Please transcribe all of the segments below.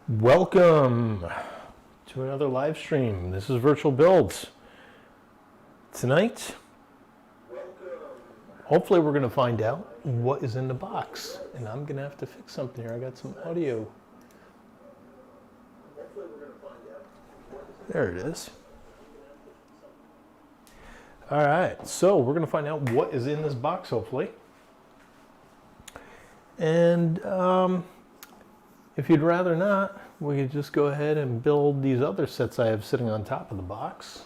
Welcome to another live stream. This is Virtual Builds. Tonight, hopefully we're going to find out what is in the box. And I'm going to have to fix something here. I got some audio. There it is. All right, so we're going to find out what is in this box, hopefully. And if you'd rather not, we could just go ahead and build these other sets I have sitting on top of the box.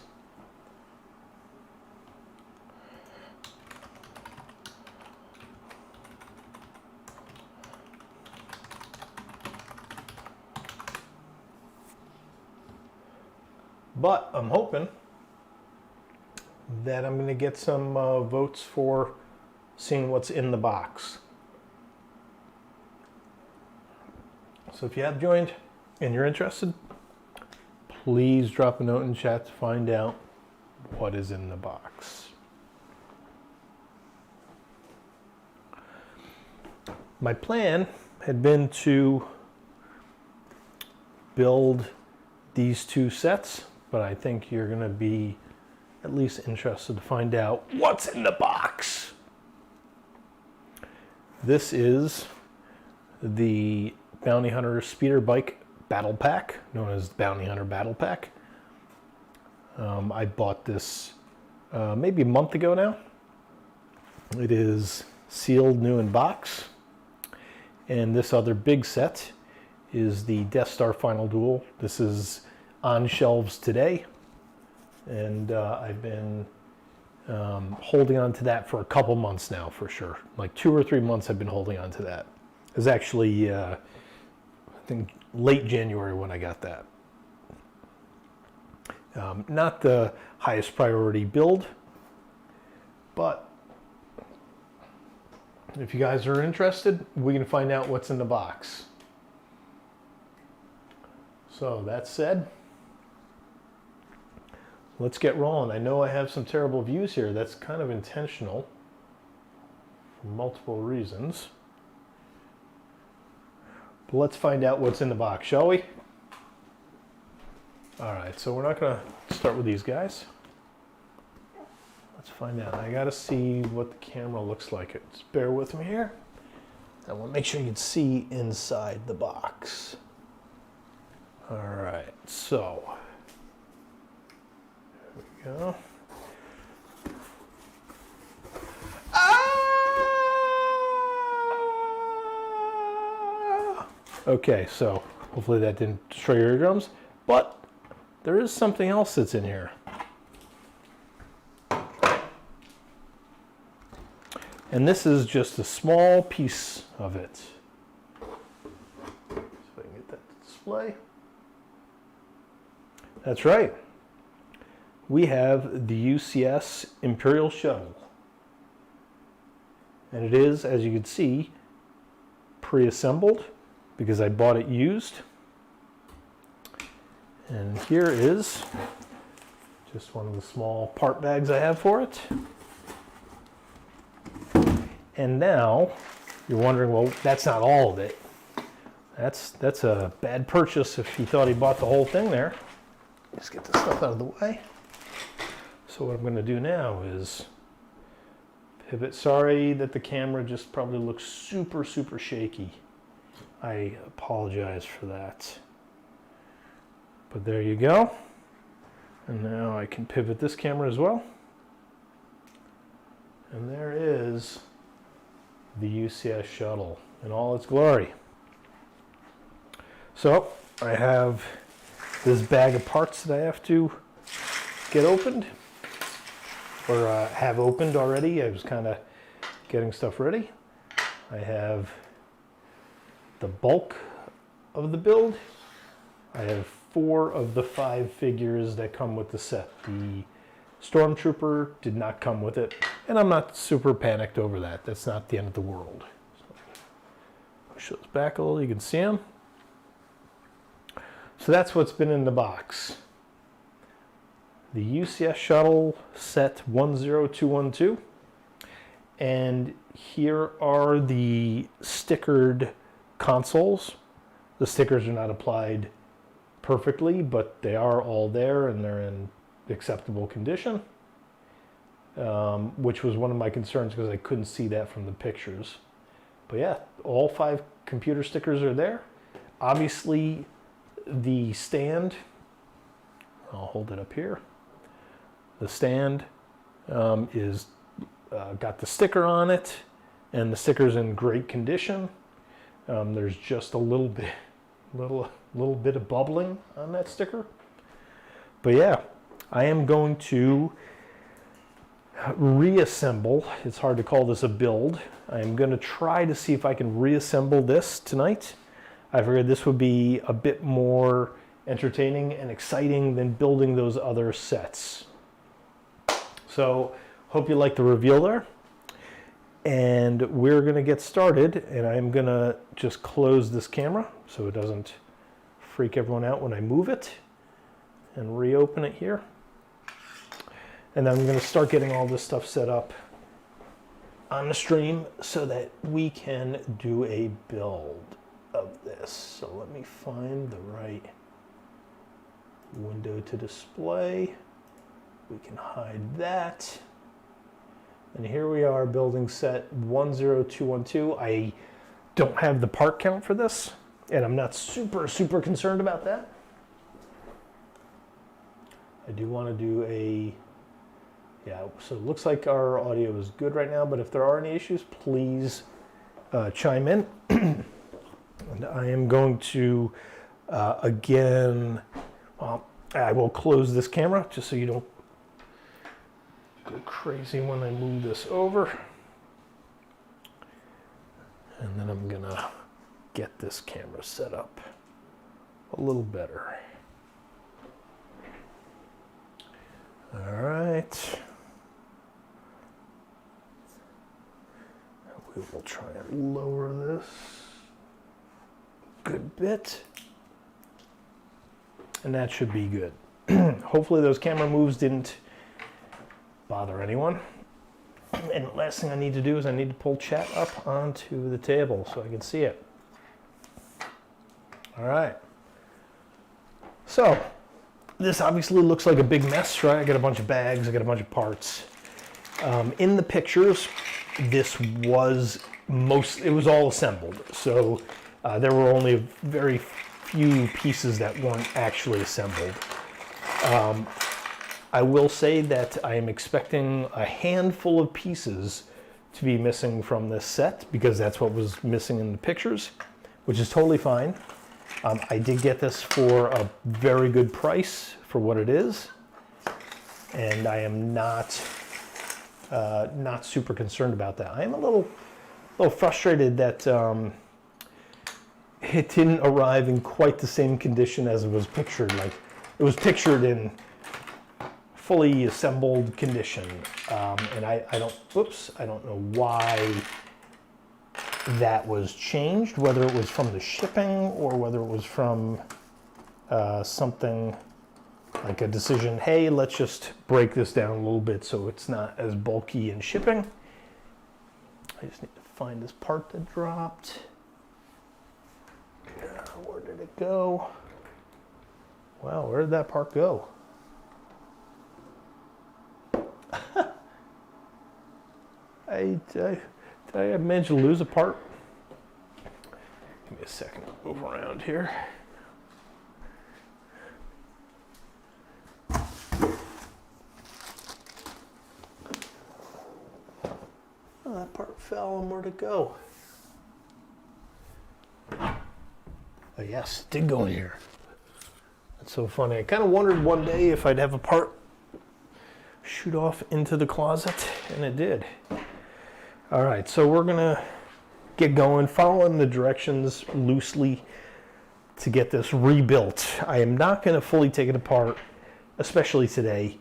But I'm hoping that I'm going to get some votes for seeing what's in the box. So if you have joined and you're interested, please drop a note in chat to find out what is in the box. My plan had been to build these two sets, but I think you're going to be at least interested to find out what's in the box. This is the Bounty Hunter Speeder Bike Battle Pack, known as Bounty Hunter Battle Pack. I bought this maybe a month ago now. It is sealed, new in box. And this other big set is the Death Star Final Duel. This is on shelves today. And I've been holding on to that for a couple months now, for sure. Like 2 or 3 months I've been holding on to that. It was actually I think late January when I got that. Not the highest priority build, but if you guys are interested, we can find out what's in the box. So that said, let's get rolling. I know I have some terrible views here. That's kind of intentional for multiple reasons. Let's find out what's in the box, shall we? All right, so we're not going to start with these guys. Let's find out. I got to see what the camera looks like. Just bear with me here. I want to make sure you can see inside the box. All right, so here we go. Okay, so hopefully that didn't destroy your eardrums, but there is something else that's in here. And this is just a small piece of it. See if I can get that to display. That's right. We have the UCS Imperial Shuttle. And it is, as you can see, pre-assembled, because I bought it used. And here is just one of the small part bags I have for it. And now you're wondering, well, that's not all of it. That's a bad purchase if he thought he bought the whole thing there. Let's get this stuff out of the way. So what I'm going to do now is pivot. Sorry that the camera just probably looks super, super shaky. I apologize for that. But there you go. And now I can pivot this camera as well. And there is the UCS shuttle in all its glory. So I have this bag of parts that I have to get opened, or have opened already. I was kind of getting stuff ready. I have the bulk of the build. I have 4 of the 5 figures that come with the set. The Stormtrooper did not come with it, and I'm not super panicked over that. That's not the end of the world. So, push those back a little, you can see them. So that's what's been in the box. The UCS Shuttle Set 10212. And here are the stickered consoles The stickers are not applied perfectly, but they are all there and they're in acceptable condition, which was one of my concerns because I couldn't see that from the pictures. But yeah, all 5 computer stickers are there. Obviously, the stand, I'll hold it up here. The stand is got the sticker on it, and the sticker's in great condition. There's just a little bit of bubbling on that sticker. But yeah, I am going to reassemble. It's hard to call this a build. I am going to try to see if I can reassemble this tonight. I figured this would be a bit more entertaining and exciting than building those other sets. So, hope you like the reveal there. And we're going to get started, and I'm going to just close this camera so it doesn't freak everyone out when I move it, and reopen it here. And then I'm going to start getting all this stuff set up on the stream so that we can do a build of this. So let me find the right window to display. We can hide that. And here we are, building set 10212. I don't have the part count for this, and I'm not super concerned about that. I do want to do a, yeah, so it looks like our audio is good right now, but if there are any issues, please chime in. And I am going to, again, well, I will close this camera just so you don't go crazy when I move this over. And then I'm gonna get this camera set up a little better. All right. We will try and lower this a good bit. And that should be good. Hopefully those camera moves didn't bother anyone. And the last thing I need to do is I need to pull chat up onto the table so I can see it. All right. So this obviously looks like a big mess, right? I got a bunch of bags, I got a bunch of parts. In the pictures, this was it was all assembled. So there were only very few pieces that weren't actually assembled. I will say that I am expecting a handful of pieces to be missing from this set because that's what was missing in the pictures, which is totally fine. I did get this for a very good price for what it is, and I am not super concerned about that. I am a little frustrated that it didn't arrive in quite the same condition as it was pictured. Like it was pictured in fully assembled condition, and I don't know why that was changed, whether it was from the shipping or whether it was from something like a decision, hey, let's just break this down a little bit so it's not as bulky in shipping. I just need to find this part that dropped. Where did it go? Wow, where did that part go? Did I manage to lose a part? Give me a second to move around here. Oh, that part fell, and where'd it go? Oh yes, it did go in here. That's so funny. I kind of wondered one day if I'd have a part shoot off into the closet, and it did. All right, so we're gonna get going, following the directions loosely to get this rebuilt. I am not gonna fully take it apart, especially today.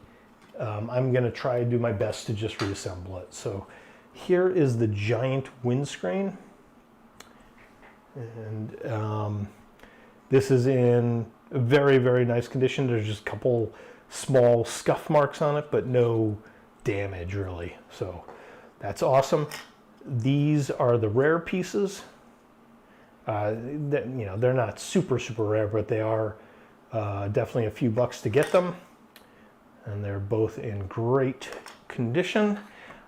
I'm gonna try to do my best to just reassemble it. So here is the giant windscreen. And this is in very, very nice condition. There's just a couple small scuff marks on it, but no damage really. So that's awesome. These are the rare pieces. You know, they're not super rare, but they are definitely a few bucks to get them. And they're both in great condition.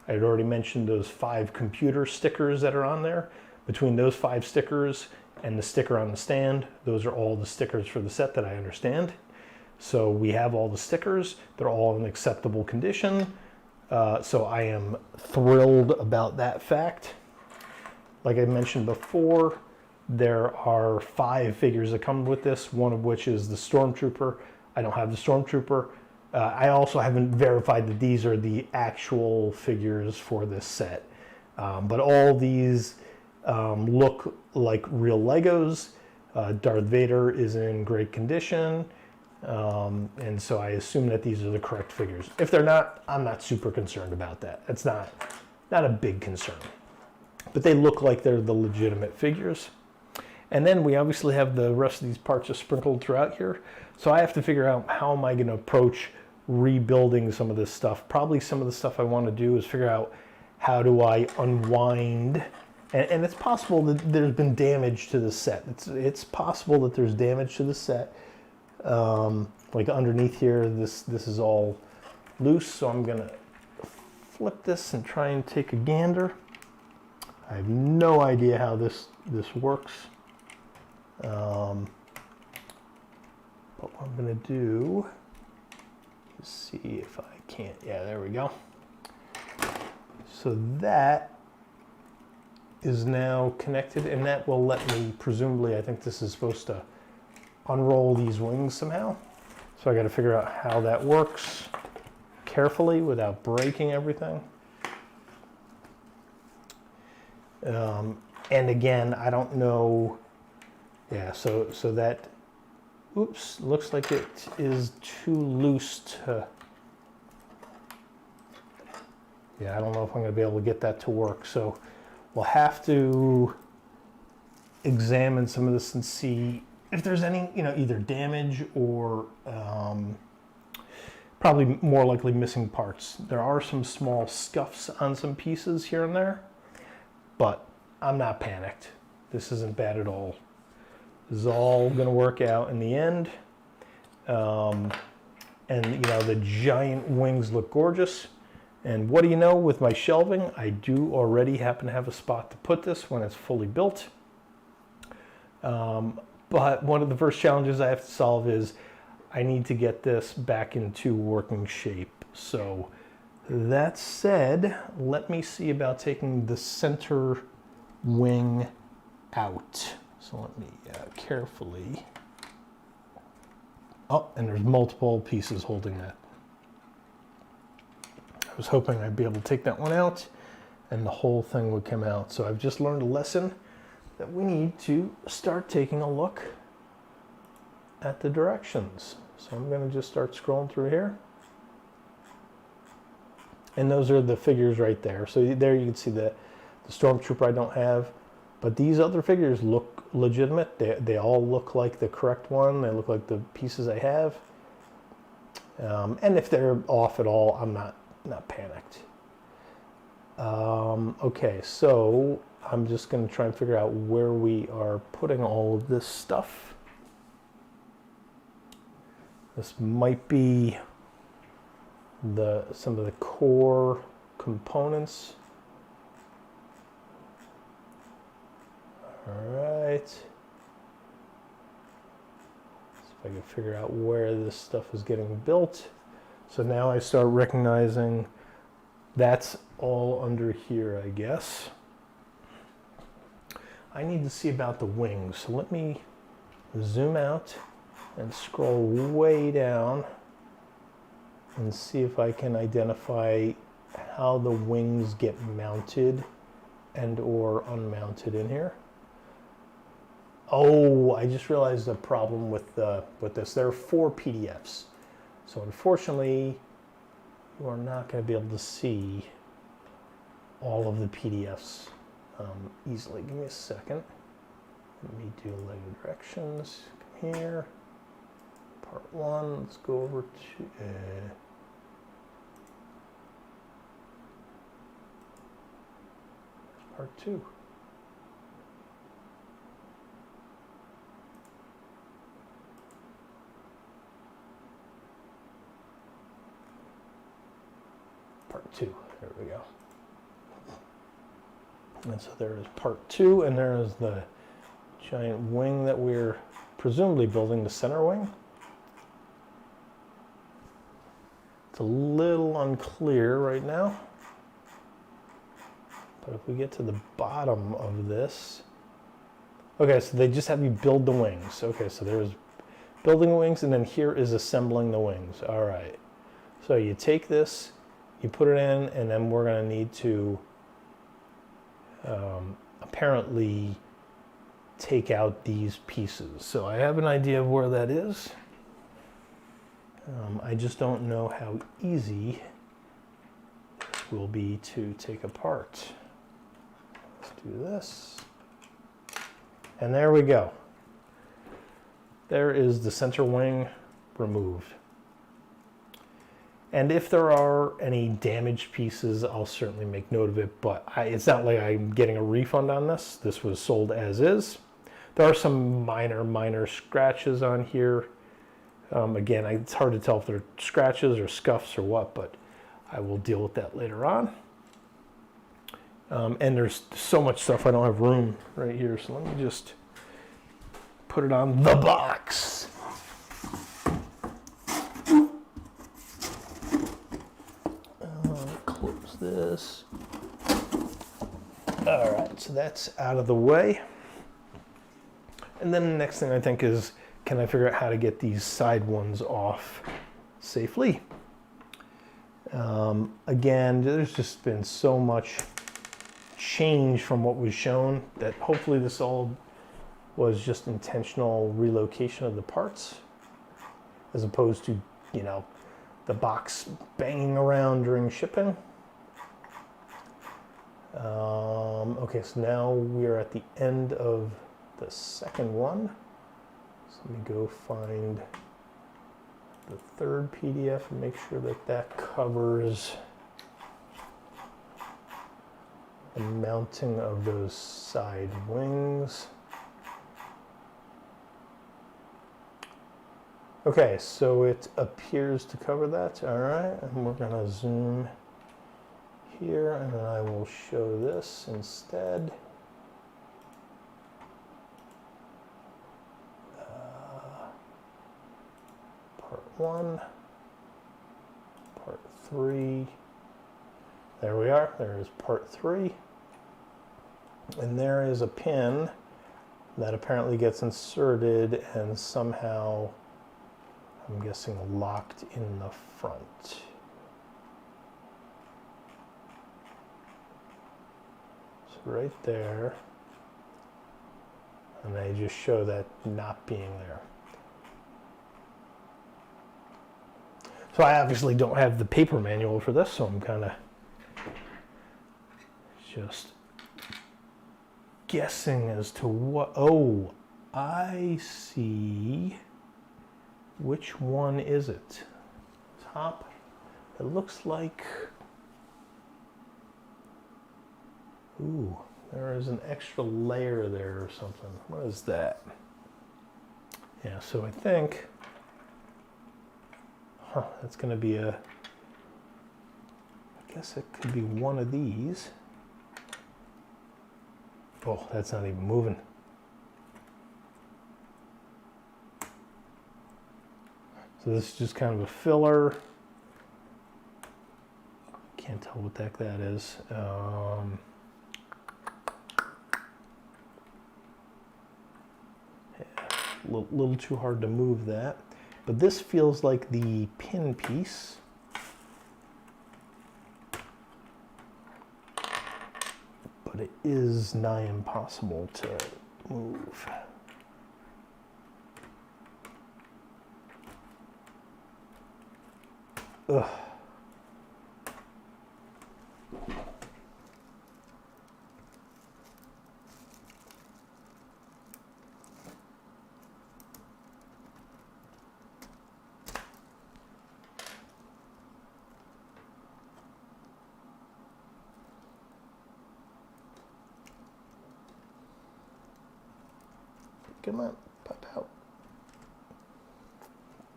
I had already mentioned those 5 computer stickers that are on there. Between those 5 stickers and the sticker on the stand, those are all the stickers for the set that I understand. So we have all the stickers. They're all in acceptable condition. So I am thrilled about that fact. Like I mentioned before, there are 5 figures that come with this, one of which is the Stormtrooper. I don't have the Stormtrooper. I also haven't verified that these are the actual figures for this set. But all these look like real Legos. Darth Vader is in great condition. And so I assume that these are the correct figures. If they're not, I'm not super concerned about that. It's not a big concern. But they look like they're the legitimate figures. And then we obviously have the rest of these parts just sprinkled throughout here. So I have to figure out how am I going to approach rebuilding some of this stuff. Probably some of the stuff I want to do is figure out how do I unwind. And it's possible that there's been damage to the set. It's possible that there's damage to the set. Like underneath here, this is all loose. So I'm going to flip this and try and take a gander. I have no idea how this works. But what I'm going to do is see if I can't. Yeah, there we go. So that is now connected, and that will let me, presumably, I think this is supposed to unroll these wings somehow. So I got to figure out how that works carefully without breaking everything. And again, I don't know. Yeah, so that, oops, looks like it is too loose to, yeah, I don't know if I'm going to be able to get that to work. So we'll have to examine some of this and see if there's any, you know, either damage or probably more likely missing parts. There are some small scuffs on some pieces here and there, but I'm not panicked. This isn't bad at all. This is all going to work out in the end. And, you know, the giant wings look gorgeous. And what do you know, with my shelving, I do already happen to have a spot to put this when it's fully built. But one of the first challenges I have to solve is I need to get this back into working shape. So that said, let me see about taking the center wing out. So let me carefully, oh, and there's multiple pieces holding that. I was hoping I'd be able to take that one out and the whole thing would come out. So I've just learned a lesson that we need to start taking a look at the directions. So I'm going to just start scrolling through here. And those are the figures right there. So there you can see the Stormtrooper I don't have. But these other figures look legitimate. They all look like the correct one. They look like the pieces I have. And if they're off at all, I'm not panicked. Okay, so I'm just going to try and figure out where we are putting all of this stuff. This might be some of the core components. All right. See if I can figure out where this stuff is getting built. So now I start recognizing that's all under here, I guess. I need to see about the wings. So let me zoom out and scroll way down and see if I can identify how the wings get mounted and or unmounted in here. Oh, I just realized the problem with this. There are 4 PDFs. So unfortunately, you are not going to be able to see all of the PDFs easily. Give me a second. Let me do Lego directions. Come here. Part 1. Let's go over to... part 2. part 2. There we go. And so there is part 2, and there is the giant wing that we're presumably building, the center wing. It's a little unclear right now. But if we get to the bottom of this, okay, so they just have you build the wings. Okay, so there's building the wings, and then here is assembling the wings. All right. So you take this, you put it in, and then we're going to need to apparently take out these pieces. So I have an idea of where that is. I just don't know how easy this will be to take apart. Let's do this. And there we go. There is the center wing removed. And if there are any damaged pieces, I'll certainly make note of it, but it's not like I'm getting a refund on this. This was sold as is. There are some minor scratches on here. Again, it's hard to tell if they're scratches or scuffs or what, but I will deal with that later on. And there's so much stuff I don't have room right here, so let me just put it on the box. Close this. All right, so that's out of the way. And then the next thing I think is, can I figure out how to get these side ones off safely? Again, there's just been so much change from what was shown that hopefully this all was just intentional relocation of the parts, as opposed to, you know, the box banging around during shipping. Okay, so now we're at the end of the second one. So let me go find the third PDF and make sure that that covers the mounting of those side wings. Okay, so it appears to cover that. All right, and we're gonna zoom here, and then I will show this instead. Part 1, part 3. There we are. There is part 3. And there is a pin that apparently gets inserted and somehow, I'm guessing, locked in the front. So right there. And they just show that not being there. So I obviously don't have the paper manual for this, so I'm kind of just guessing as to what. Oh, I see. Which one is it? Top. It looks like. Ooh, there is an extra layer there or something. What is that? Yeah, so I think. That's going to be a. I guess it could be one of these. Oh, that's not even moving. So this is just kind of a filler. Can't tell what the heck that is. Yeah, little too hard to move that. But this feels like the pin piece. But it is nigh impossible to move. Ugh. Come on, pop out.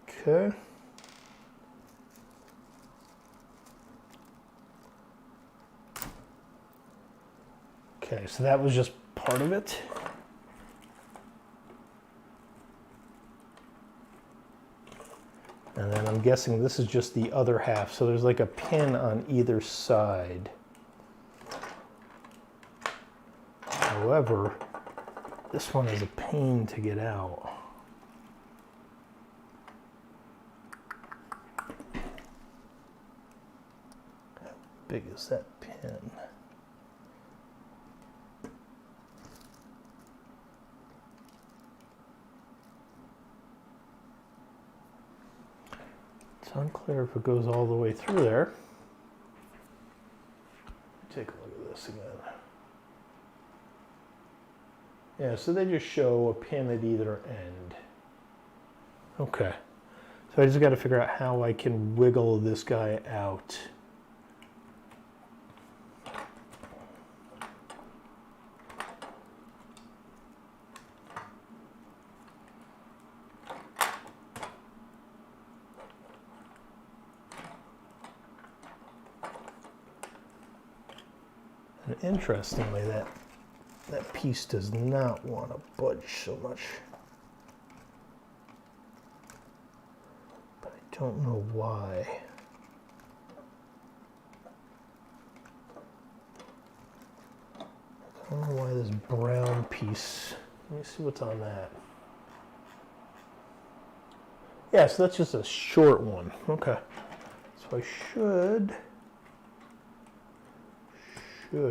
Okay. Okay, so that was just part of it. And then I'm guessing this is just the other half. So there's like a pin on either side. However, this one is a pain to get out. How big is that pin? It's unclear if it goes all the way through there. Take a look at this again. Yeah, so they just show a pin at either end. Okay. So I just got to figure out how I can wiggle this guy out. And interestingly, that piece does not want to budge so much. But I don't know why. I don't know why this brown piece. Let me see what's on that. Yeah, so that's just a short one. Okay. So I should be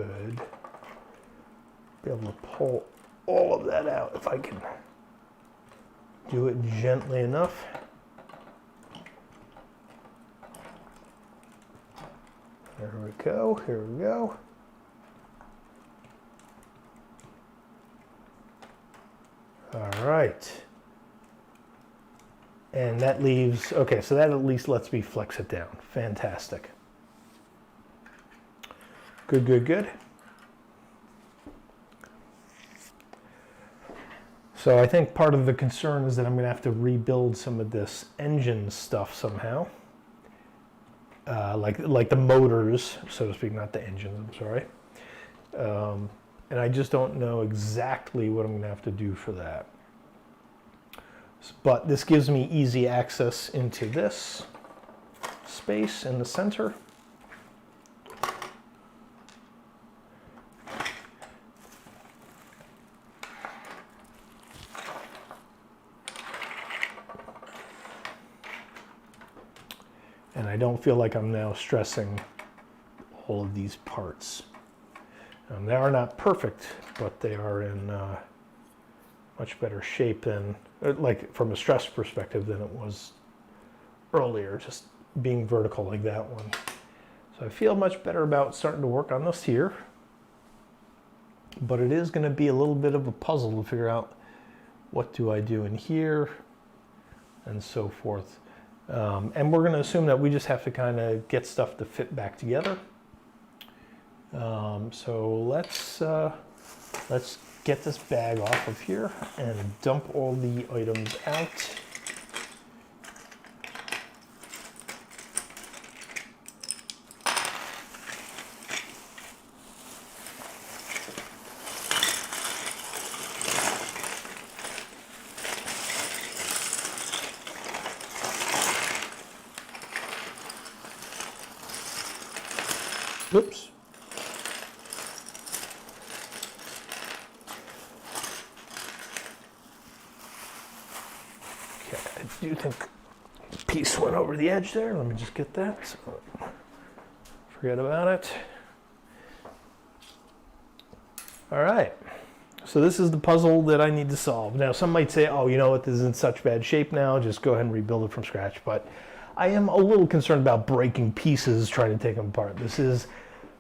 able to pull all of that out if I can do it gently enough. There we go, here we go. All right. And that leaves, okay, so that at least lets me flex it down. Fantastic. Good, good, good. So I think part of the concern is that I'm going to have to rebuild some of this engine stuff somehow. Like the motors, so to speak, not the engines, I'm sorry. And I just don't know exactly what I'm going to have to do for that. But this gives me easy access into this space in the center. And I don't feel like I'm now stressing all of these parts. They are not perfect, but they are in much better shape than, like from a stress perspective, than it was earlier, just being vertical like that one. So I feel much better about starting to work on this here. But it is going to be a little bit of a puzzle to figure out what do I do in here and so forth. And we're going to assume that we just have to kind of get stuff to fit back together. So let's get this bag off of here and dump all the items out. Oops. Okay, I do think a piece went over the edge there. Let me just get that. So forget about it. All right. So this is the puzzle that I need to solve. Now, some might say, oh, you know what, this is in such bad shape now, just go ahead and rebuild it from scratch. But I am a little concerned about breaking pieces trying to take them apart. This is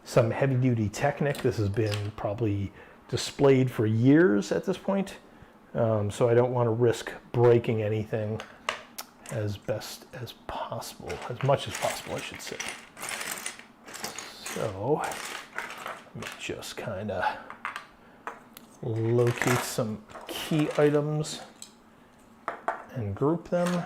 some heavy-duty Technic. This has been probably displayed for years at this point. So I don't want to risk breaking anything as best as possible, as much as possible, I should say. So let me just kind of locate some key items and group them.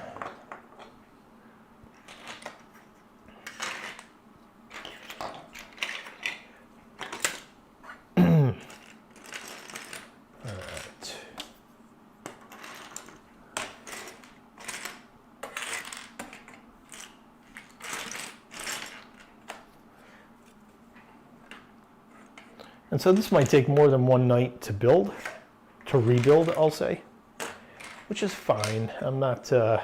And so this might take more than one night to build, to rebuild, I'll say, which is fine. I'm not, I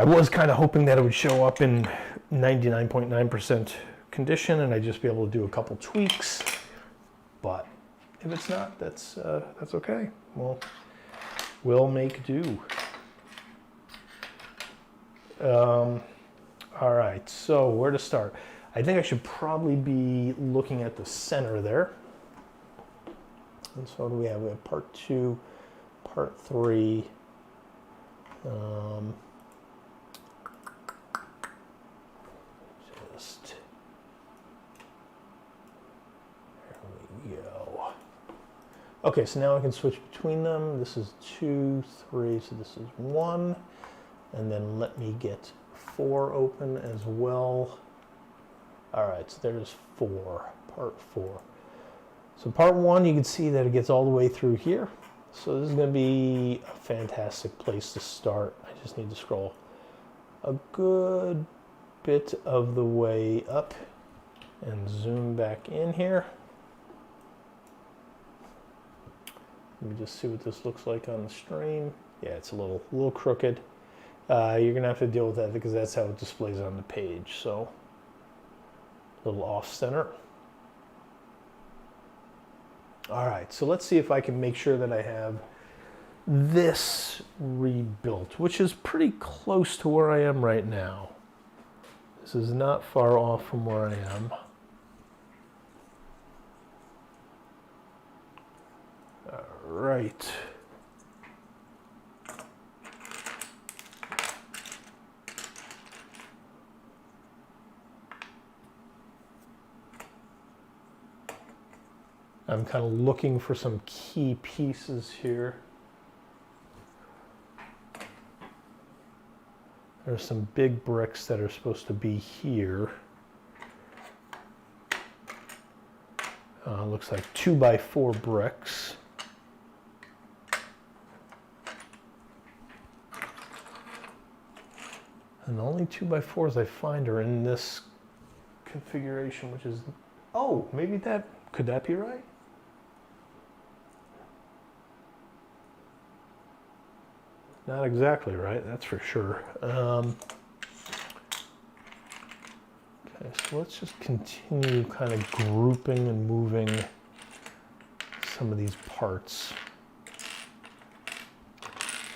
was kind of hoping that it would show up in 99.9% condition and I'd just be able to do a couple tweaks, but if it's not, that's okay. Well, we'll make do. All right, so where to start? I think I should probably be looking at the center there. And so what do we have? We have part 2, part 3. There we go. Okay, so now I can switch between them. This is 2, 3, so this is 1. And then let me get 4 open as well. All right, so there's 4, part 4. So part 1, you can see that it gets all the way through here. So this is going to be a fantastic place to start. I just need to scroll a good bit of the way up and zoom back in here. Let me just see what this looks like on the stream. Yeah, it's a little crooked. You're going to have to deal with that because that's how it displays on the page. So a little off center. All right, so let's see if I can make sure that I have this rebuilt, which is pretty close to where I am right now. This is not far off from where I am. All right. I'm kind of looking for some key pieces here. There's some big bricks that are supposed to be here. Looks like 2x4 bricks. And the only 2x4s I find are in this configuration, which is, oh, maybe that, could that be right? Not exactly right, that's for sure. Okay, so let's just continue kind of grouping and moving some of these parts. I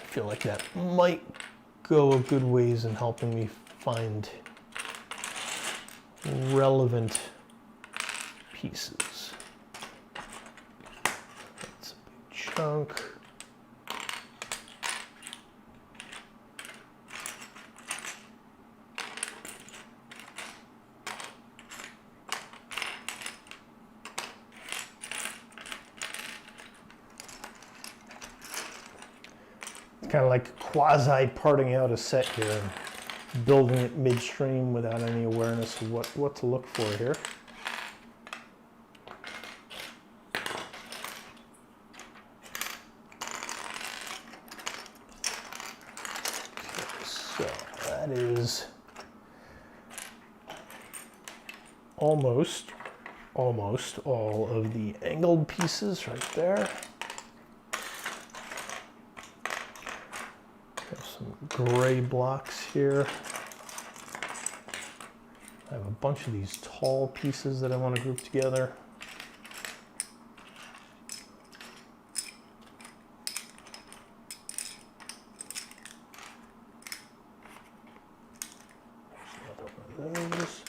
feel like that might go a good ways in helping me find relevant pieces. That's a big chunk. Kind of like quasi parting out a set here and building it midstream without any awareness of what to look for here. Okay, so that is almost all of the angled pieces right there. Some gray blocks here. I have a bunch of these tall pieces that I want to group together. Another one of those.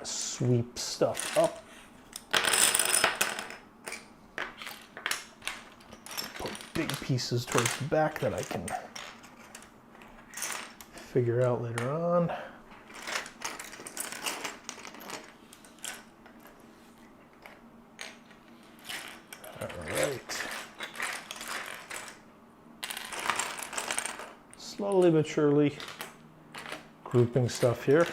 Sweep stuff up. Put big pieces towards the back that I can figure out later on. All right. Slowly but surely grouping stuff here.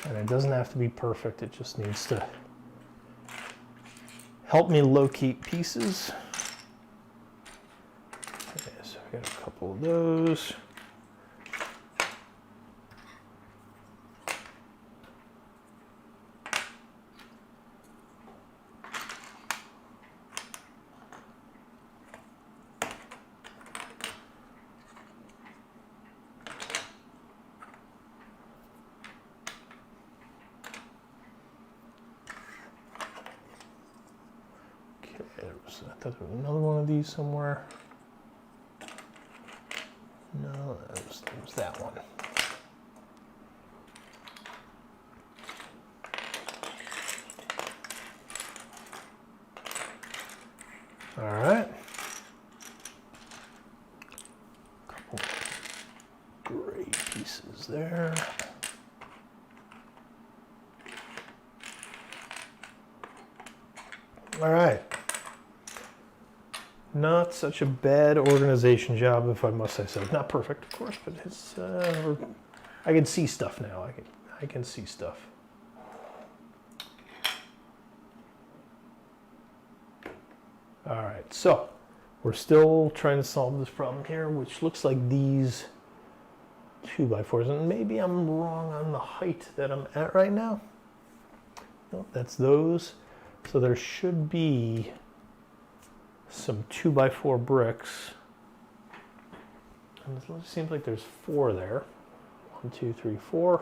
And it doesn't have to be perfect, it just needs to help me locate pieces. Okay, so I got a couple of those. I thought there was another one of these somewhere. No, that was that one. All right. Couple gray pieces there. All right. Not such a bad organization job, if I must say so. Not perfect, of course, but it's. I can see stuff now. I can see stuff. All right, so we're still trying to solve this problem here, which looks like these 2x4s, and maybe I'm wrong on the height that I'm at right now. No, that's those. So there should be some 2x4 bricks, and it seems like there's 4 there. 1, 2, 3, 4.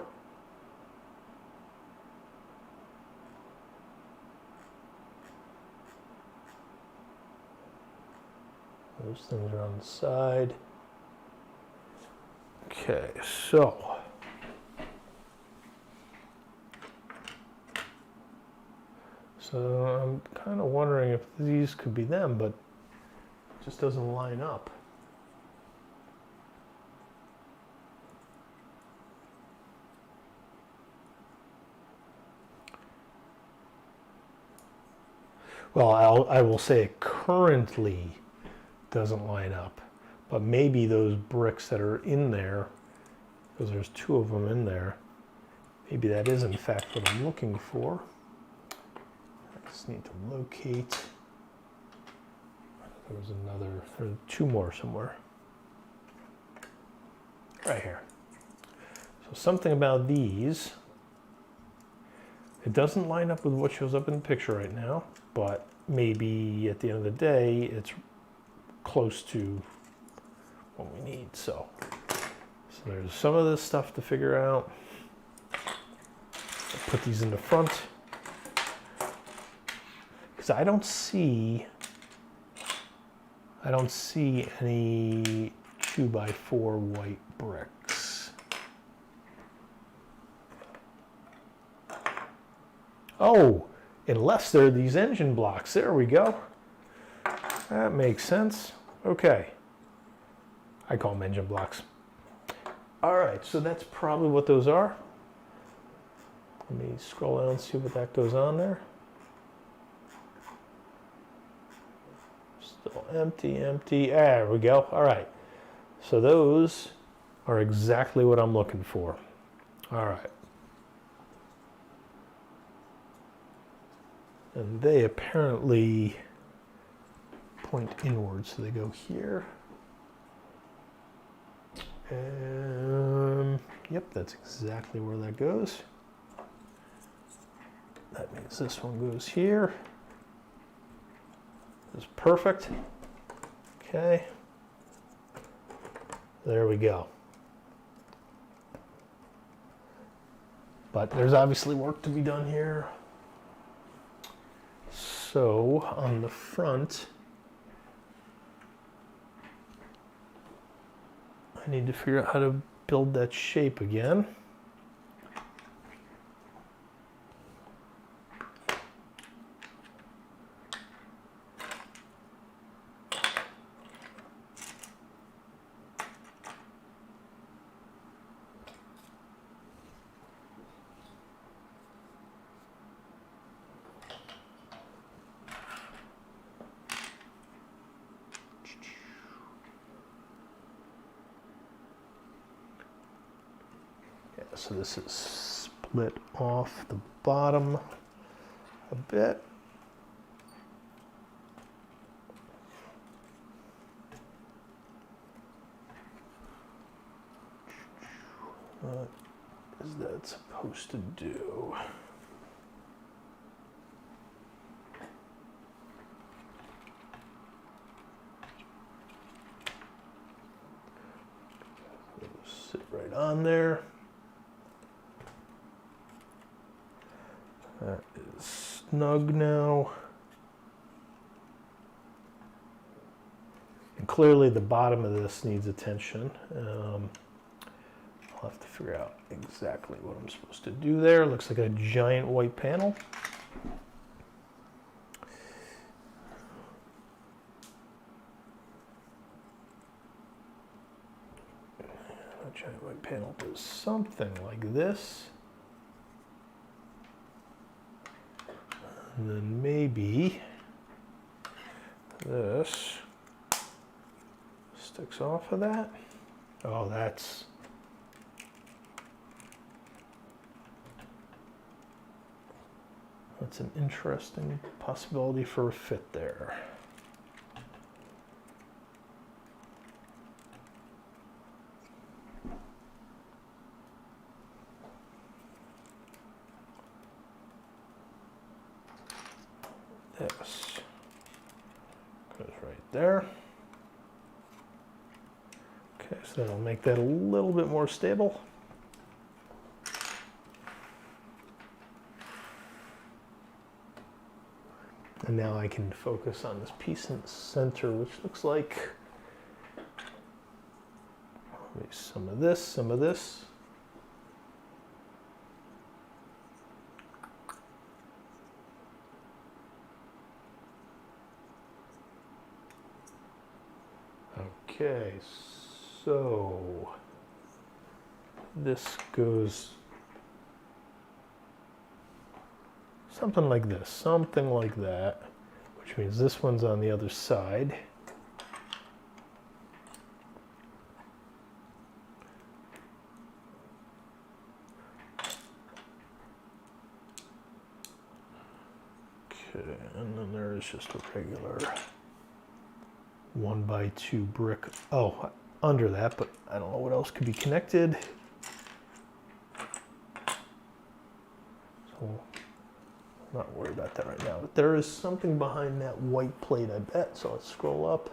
Those things are on the side. Okay, so I'm kind of wondering if these could be them, but it just doesn't line up. Well, I will say it currently doesn't line up, but maybe those bricks that are in there, because there's 2 of them in there, maybe that is in fact what I'm looking for. I just need to locate. There was there are 2 more somewhere. Right here. So something about these, it doesn't line up with what shows up in the picture right now, but maybe at the end of the day, it's close to what we need. So there's some of this stuff to figure out. I'll put these in the front, because I don't see any 2x4 white bricks. Oh, unless they're these engine blocks. There we go. That makes sense. Okay. I call them engine blocks. All right, so that's probably what those are. Let me scroll down and see what that goes on there. Still empty, empty. There we go. All right. So those are exactly what I'm looking for. All right. And they apparently point inwards, so they go here. Yep, that's exactly where that goes. That means this one goes here. That's perfect. Okay. There we go. But there's obviously work to be done here. So on the front, I need to figure out how to build that shape again. So this is split off the bottom a bit. What is that supposed to do? Sit right on there. That is snug now. And clearly the bottom of this needs attention. I'll have to figure out exactly what I'm supposed to do there. Looks like a giant white panel. A giant white panel does something like this. And then maybe this sticks off of that. Oh, that's an interesting possibility for a fit there. This goes right there. Okay, so that'll make that a little bit more stable. And now I can focus on this piece in the center, which looks like maybe some of this, some of this. Okay, so this goes something like this, something like that, which means this one's on the other side. Okay, and then there is just a regular 1x2 brick. Oh, under that, but I don't know what else could be connected. So I'm not worried about that right now, but there is something behind that white plate, I bet. So let's scroll up.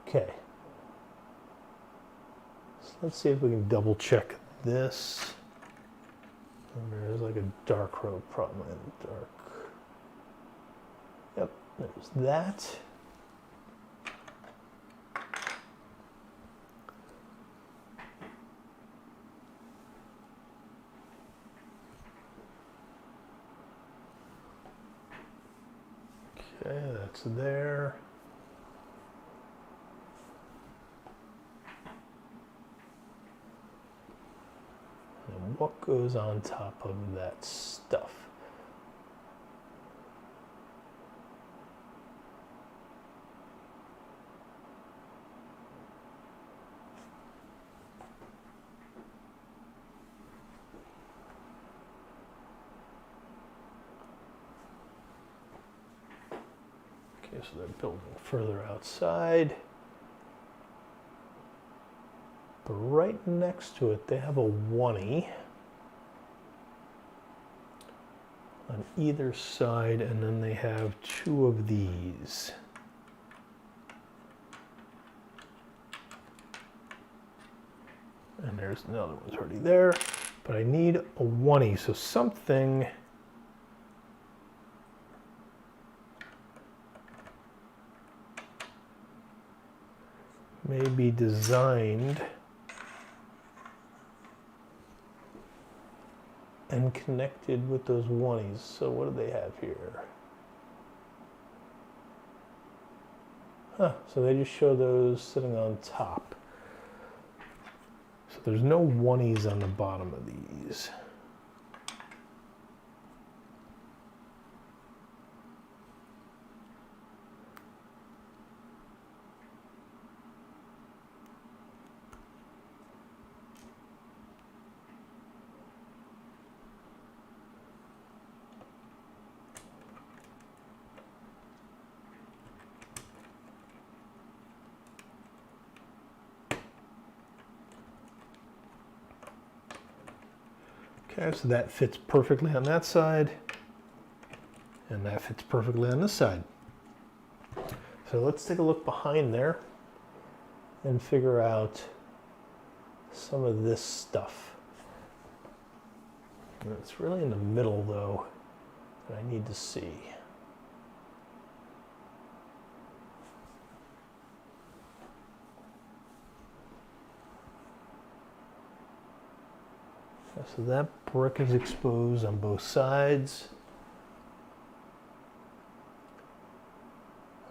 Okay. So let's see if we can double check this. And there's like a dark road problem. Dark. Yep, there's that. Okay, that's there. And what goes on top of that stuff? Okay, so they're building further outside. But right next to it, they have a 1E on either side, and then they have two of these. And there's another one's already there, but I need a 1E, so something may be designed and connected with those 1Es. So what do they have here? Huh, so they just show those sitting on top. So there's no 1Es on the bottom of these. Okay, so that fits perfectly on that side, and that fits perfectly on this side. So let's take a look behind there and figure out some of this stuff. And it's really in the middle though that I need to see. So that brick is exposed on both sides.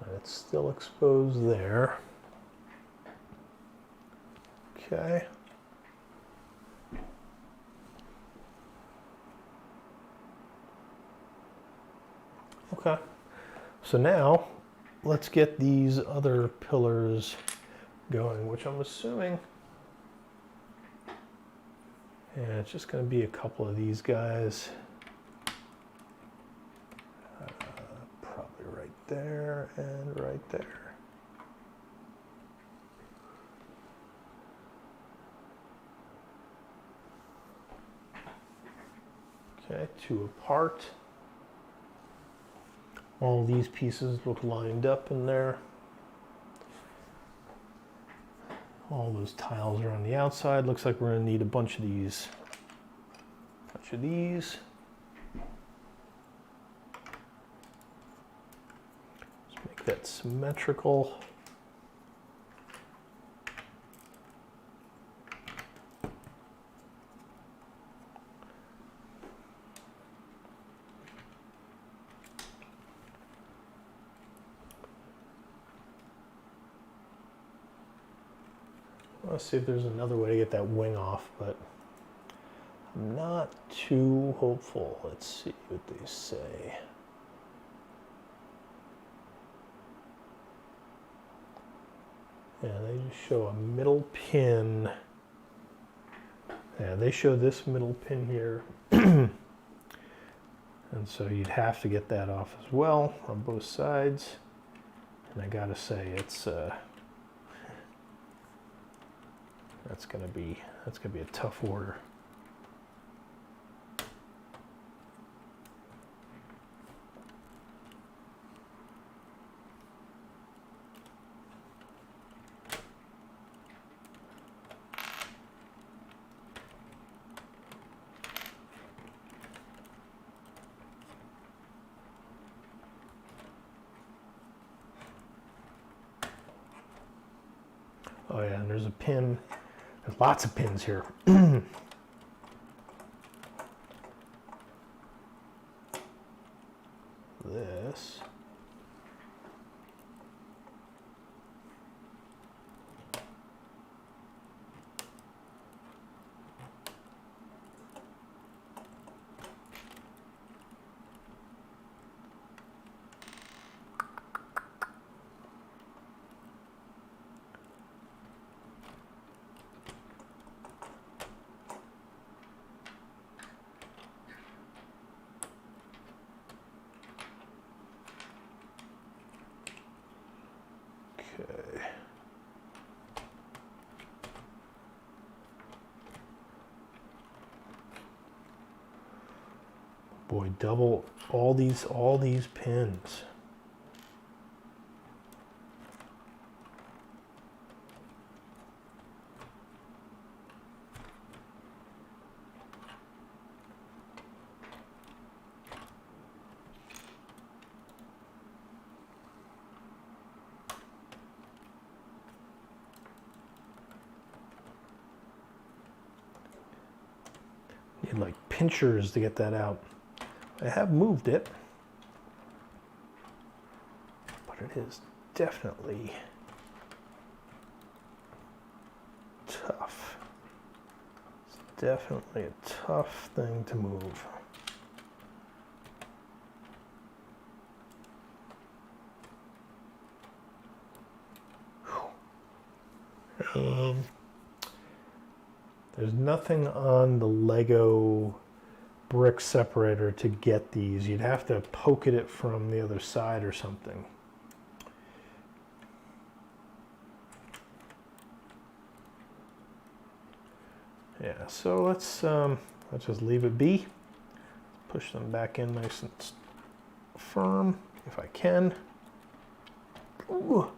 And it's still exposed there. Okay. Okay. So now let's get these other pillars going, which I'm assuming, yeah, it's just going to be a couple of these guys. Probably right there and right there. Okay, two apart. All these pieces look lined up in there. All those tiles are on the outside. Looks like we're going to need a bunch of these. Let's make that symmetrical. Let's see if there's another way to get that wing off, but I'm not too hopeful. Let's see what they say. Yeah, they just show a middle pin. Yeah, they show this middle pin here. And so you'd have to get that off as well on both sides. And I gotta say, it's that's gonna be a tough order. Oh yeah, and there's a pin. There's lots of pins here. This. Okay. Boy, double all these pins. Need like pinchers to get that out. I have moved it, but it is definitely tough. It's definitely a tough thing to move. There's nothing on the Lego brick separator to get these. You'd have to poke at it from the other side or something. Yeah, so let's Let's just leave it be. Push them back in nice and firm, if I can. Ooh.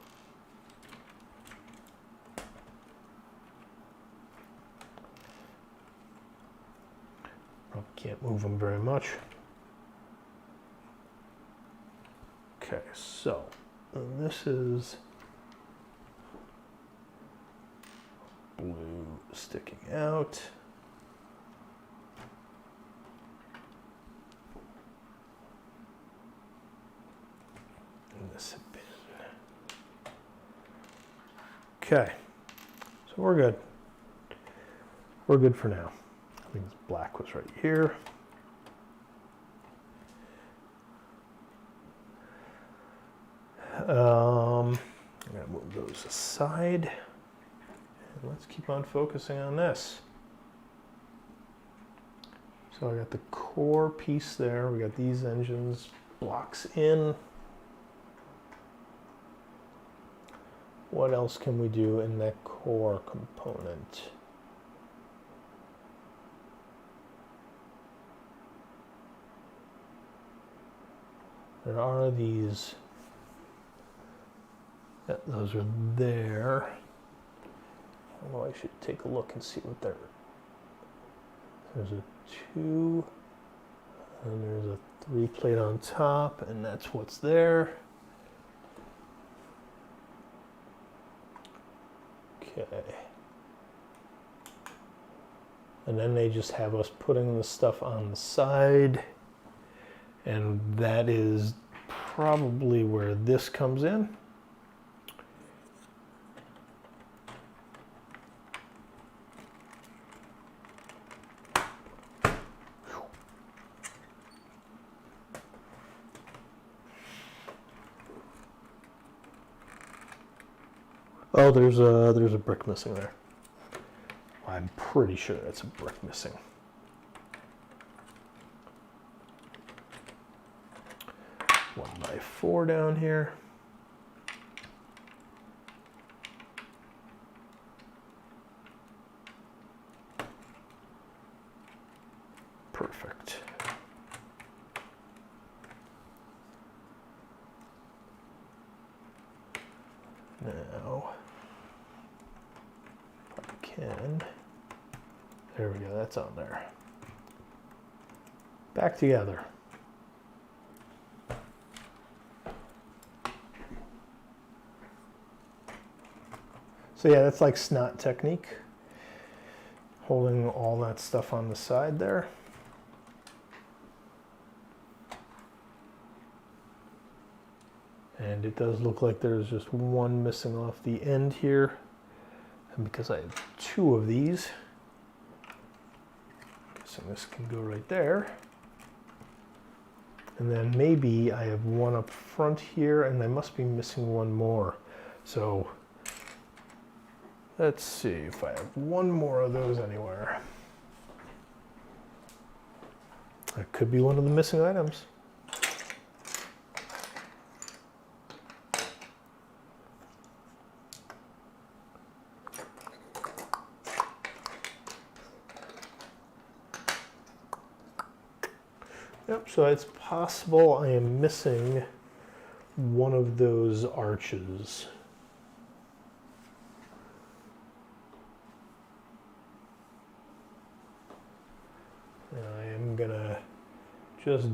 Probably can't move them very much. Okay, so this is blue sticking out. And this bin. Okay, so we're good. We're good for now. I think this black was right here. I'm gonna move those aside. And let's keep on focusing on this. So I got the core piece there. We got these engines blocks in. What else can we do in that core component? There are these, those are there. Oh, I should take a look and see what they're. There's a 2, and there's a 3 plate on top, and that's what's there. Okay. And then they just have us putting the stuff on the side, and that is probably where this comes in. Oh, there's a brick missing there. I'm pretty sure that's a brick missing. 1x4 down here. Perfect. Now, if I can, there we go, that's on there. Back together. So yeah, that's like snot technique. Holding all that stuff on the side there. And it does look like there's just one missing off the end here. And because I have 2 of these, I'm guessing this can go right there. And then maybe I have one up front here, and I must be missing one more. So let's see if I have one more of those anywhere. That could be one of the missing items. Yep, so it's possible I am missing one of those arches. And I am gonna just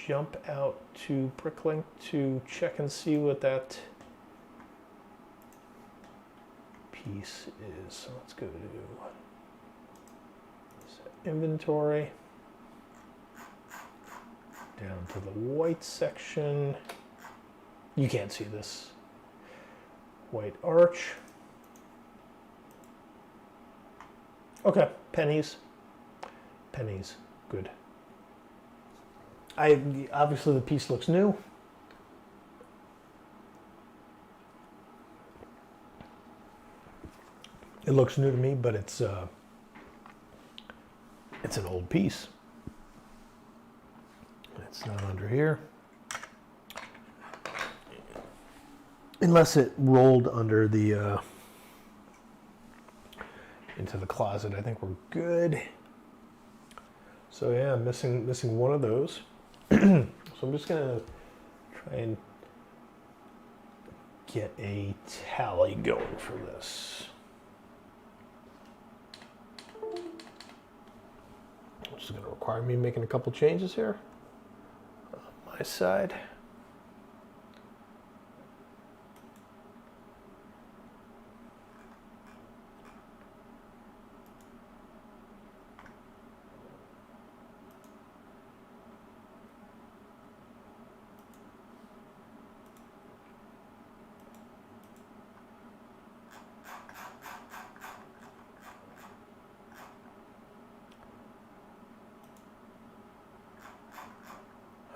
jump out to Bricklink to check and see what that piece is. So let's go to inventory. Down to the white section. You can't see this. White arch. Okay, pennies. Pennies, good. Obviously the piece looks new. It looks new to me, but it's an old piece. It's not under here. Unless it rolled under the into the closet, I think we're good. So yeah, missing one of those. So I'm just gonna try and get a tally going for this. Which is gonna require me making a couple changes here on my side.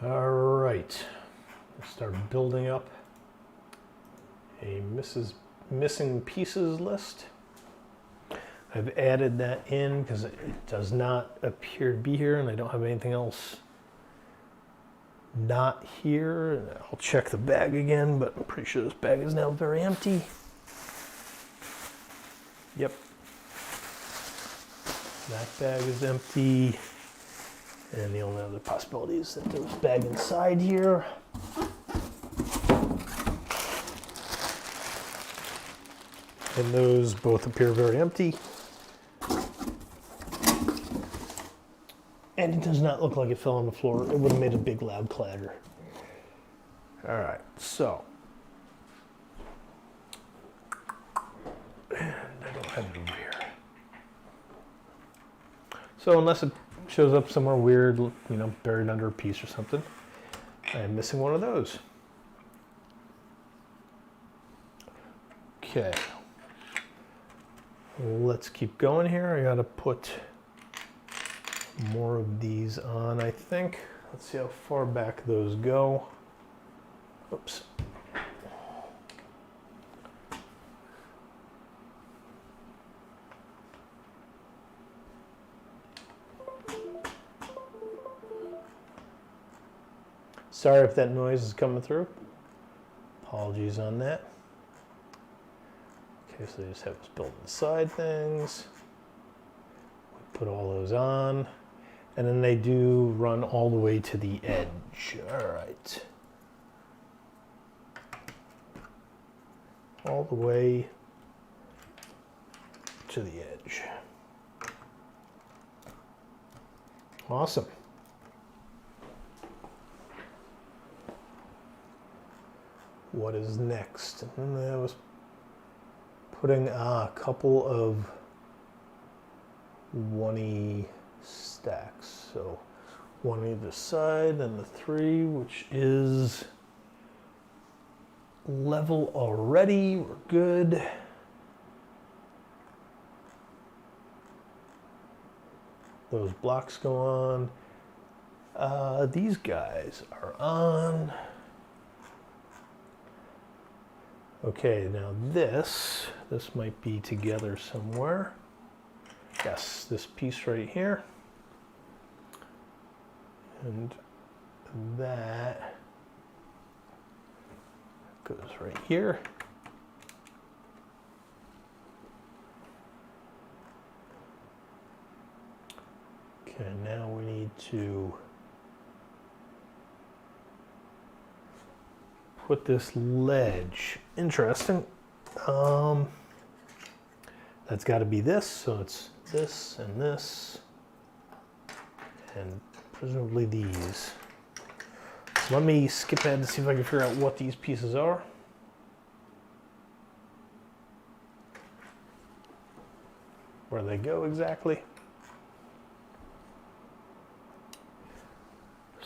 All right, let's start building up a missing pieces list. I've added that in because it does not appear to be here, and I don't have anything else not here. I'll check the bag again, but I'm pretty sure this bag is now very empty. Yep, that bag is empty. And the only other possibility is that there's a bag inside here. And those both appear very empty. And it does not look like it fell on the floor. It would have made a big loud clatter. All right, so. And I don't have it over here. So unless it shows up somewhere weird, you know, buried under a piece or something, I am missing one of those. Okay. Let's keep going here. I gotta put more of these on, I think. Let's see how far back those go. Oops. Sorry if that noise is coming through. Apologies on that. Okay, so they just have us build inside things. We put all those on. And then they do run all the way to the edge. All right. All the way to the edge. Awesome. What is next? And then I was putting a couple of 1E stacks. So one either side, and the 3, which is level already. We're good. Those blocks go on. These guys are on. Okay, now this might be together somewhere. Yes, this piece right here. And that goes right here. Okay, now we need to put this ledge. Interesting. That's got to be this, so it's this, and presumably these. So let me skip ahead to see if I can figure out what these pieces are. Where they go exactly.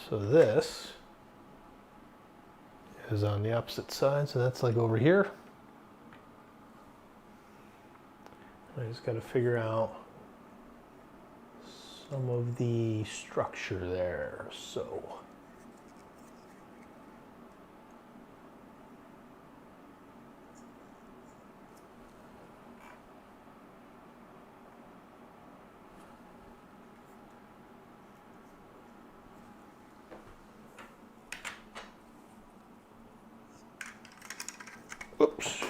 So this is on the opposite side, so that's like over here. I just got to figure out some of the structure there. So oops.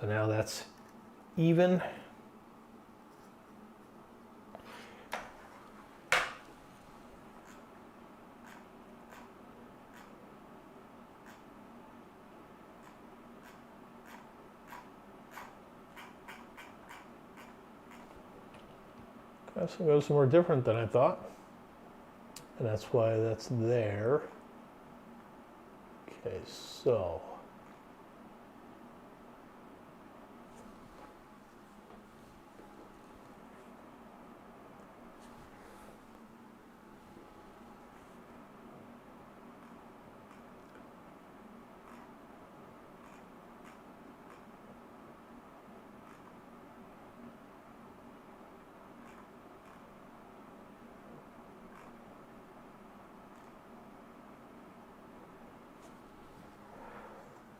So now that's even. This one goes somewhere different than I thought. And that's why that's there. Okay, so.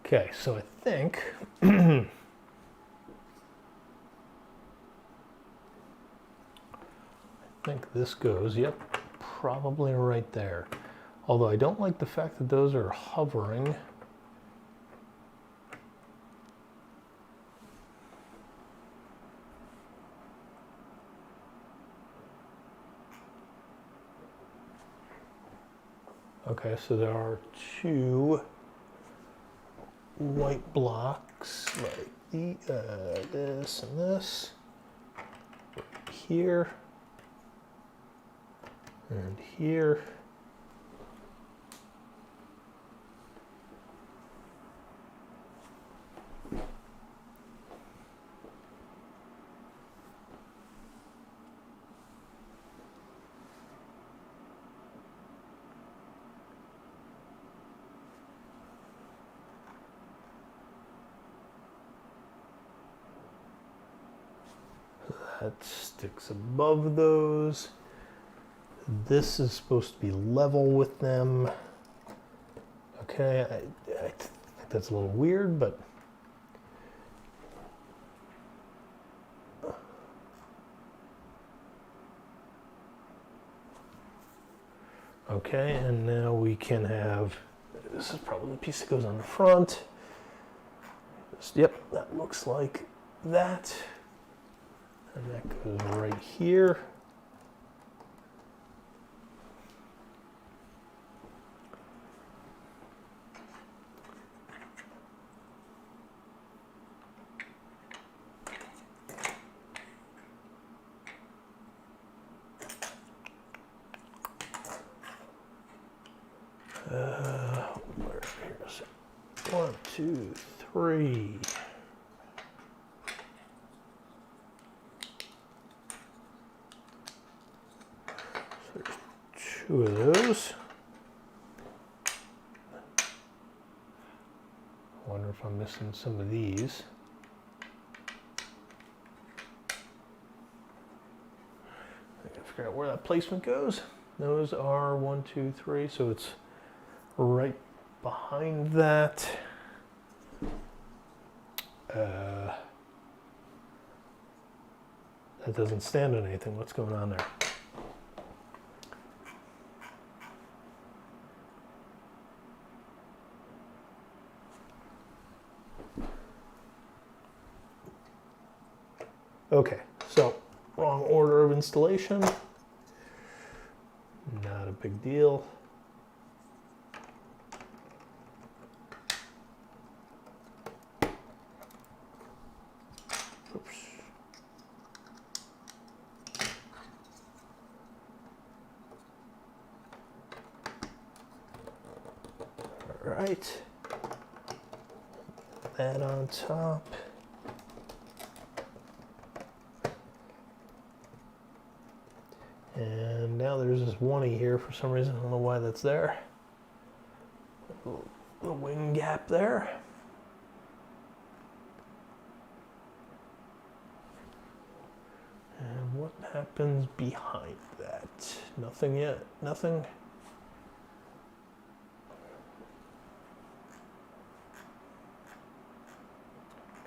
Okay, so I think this goes, yep, probably right there. Although I don't like the fact that those are hovering. Okay, so there are two white blocks like this and this here and here. That sticks above those. This is supposed to be level with them. Okay, I think that's a little weird, but okay, and now we can have, this is probably the piece that goes on the front. Yep, that looks like that. And that goes right here. Here's 1, 2, 3. So there's 2 of those. I wonder if I'm missing some of these. I gotta figure out where that placement goes. Those are 1, 2, 3, so it's right behind that. That doesn't stand on anything. What's going on there? Okay, so wrong order of installation. Not a big deal. Oops. All right. That on top. And now there's this one-y here for some reason. I don't know why that's there. The wing gap there. And what happens behind that? Nothing yet. Nothing.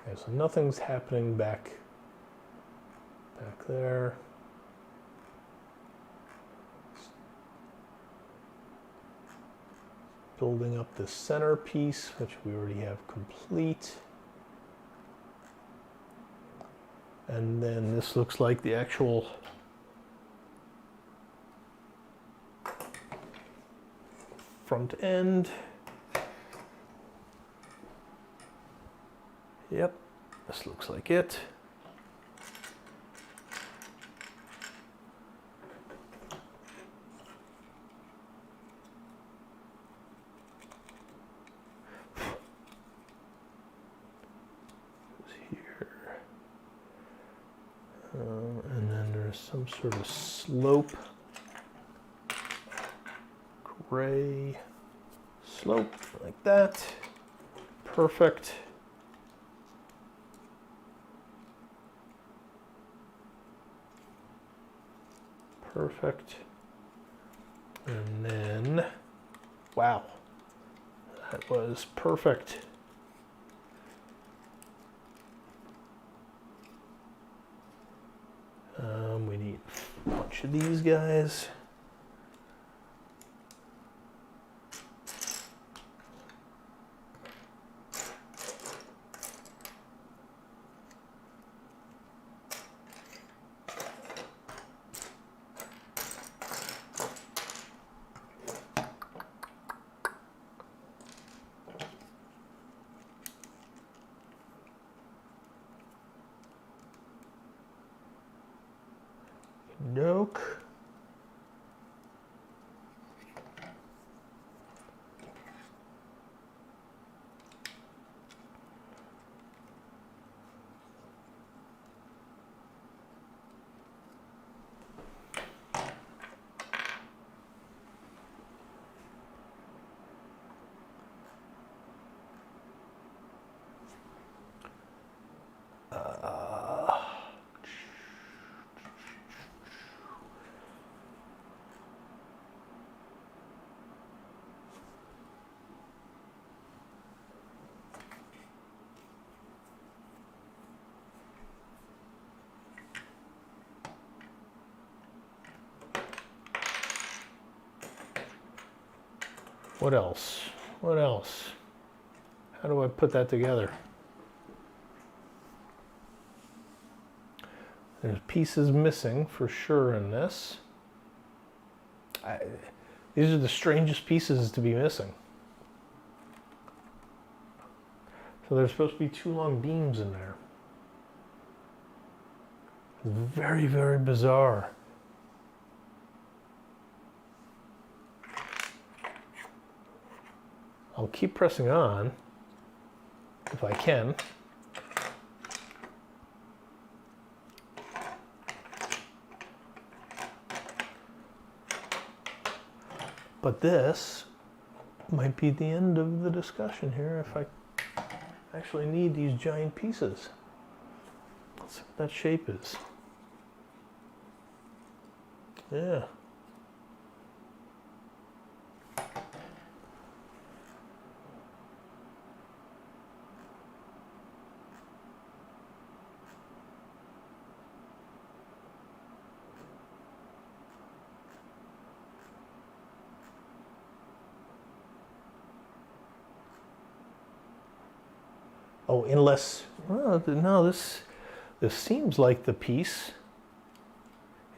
Okay, so nothing's happening back there. Building up the center piece, which we already have complete. And then this looks like the actual front end. Yep, this looks like it. there's some sort of slope. Gray slope like that. Perfect. Perfect. And then, wow, that was perfect. We need a bunch of these guys. Nook. What else? What else? How do I put that together? There's pieces missing for sure in this. These are the strangest pieces to be missing. So there's supposed to be 2 long beams in there. It's very, very bizarre. I'll keep pressing on if I can. But this might be the end of the discussion here if I actually need these giant pieces. Let's see what that shape is. Yeah. Oh, unless, well, no, this seems like the piece.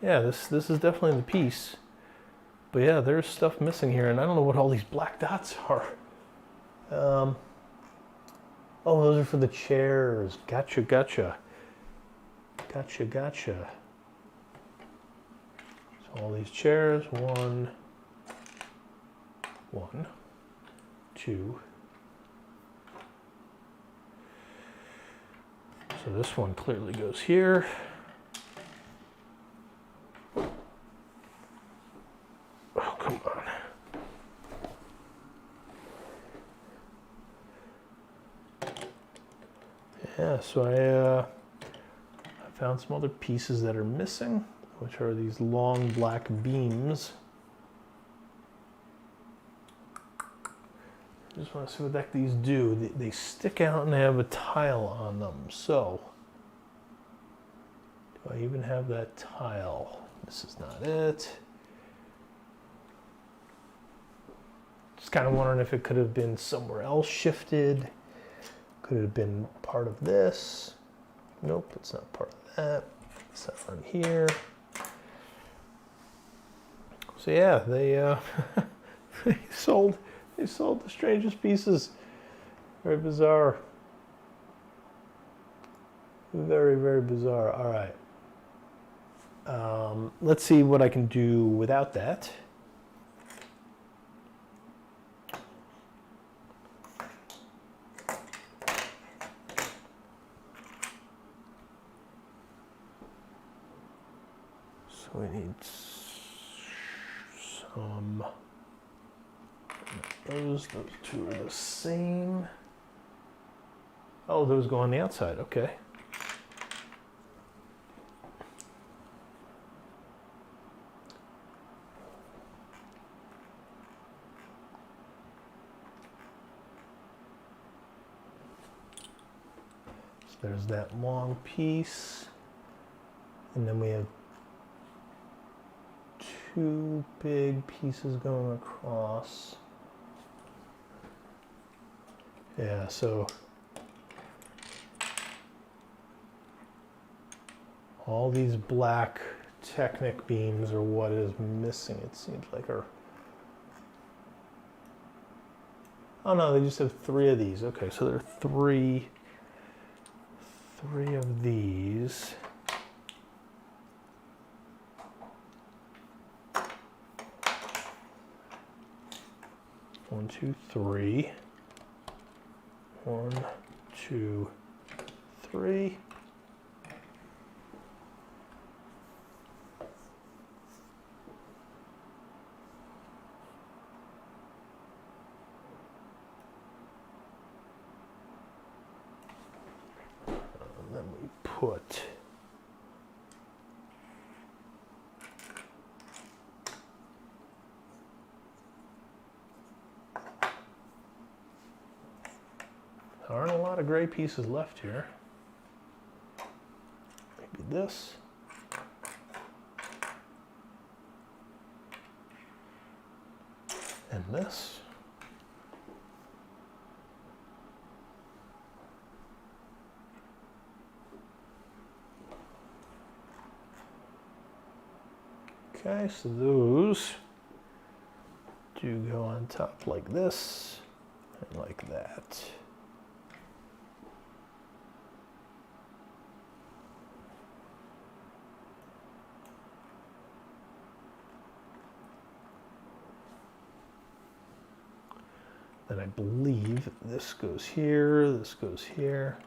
Yeah, this is definitely the piece. But yeah, there's stuff missing here, and I don't know what all these black dots are. Oh, those are for the chairs. Gotcha, gotcha. Gotcha, gotcha. So all these chairs, 1, 2. So this one clearly goes here. Oh, come on. Yeah, so I found some other pieces that are missing, which are these long black beams. I just want to see what the heck these do. They stick out and they have a tile on them. So, do I even have that tile? This is not it. Just kind of wondering if it could have been somewhere else shifted. Could it have been part of this? Nope, it's not part of that. It's not on here. So yeah, they they sold the strangest pieces. Very bizarre. Very, very bizarre. All right. Let's see what I can do without that. So we need some, those two are the same. Oh, those go on the outside, okay. So there's that long piece. And then we have two big pieces going across. Yeah, so all these black Technic beams are what is missing, it seems like. Or oh no, they just have 3 of these. Okay, so there are three of these. One, two, three. 1, 2, 3. And then we put there aren't a lot of gray pieces left here. Maybe this. And this. Okay, so those do go on top like this and like that. Then I believe this goes here, this goes here.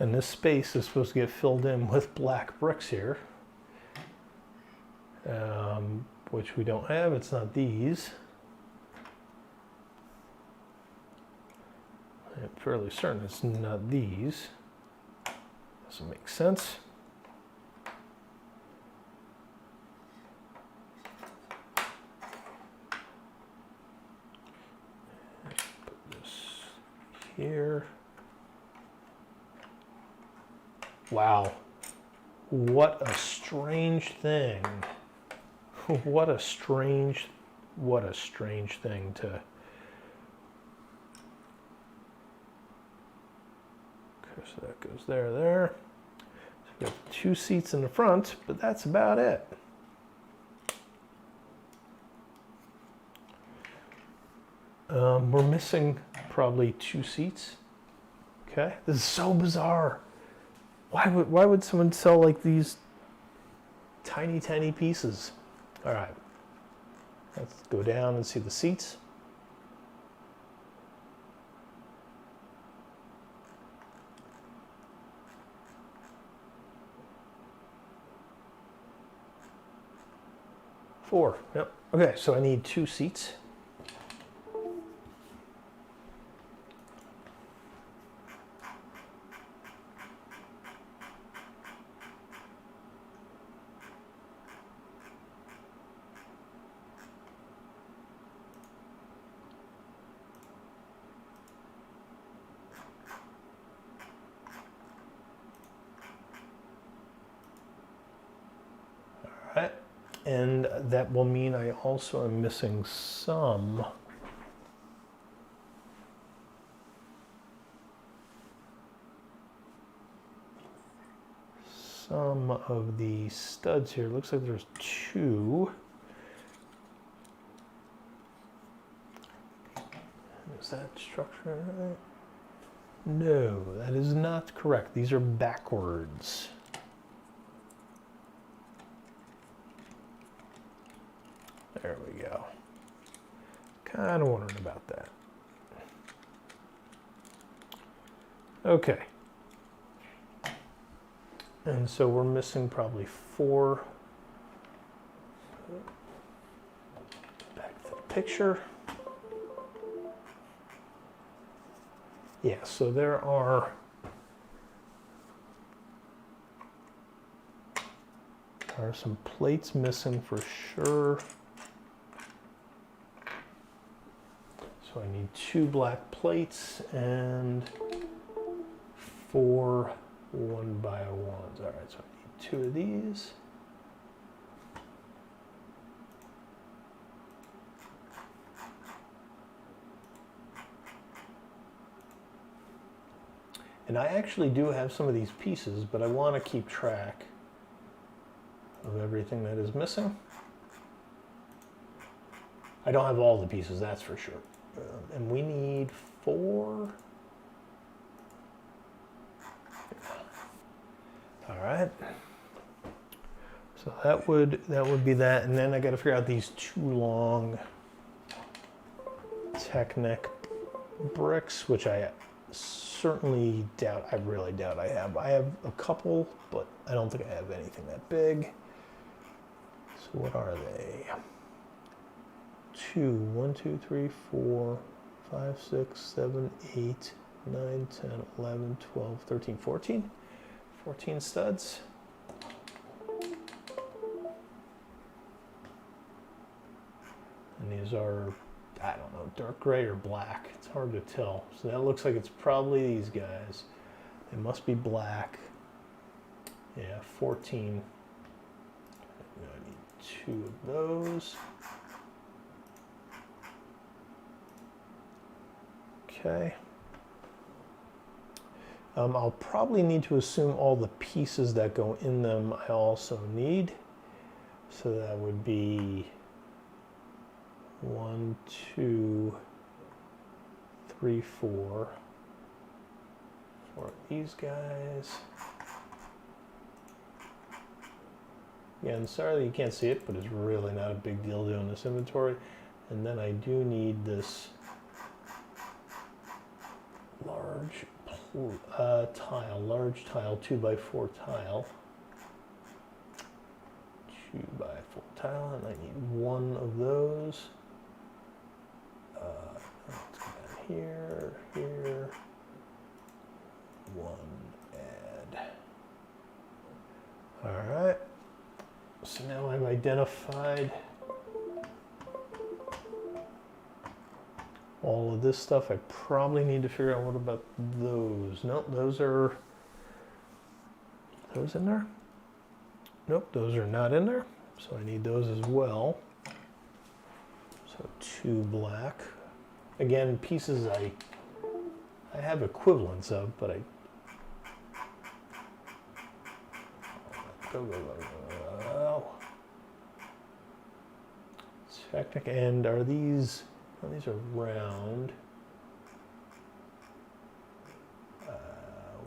And this space is supposed to get filled in with black bricks here, which we don't have. It's not these. I'm fairly certain it's not these. Doesn't make sense. Put this here. Wow, what a strange thing. What a strange thing to. Okay, so that goes there. So we have 2 seats in the front, but that's about it. We're missing probably 2 seats. Okay, this is so bizarre. Why would someone sell like these tiny pieces? All right, let's go down and see the seats. Four. Yep. Okay, so I need 2 seats. All right. And that will mean I also am missing some of the studs here. Looks like there's 2. Is that structure right? No, that is not correct. These are backwards. There we go. Kind of wondering about that. Okay. And so we're missing probably 4. Back to the picture. Yeah, so there are some plates missing for sure. So I need 2 black plates and 4 1x1s. All right, so I need 2 of these. And I actually do have some of these pieces, but I want to keep track of everything that is missing. I don't have all the pieces, that's for sure. And we need 4. All right. So that would be that, and then I got to figure out these 2 long Technic bricks, which I certainly doubt. I really doubt I have. I have a couple, but I don't think I have anything that big. So what are they? 2, 1, 2, 3, 4, 5, 6, 7, 8, 9, 10, 11, 12, 13, 14. 14 studs. And these are, I don't know, dark gray or black. It's hard to tell. So that looks like it's probably these guys. They must be black. Yeah, 14. I need 2 of those. Okay. I'll probably need to assume all the pieces that go in them I also need. So that would be 1, 2, 3, 4. 4 of these guys. Again, sorry that you can't see it, but it's really not a big deal doing this inventory. And then I do need this large tile, large tile, 2x4 tile. 2x4 tile, and I need 1 of those. Let's go down here, here. 1 add. All right. So now I've identified all of this stuff. I probably need to figure out what about those. Nope, those are those in there. Nope, those are not in there. So I need those as well. So 2 black. Again, pieces I have equivalents of, but I go. Technic, and are these? Oh, these are round.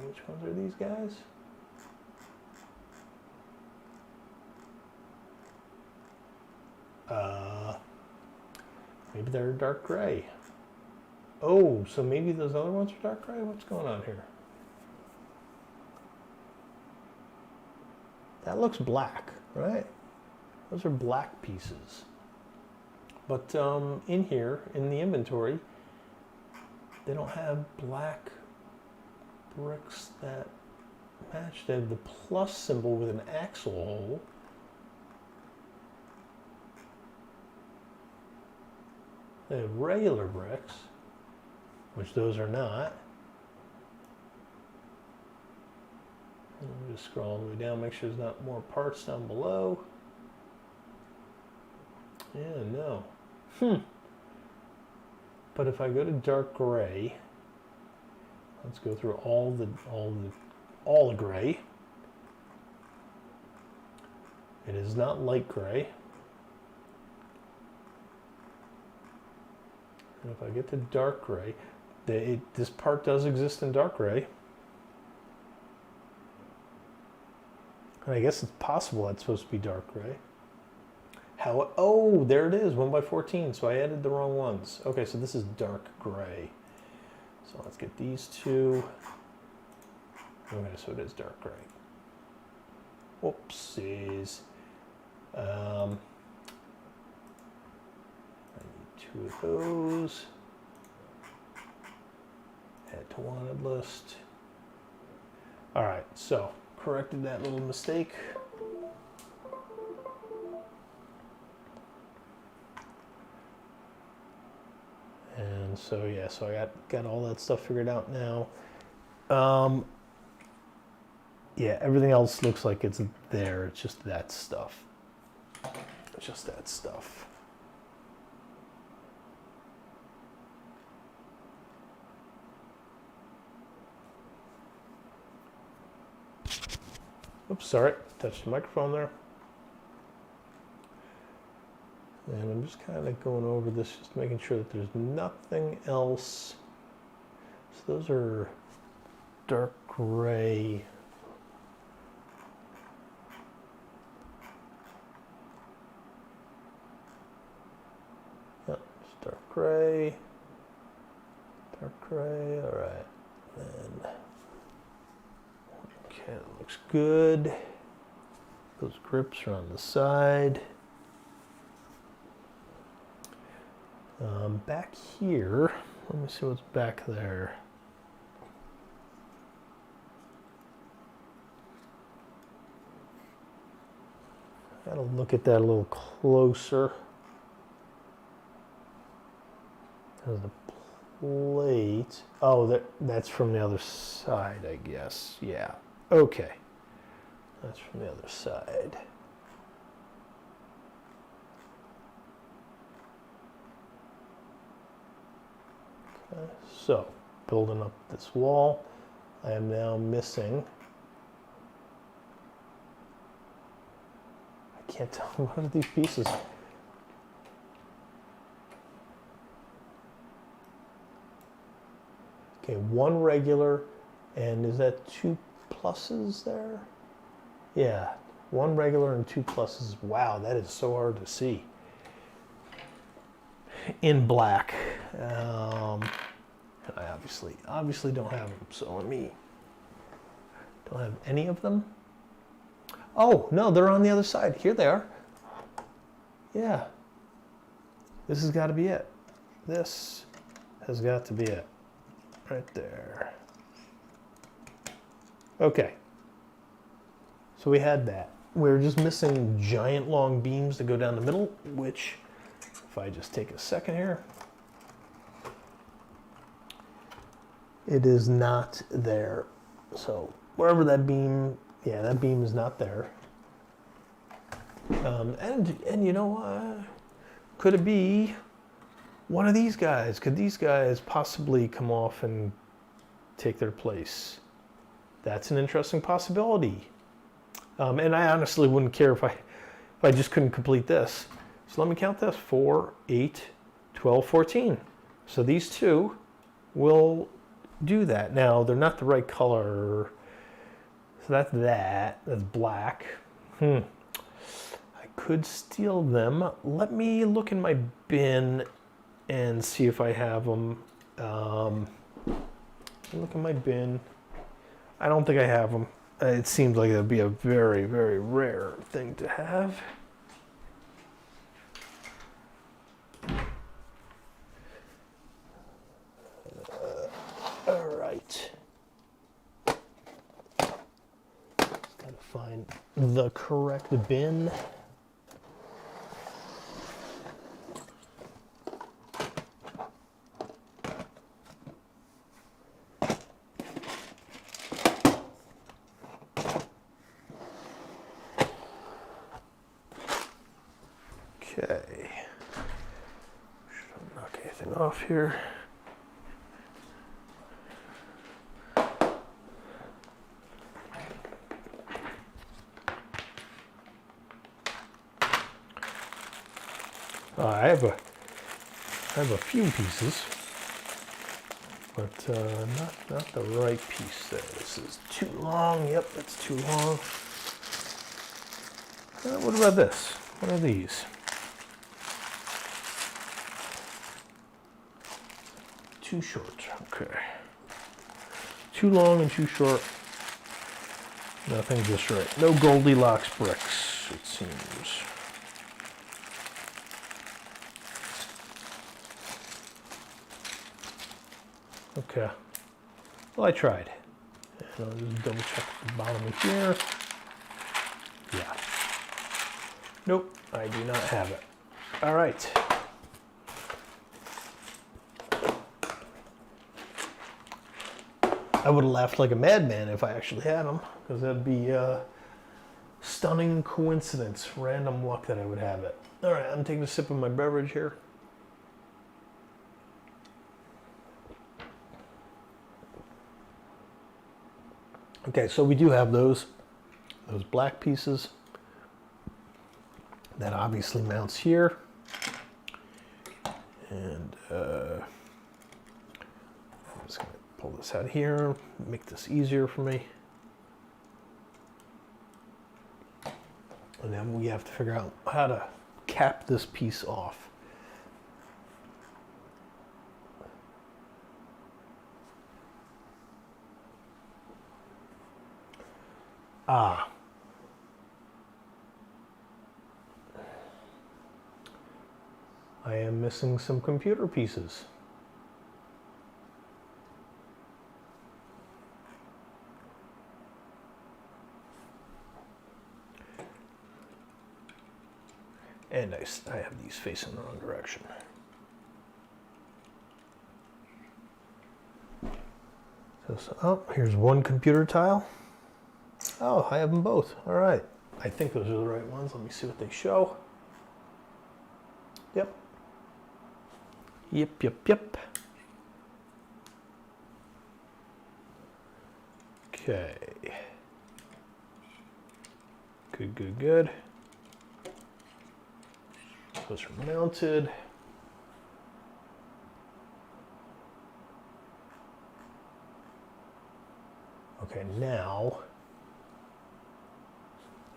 Which ones are these guys? Maybe they're dark gray. Oh, so maybe those other ones are dark gray? What's going on here? That looks black, right? Those are black pieces. But in here, in the inventory, they don't have black bricks that match. They have the plus symbol with an axle hole. They have regular bricks, which those are not. And let me just scroll all the way down, make sure there's not more parts down below. Yeah, no. But if I go to dark gray, let's go through all the gray. It is not light gray. And if I get to dark gray, this part does exist in dark gray. And I guess it's possible that's supposed to be dark gray. How? Oh, there it is, 1x14. So I added the wrong ones. Okay, so this is dark gray. So let's get these two. Okay, so it is dark gray. Whoopsies. I need 2 of those. Add to wanted list. All right, so corrected that little mistake. And so yeah, so I got all that stuff figured out now. Yeah, everything else looks like it's there. It's just that stuff. It's just that stuff. Oops, sorry, touched the microphone there. And I'm just kind of going over this, just making sure that there's nothing else. So those are dark gray. Yep, it's dark gray. Dark gray, all right. Then, okay, that looks good. Those grips are on the side. Back here, let me see what's back there. Gotta look at that a little closer. There's the plate. Oh, that's from the other side, I guess. Yeah. Okay. That's from the other side. Okay, so, building up this wall, I am now missing. I can't tell what are these pieces. Okay, 1 regular, and is that 2 pluses there? Yeah, 1 regular and 2 pluses. Wow, that is so hard to see in black. And I obviously don't have them, so let me, don't have any of them. Oh, no, they're on the other side. Here they are. Yeah. This has got to be it. This has got to be it. Right there. Okay. So we had that. We were just missing giant long beams to go down the middle, which, if I just take a second here, it is not there. So wherever that beam, yeah, that beam is not there. And you know, could it be one of these guys? Could these guys possibly come off and take their place? That's an interesting possibility. And I honestly wouldn't care if I just couldn't complete this. So let me count this: 4, 8, 12, 14. So these two will do that. Now they're not the right color. So that's black. I could steal them. Let me look in my bin and see if I have them. Look in my bin. I don't think I have them. It seems like it would be a very, very rare thing to have. All right. Gotta find the correct bin. Okay. Should knock anything off here. I have a few pieces, but not the right piece there. This is too long. Yep, that's too long. What about this? What are these? too short. Okay. Too long and too short. Nothing just right. No Goldilocks bricks, it seems. Okay. Well, I tried. And I'll just double check the bottom of here. Yeah. Nope, I do not have it. All right. I would have laughed like a madman if I actually had them, because that'd be a stunning coincidence, random luck that I would have it. All right, I'm taking a sip of my beverage here. Okay, so we do have those black pieces. That obviously mounts here. And I'm just going to pull this out here, make this easier for me. And then we have to figure out how to cap this piece off. Ah. I am missing some computer pieces. And I have these facing the wrong direction. So, oh, here's one computer tile. Oh, I have them both. All right. I think those are the right ones. Let me see what they show. Yep. Yep. Okay. Good. Those are mounted. Okay, now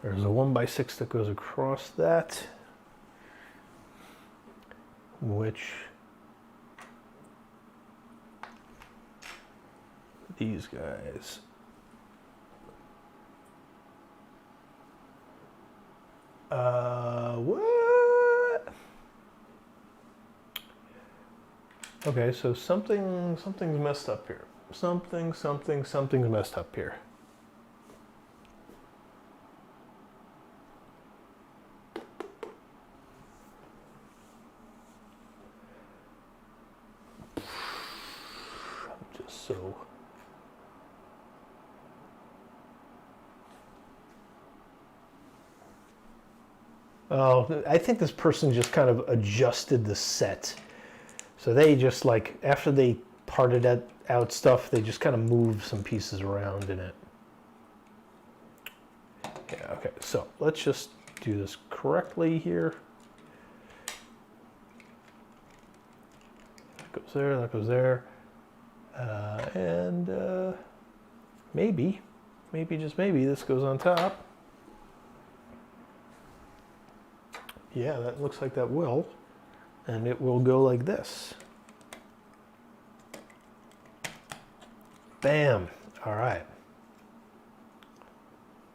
there's a 1x6 that goes across that, which these guys what? Okay, so something's messed up here. Something's messed up here. I'm just so... Oh, I think this person just kind of adjusted the set. So they just like, after they parted out stuff, they just kind of moved some pieces around in it. Yeah, okay, so let's just do this correctly here. That goes there, that goes there. And maybe, just maybe, this goes on top. Yeah, that looks like that will. And it will go like this. Bam. All right.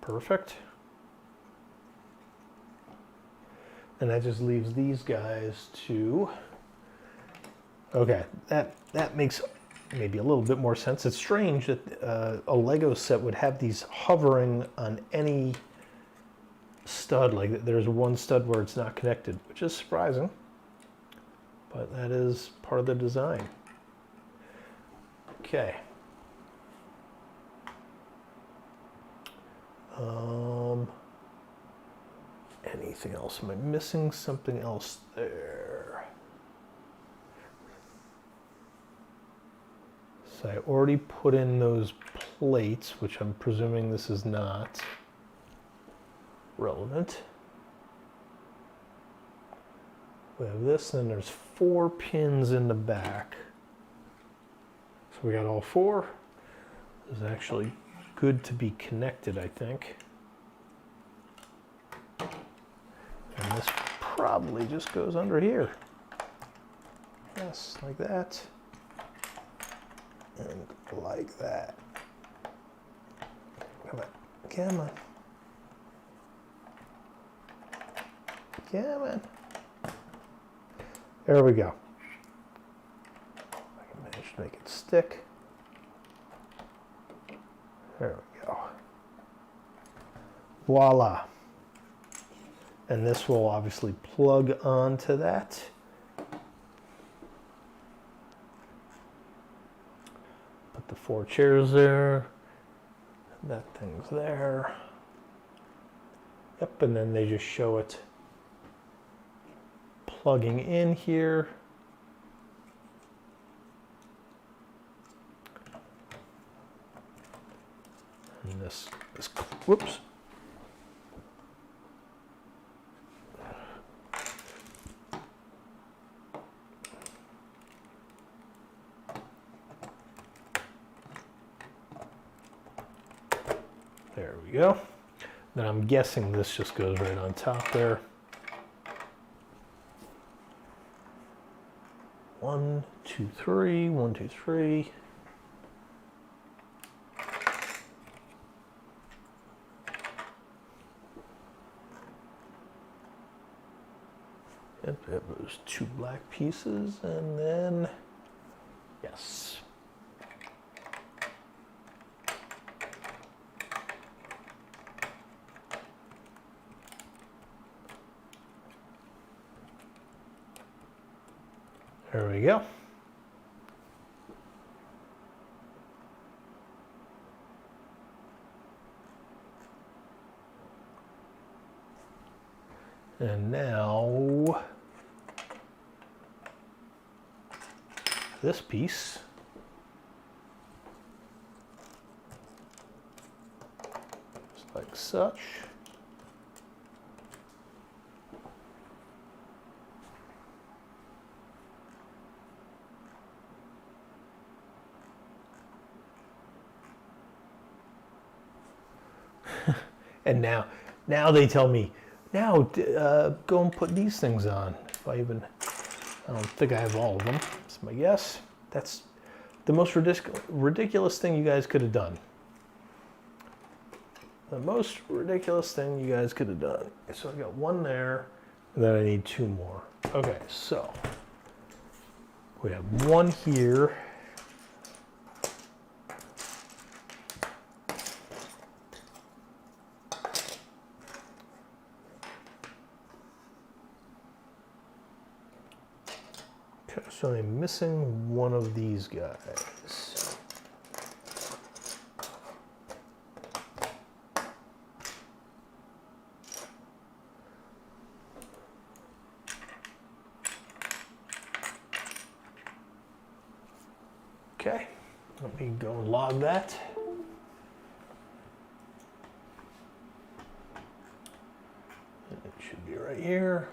Perfect. And that just leaves these guys to... Okay, that makes maybe a little bit more sense. It's strange that a Lego set would have these hovering on any stud. Like there's one stud where it's not connected, which is surprising. But that is part of the design. Okay. Anything else? Am I missing something else there? So I already put in those plates, which I'm presuming this is not relevant. We have this, and then there's 4 pins in the back. So we got all 4. This is actually good to be connected, I think. And this probably just goes under here. Yes, like that. And like that. Come on, come on. Come on. There we go. I can manage to make it stick. There we go. Voila. And this will obviously plug onto that. Put the 4 chairs there. That thing's there. Yep, and then they just show it plugging in here. And this whoops. There we go. Then I'm guessing this just goes right on top there. 1, 2, 3, 1, 2, 3. Yep, those 2 black pieces, and then yes. There we go. And now this piece. Just like such. And now they tell me, now go and put these things on. If I don't think I have all of them. That's my guess. That's the most ridiculous thing you guys could have done. The most ridiculous thing you guys could have done. So I got 1 there, and then I need 2 more. Okay, so we have 1 here. Okay, so I'm missing 1 of these guys. Okay, let me go and log that. It should be right here.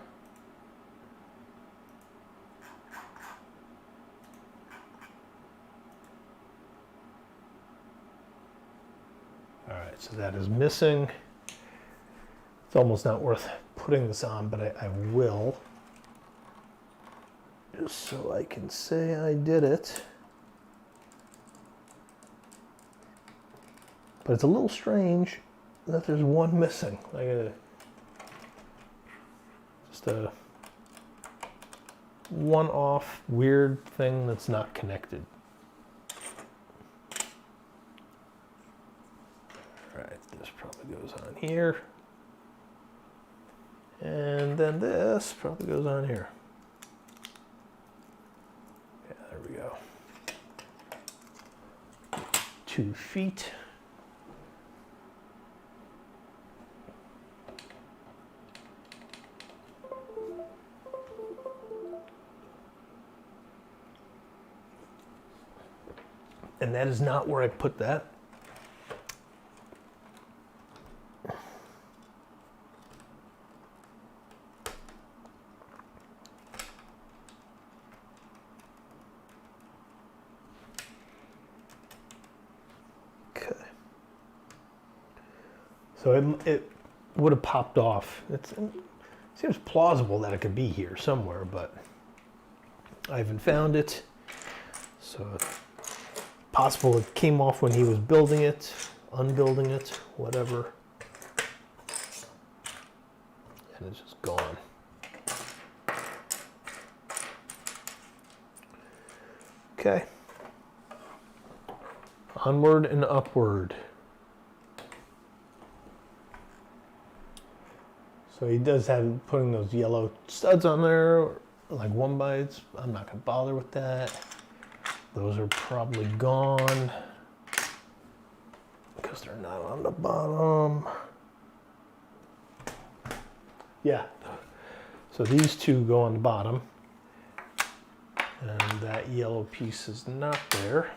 All right, so that is missing. It's almost not worth putting this on, but I will. Just so I can say I did it. But it's a little strange that there's 1 missing. Just a one-off weird thing that's not connected. All right, this probably goes on here. And then this probably goes on here. Yeah, there we go. 2 feet. And that is not where I put that. Okay. So it would have popped off. It seems plausible that it could be here somewhere, but I haven't found it. So Possible it came off when he was building it, unbuilding it, whatever. And it's just gone. Okay. Onward and upward. So he does have putting those yellow studs on there, like 1x. I'm not going to bother with that. Those are probably gone because they're not on the bottom. Yeah. So these two go on the bottom. And that yellow piece is not there.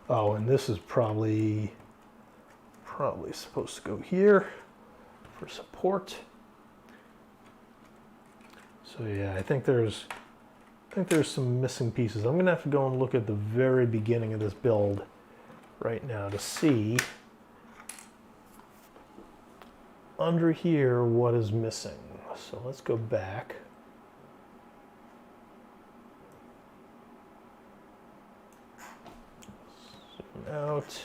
Oh, and this is probably supposed to go here for support. So yeah, I think there's some missing pieces. I'm gonna have to go and look at the very beginning of this build right now to see under here what is missing. So let's go back. Zoom out.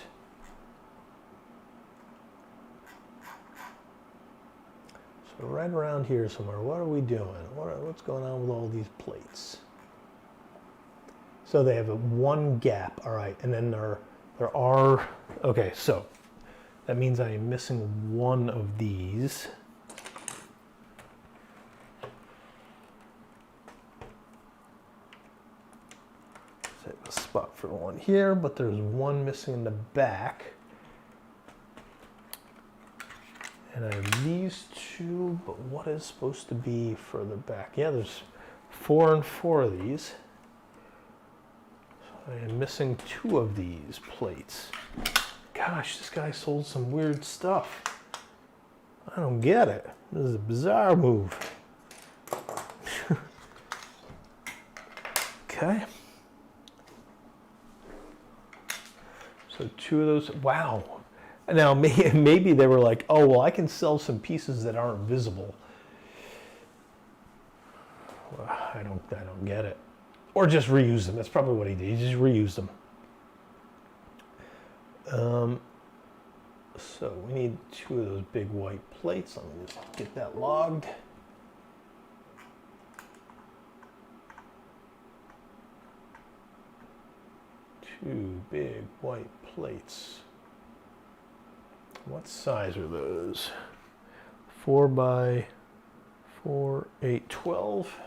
So right around here somewhere, what are we doing? What's going on with all these plates? So they have a one gap, all right, and then there are, okay, so that means I am missing one of these. Save a spot for one here, but there's one missing in the back. And I have these two, but what is supposed to be further back? Yeah, there's 4 and 4 of these. So I am missing 2 of these plates. Gosh, this guy sold some weird stuff. I don't get it. This is a bizarre move. Okay. So 2 of those, wow. Now, maybe they were like, oh, well, I can sell some pieces that aren't visible. Well, I don't get it. Or just reuse them. That's probably what he did. He just reused them. So we need 2 of those big white plates. Let me just get that logged. Two big white plates. What size are those? 4 by 4, 8, 12.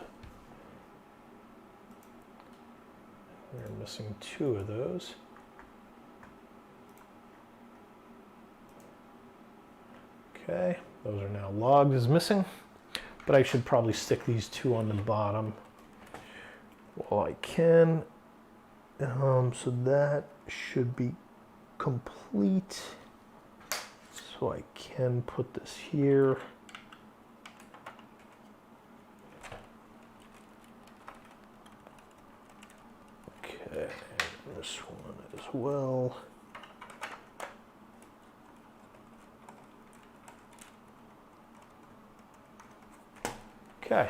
We're missing 2 of those. Okay, those are now logged as missing, but I should probably stick these 2 on the bottom while I can. So that should be complete. So I can put this here. Okay, and this one as well. Okay.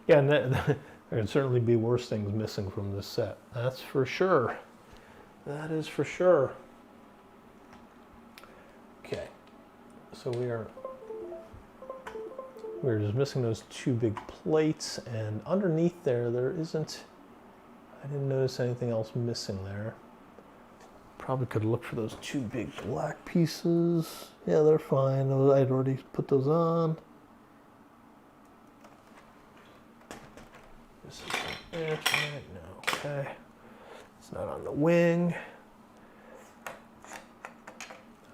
Yeah, and there can certainly be worse things missing from this set. That's for sure. That is for sure. Okay, so we're just missing those 2 big plates, and underneath there isn't, I didn't notice anything else missing there. Probably could look for those 2 big black pieces. Yeah, they're fine. I'd already put those on. This is there, right? No, okay. It's not on the wing.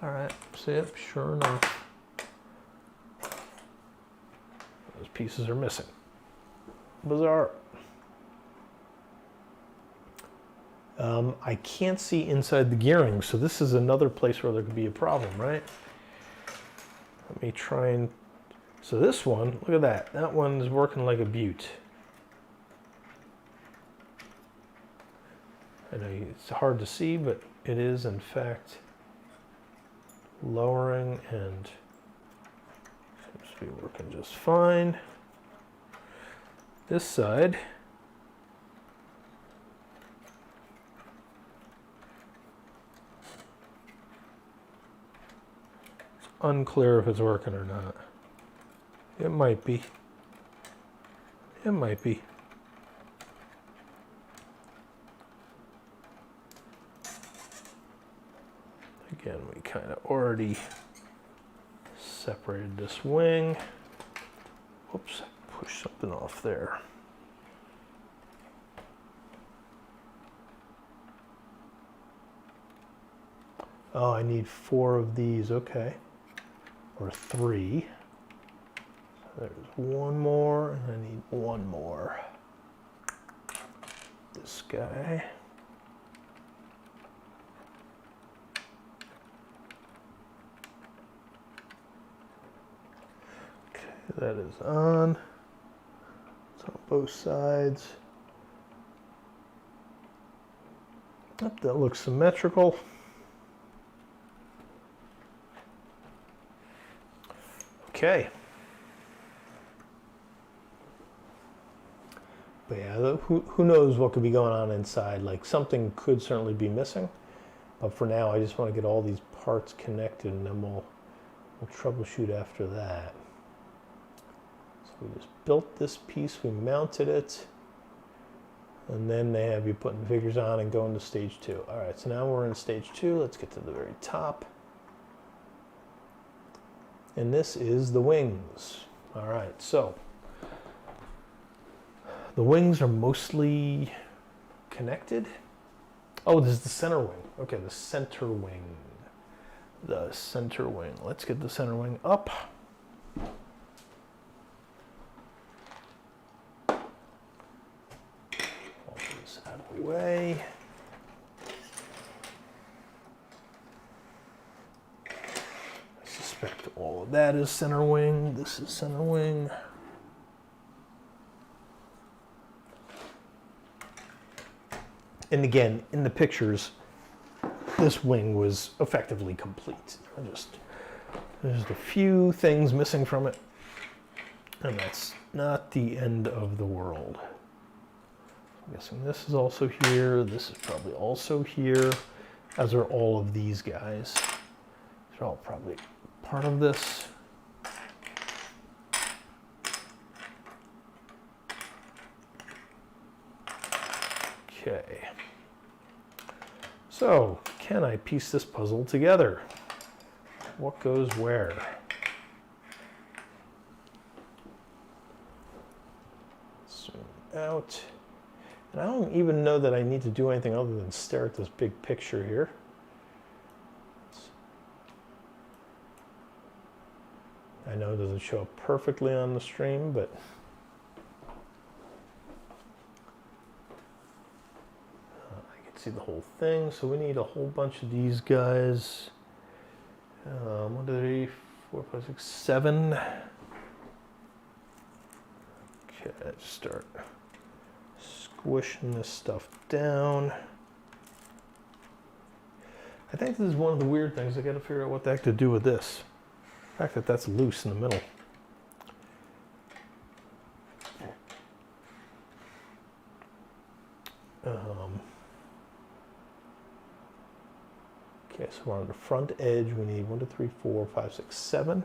All right, see it, sure enough. Those pieces are missing. Bizarre. I can't see inside the gearing, so this is another place where there could be a problem, right? Let me try and, so this one, look at that. That one is working like a beaut. I know it's hard to see, but it is in fact lowering, and seems to be working just fine. This side, it's unclear if it's working or not. It might be. It might be. Again, we kind of already separated this wing. Whoops, I pushed something off there. Oh, I need 4 of these, okay. Or 3. So there's 1 more, and I need 1 more. This guy. That is on. It's on both sides. Yep, that looks symmetrical. Okay. But yeah, who knows what could be going on inside. Like, something could certainly be missing. But for now, I just want to get all these parts connected, and then we'll troubleshoot after that. We just built this piece, we mounted it, and then they have you putting figures on and going to stage 2. All right, so now we're in stage 2. Let's get to the very top. And this is the wings. All right, so the wings are mostly connected. Oh, this is the center wing. Okay, the center wing. The center wing. Let's get the center wing up. Way. I suspect all of that is center wing. This is center wing. And again, in the pictures, this wing was effectively complete. There's a few things missing from it, and that's not the end of the world. I'm guessing this is also here. This is probably also here, as are all of these guys. They're all probably part of this. Okay. So, can I piece this puzzle together? What goes where? Zoom out. And I don't even know that I need to do anything other than stare at this big picture here. I know it doesn't show up perfectly on the stream, but I can see the whole thing. So we need a whole bunch of these guys. 1, 2, 3, 4, 5, 6, 7. Okay, let's start squishing this stuff down. I think this is one of the weird things. I got to figure out what the heck to do with this. The fact that that's loose in the middle. Okay, so we're on the front edge. We need 1, 2, 3, 4, 5, 6, 7.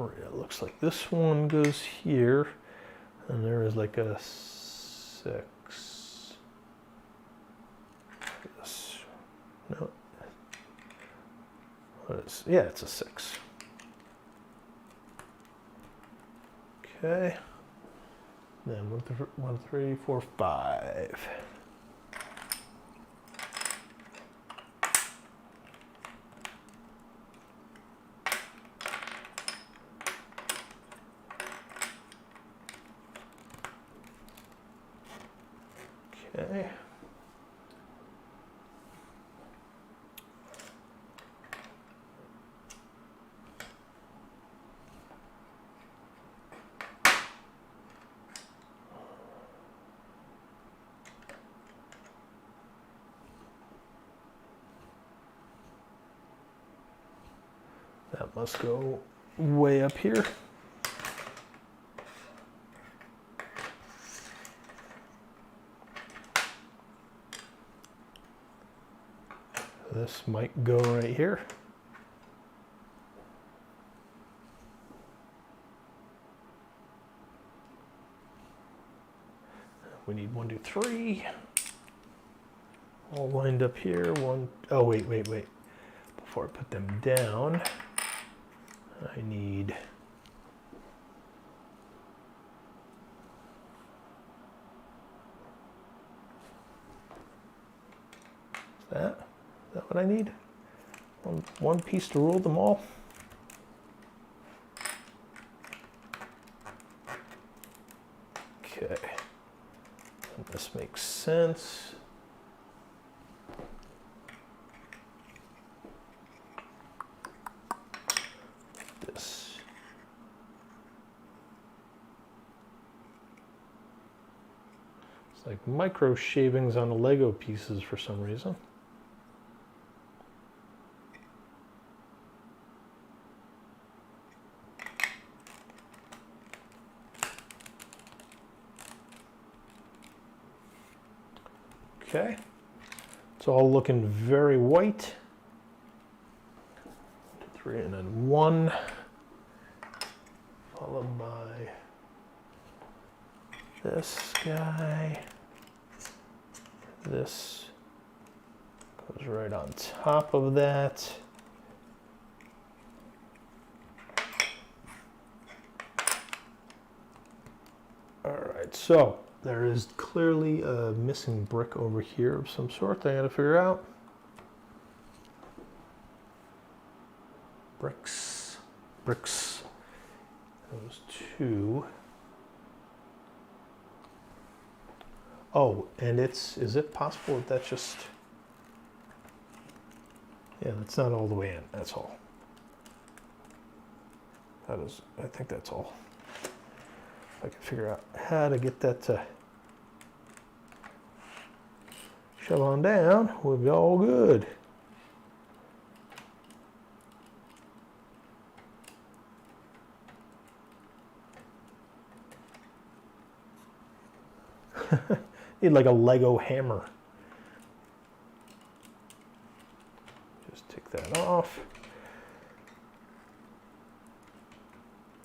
It looks like this one goes here, and there is like a 6. This, no, what is? Yeah, it's a 6. Okay. Then 1, 3, 4, 5. Okay. That must go way up here. This might go right here. We need 1, 2, 3. All lined up here. Oh, wait. Before I put them down, I need that. Is that what I need? One piece to rule them all. Okay. And this makes sense. This. It's like micro shavings on the Lego pieces for some reason. Okay, it's all looking very white. 1, 2, 3, and then 1, followed by this guy. This goes right on top of that. All right, so there is clearly a missing brick over here of some sort that I gotta figure out. Bricks. Those 2. Oh, and is it possible that that's just, yeah, that's not all the way in, that's all. That is, I think that's all. If I can figure out how to get that to shove on down, we'll be all good. Need like a Lego hammer. Just take that off.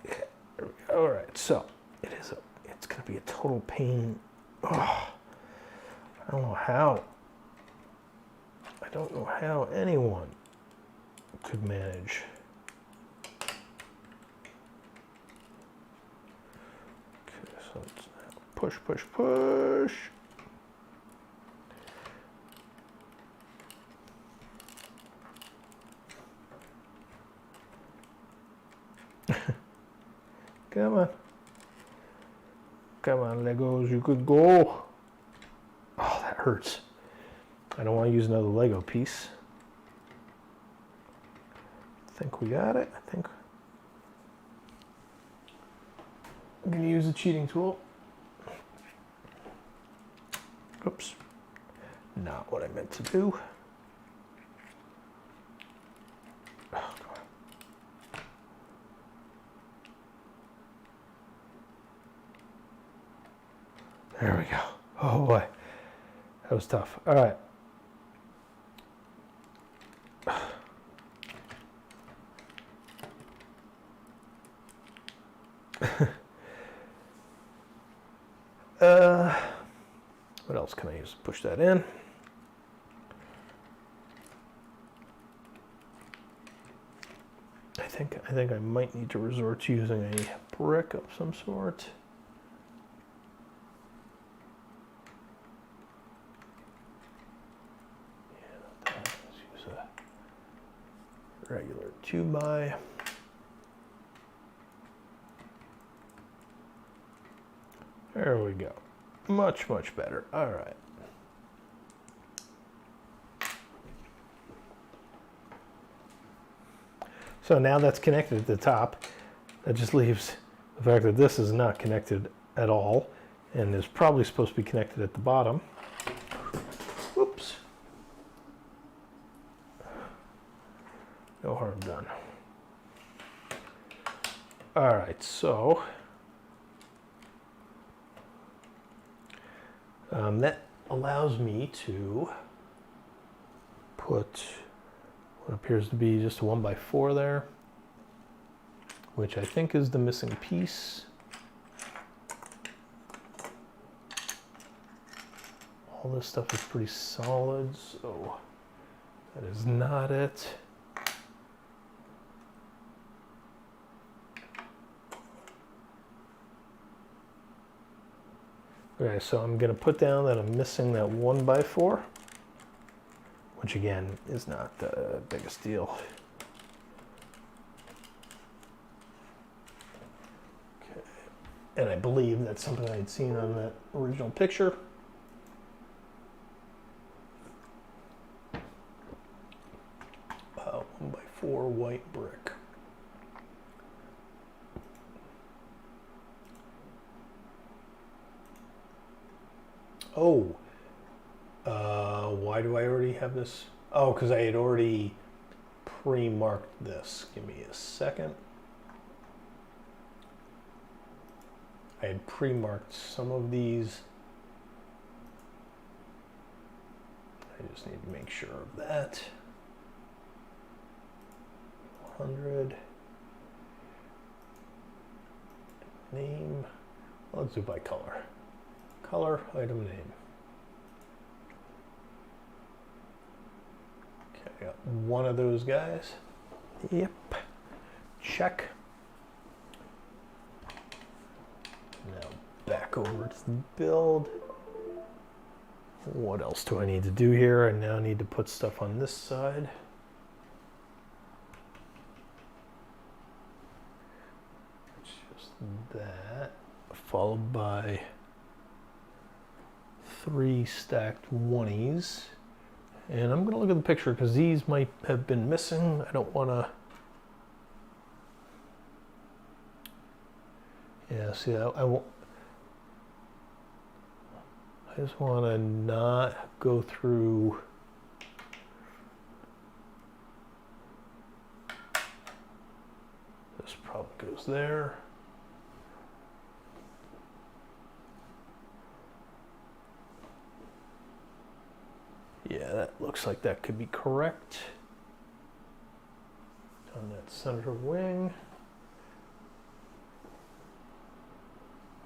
Yeah, there we go. All right, so it's gonna be a total pain. Oh, I don't know how anyone could manage. Okay, so it's push. Come on, Legos, you could go. Oh, that hurts. I don't want to use another Lego piece. I think we got it. I think I'm going to use a cheating tool. Oops. Not what I meant to do. Oh, God. There we go. Oh boy. That was tough. All right. What else can I use? Push that in. I think I might need to resort to using a brick of some sort. Yeah, let's use a regular 2x. There we go. Much better. All right. So now that's connected at the top. That just leaves the fact that this is not connected at all and is probably supposed to be connected at the bottom. Whoops. No harm done. All right, so that allows me to put what appears to be just a 1x4 there, which I think is the missing piece. All this stuff is pretty solid, so that is not it. Okay, so I'm going to put down that I'm missing that 1x4, which again is not the biggest deal. Okay. And I believe that's something I had seen on that original picture. 1x4 white brick. Oh, why do I already have this? Oh, because I had already pre-marked this. Give me a second. I had pre-marked some of these. I just need to make sure of that. 100. Name. Let's do by color. Color, item name. Okay, I got one of those guys. Yep. Check. Now back over to the build. What else do I need to do here? I now need to put stuff on this side. It's just that, followed by 3 stacked 1s. And I'm going to look at the picture because these might have been missing. I don't want to... Yeah, see, I won't... I just want to not go through... This probably goes there. Yeah, that looks like that could be correct. On that center wing.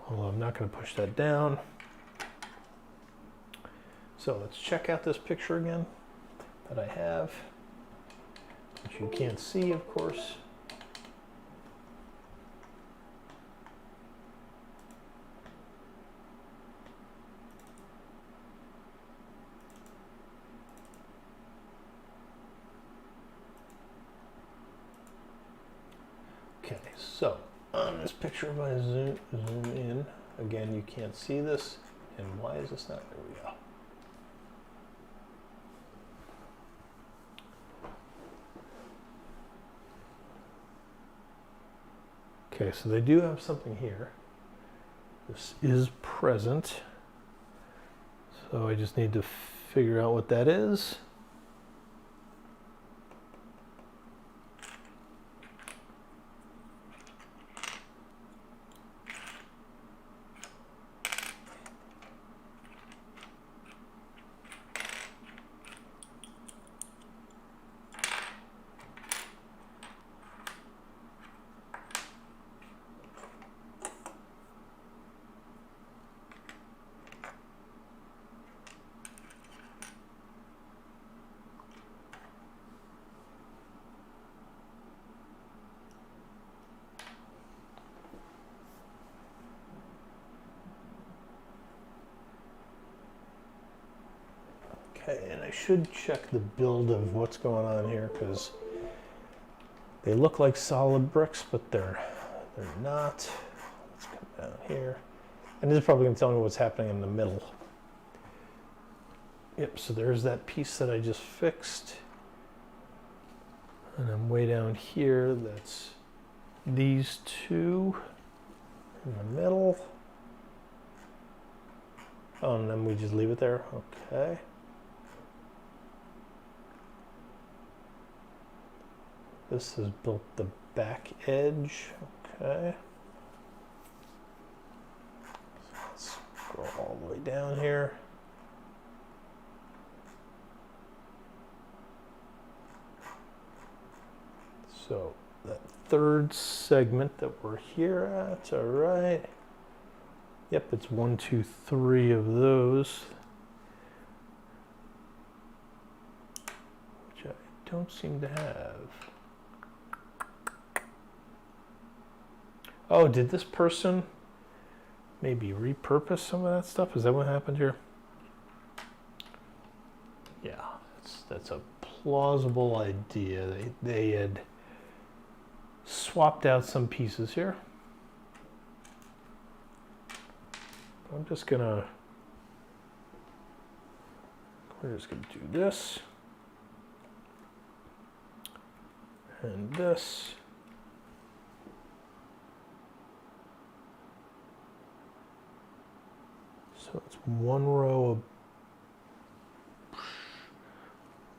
Although I'm not going to push that down. So let's check out this picture again that I have, which you can't see, of course. Okay, so on this picture, if I zoom in, again, you can't see this. And why is this not? There we go. Okay, so they do have something here. This is present. So I just need to figure out what that is. Okay, and I should check the build of what's going on here because they look like solid bricks, but they're not. Let's come down here. And this is probably going to tell me what's happening in the middle. Yep, so there's that piece that I just fixed. And then way down here, that's these two in the middle. Oh, and then we just leave it there. Okay. This has built the back edge. Okay. Let's scroll all the way down here. So that third segment that we're here at, all right. Yep, it's 1, 2, 3 of those. Which I don't seem to have. Oh, did this person maybe repurpose some of that stuff? Is that what happened here? Yeah, that's a plausible idea. They had swapped out some pieces here. We're just gonna do this and this. So it's one row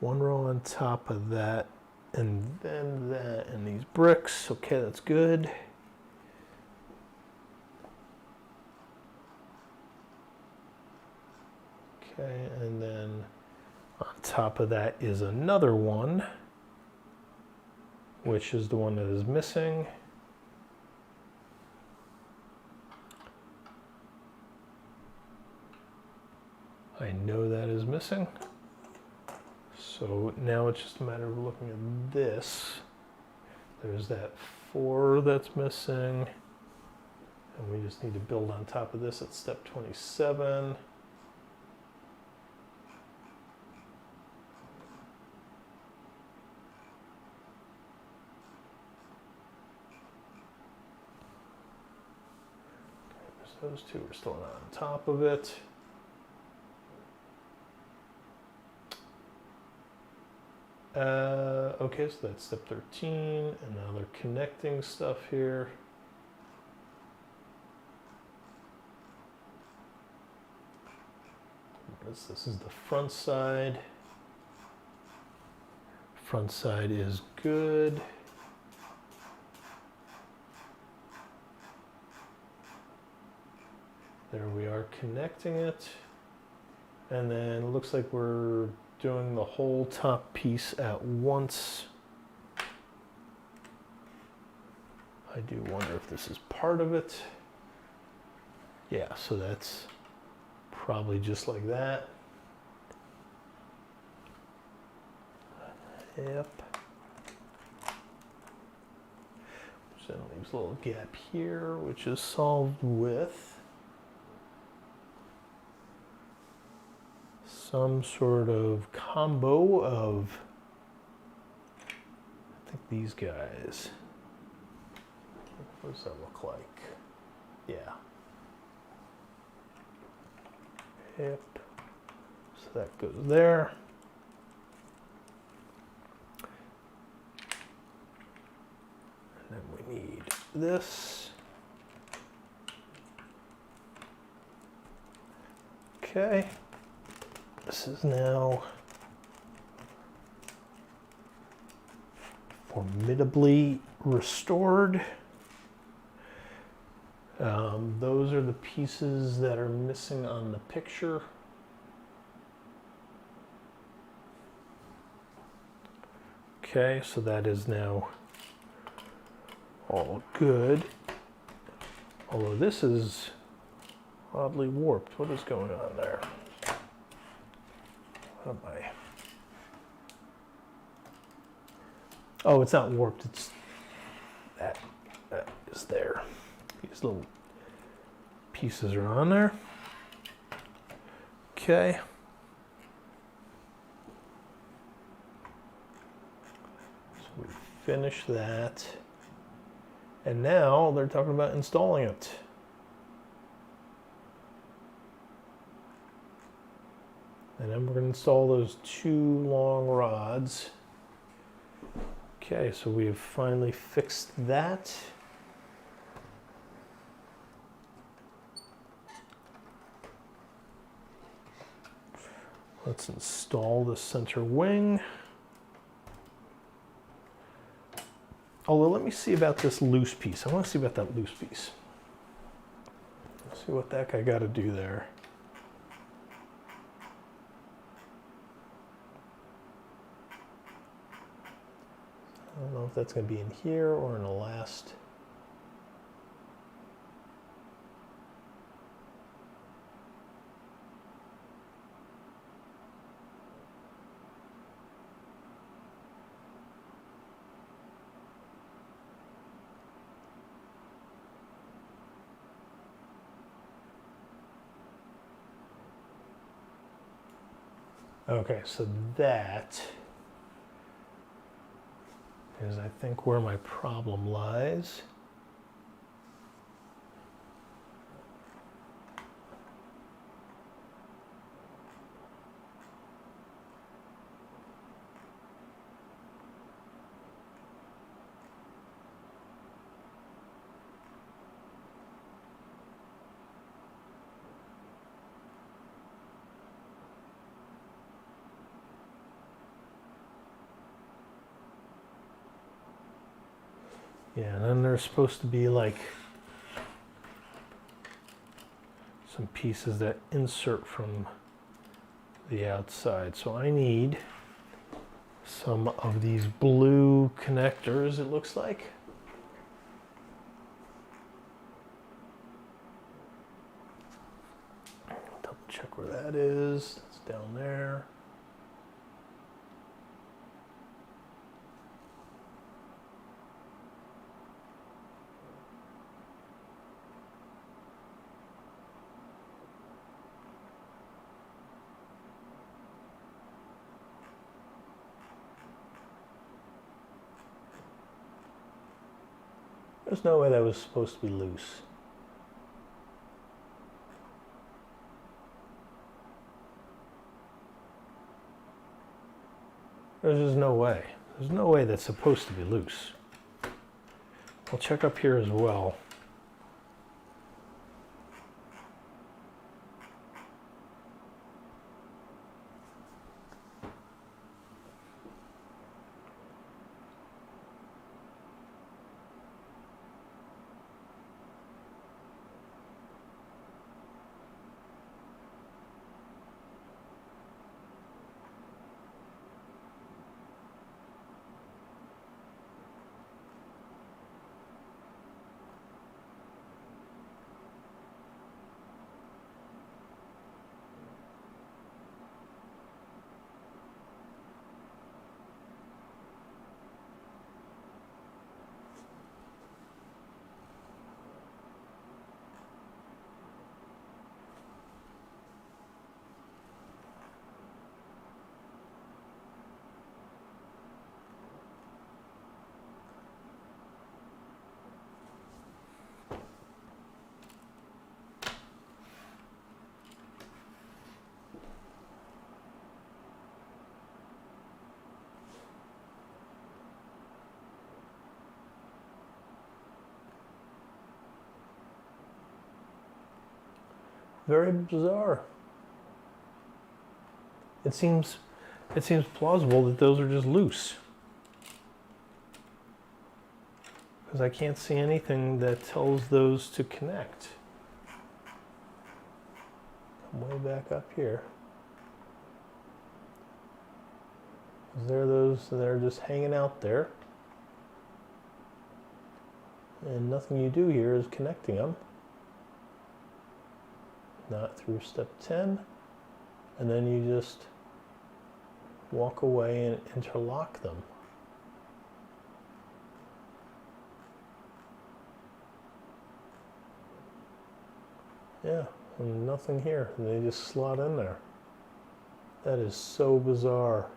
on top of that, and then that, and these bricks. Okay, that's good. Okay, and then on top of that is another one, which is the one that is missing. I know that is missing. So now it's just a matter of looking at this. There's that 4 that's missing. And we just need to build on top of this at step 27. Those two are still not on top of it. Okay, so that's step 13, and now they're connecting stuff here. This is the front side. Front side is good. There we are connecting it. And then it looks like we're doing the whole top piece at once. I do wonder if this is part of it. Yeah, so that's probably just like that. Yep. Which then leaves a little gap here, which is solved with some sort of combo of, I think these guys. What does that look like? Yeah. Yep. So that goes there. And then we need this. Okay. This is now formidably restored. Those are the pieces that are missing on the picture. Okay, so that is now all good. Although this is oddly warped. What is going on there? What am I? Oh, it's not warped. It's that is there. These little pieces are on there. Okay. So we finish that. And now they're talking about installing it. And then we're going to install those 2 long rods. Okay, so we've finally fixed that. Let's install the center wing. Although, let me see about this loose piece. I want to see about that loose piece. Let's see what that guy got to do there. I don't know if that's going to be in here or in the last. Okay, so that is, I think, where my problem lies. Yeah, and then there's supposed to be like some pieces that insert from the outside. So I need some of these blue connectors, it looks like. Double check where that is. It's down there. There's no way that was supposed to be loose. There's just no way. There's no way that's supposed to be loose. I'll check up here as well. Very bizarre. It seems plausible that those are just loose. Because I can't see anything that tells those to connect. Come way back up here. There are those that are just hanging out there. And nothing you do here is connecting them. Not through step 10, and then you just walk away and interlock them. Yeah, and nothing here, and they just slot in there. That is so bizarre.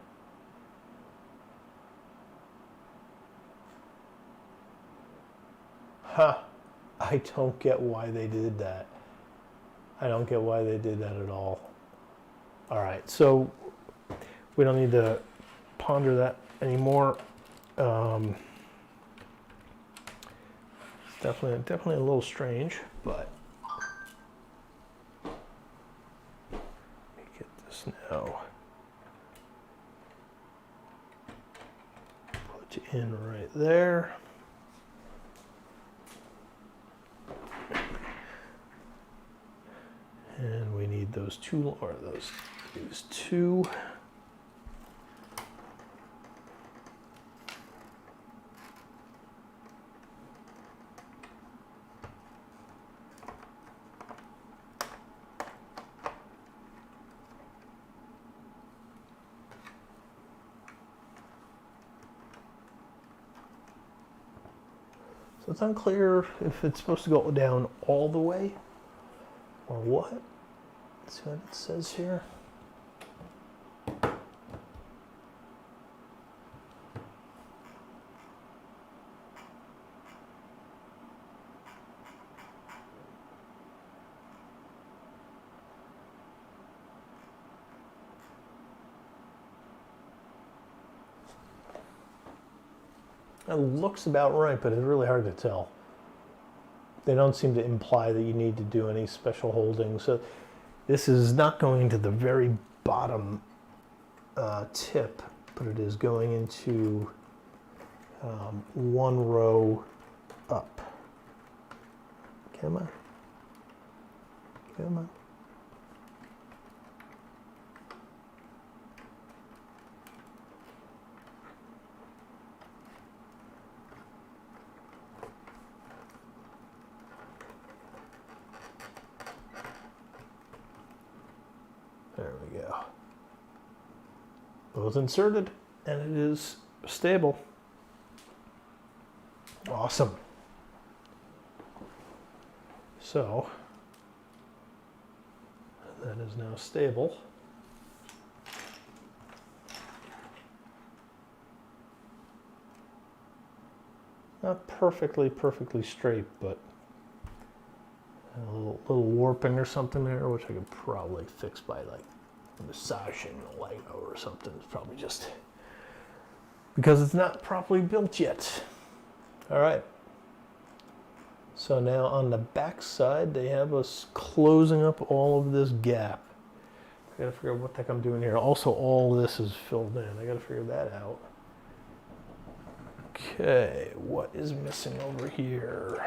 Ha! I don't get why they did that. I don't get why they did that at all. All right, so we don't need to ponder that anymore. Definitely a little strange, but let me get this now. Put in right there. And we need those two, or these two. So it's unclear if it's supposed to go down all the way or what. Let's see what it says here. It looks about right, but it's really hard to tell. They don't seem to imply that you need to do any special holding. So this is not going to the very bottom tip, but it is going into one row up. Come on. Come on. There we go. Both inserted, and it is stable. Awesome. So that is now stable. Not perfectly straight, but a little warping or something there, which I could probably fix by like massaging the Lego or something. It's probably just because it's not properly built yet. All right. So now on the back side, they have us closing up all of this gap. I gotta figure out what the heck I'm doing here. Also, all this is filled in. I gotta figure that out. Okay, what is missing over here?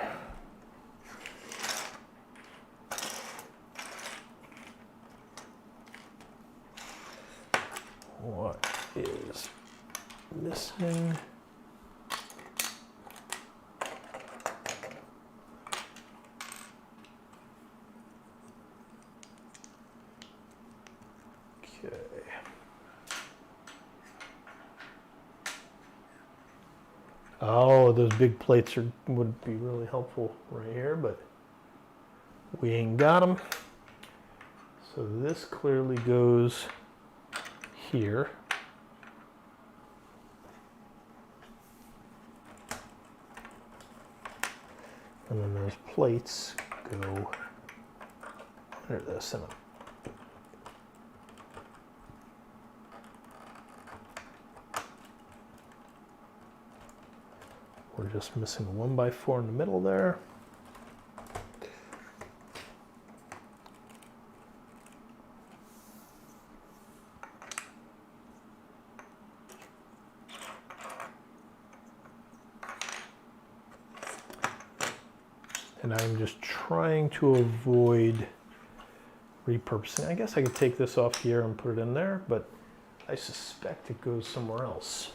What is missing? Okay. Oh, those big plates would be really helpful right here, but we ain't got them. So this clearly goes here. And then those plates go under this. And we're just missing a 1x4 in the middle there. And I'm just trying to avoid repurposing. I guess I could take this off here and put it in there, but I suspect it goes somewhere else.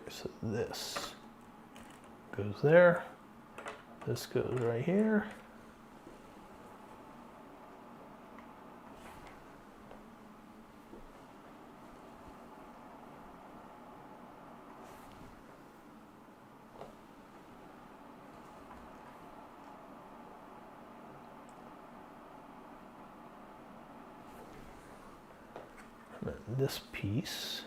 so this goes there. This goes right here. And then this piece.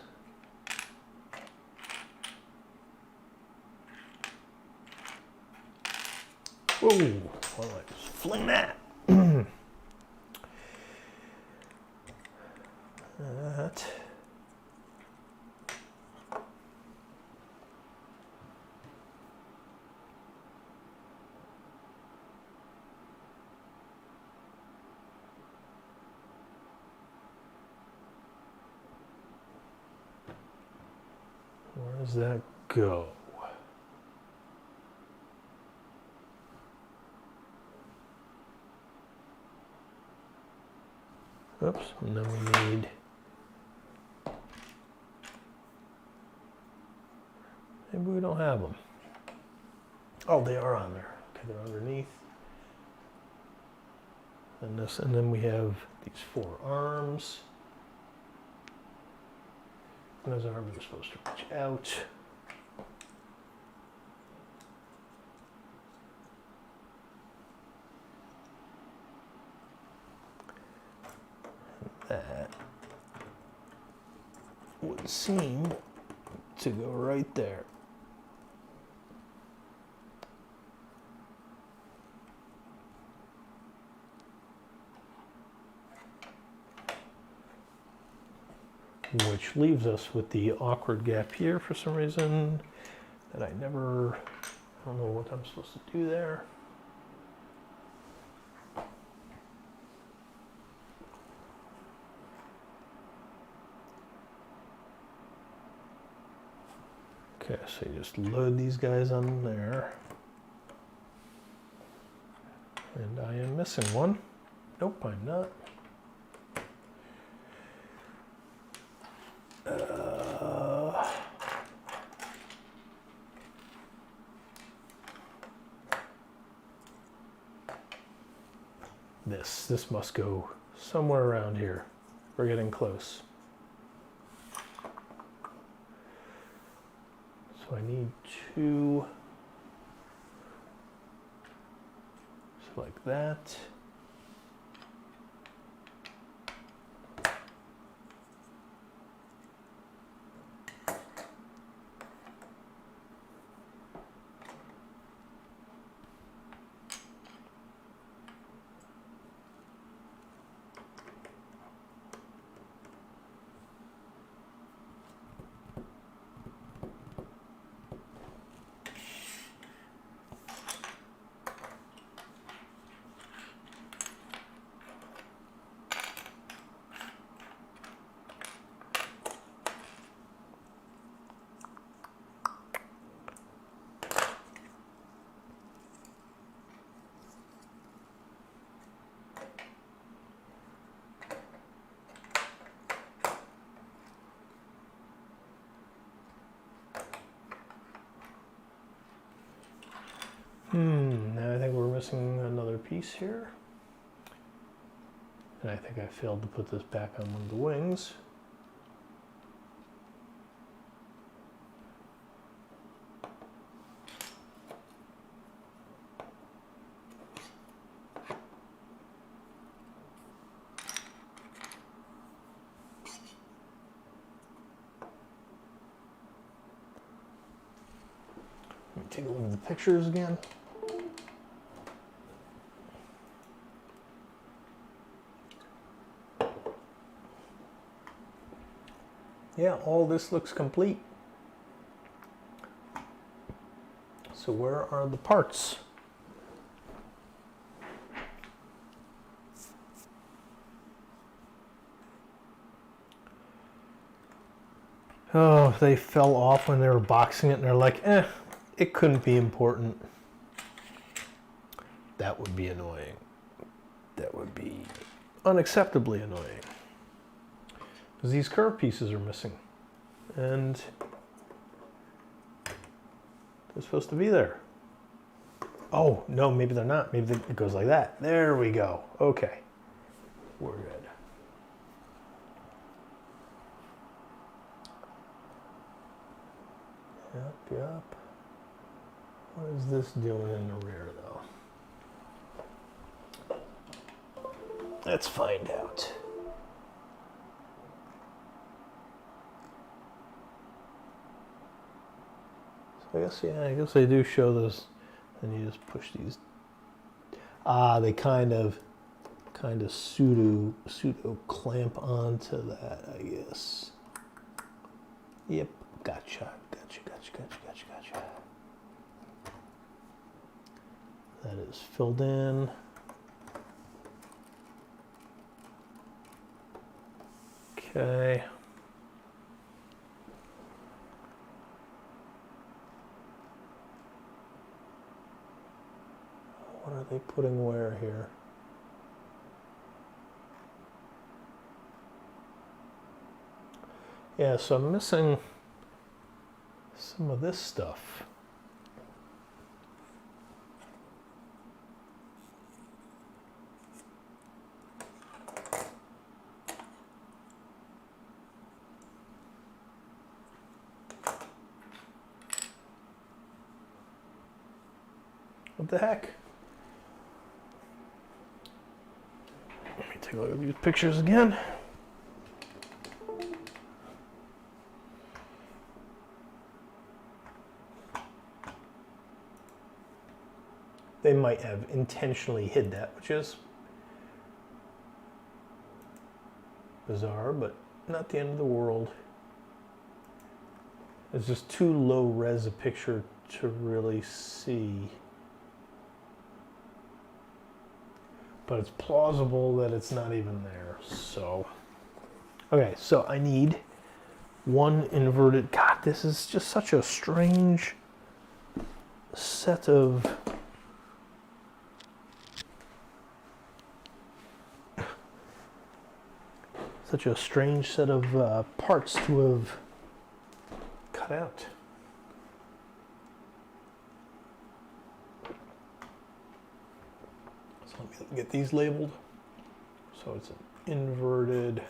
Whoa, why don't I just fling that? That. Where does that go? Oops, and then we need, maybe we don't have them. Oh, they are on there. Okay, they're underneath. And this, and then we have these 4 arms. And those arms are supposed to reach out. That would seem to go right there. Which leaves us with the awkward gap here for some reason that I don't know what I'm supposed to do there. Okay, so you just load these guys on there. And I am missing one. Nope, I'm not. This must go somewhere around here. We're getting close. So I need 2, so like that. Now I think we're missing another piece here. And I think I failed to put this back on one of the wings. Let me take a look at the pictures again. Yeah, all this looks complete. So where are the parts? Oh, they fell off when they were boxing it and they're like, it couldn't be important. That would be annoying. That would be unacceptably annoying. Because these curved pieces are missing. And They're supposed to be there. Oh, no, maybe they're not. Maybe it goes like that. There we go. Okay. We're good. Yep, yep. What is this doing in the rear, though? Let's find out. So I guess, yeah, I guess they do show those, and you just push these. Ah, they kind of pseudo clamp onto that, I guess. Yep, gotcha. That is filled in. Okay. What are they putting where here? Yeah, so I'm missing some of this stuff. What the heck? Let me take a look at these pictures again. They might have intentionally hid that, which is bizarre, but not the end of the world. It's just too low res a picture to really see. But it's plausible that it's not even there, so. Okay, so I need one inverted, God, this is just such a strange set of parts to have cut out. So let me get these labeled. So it's an inverted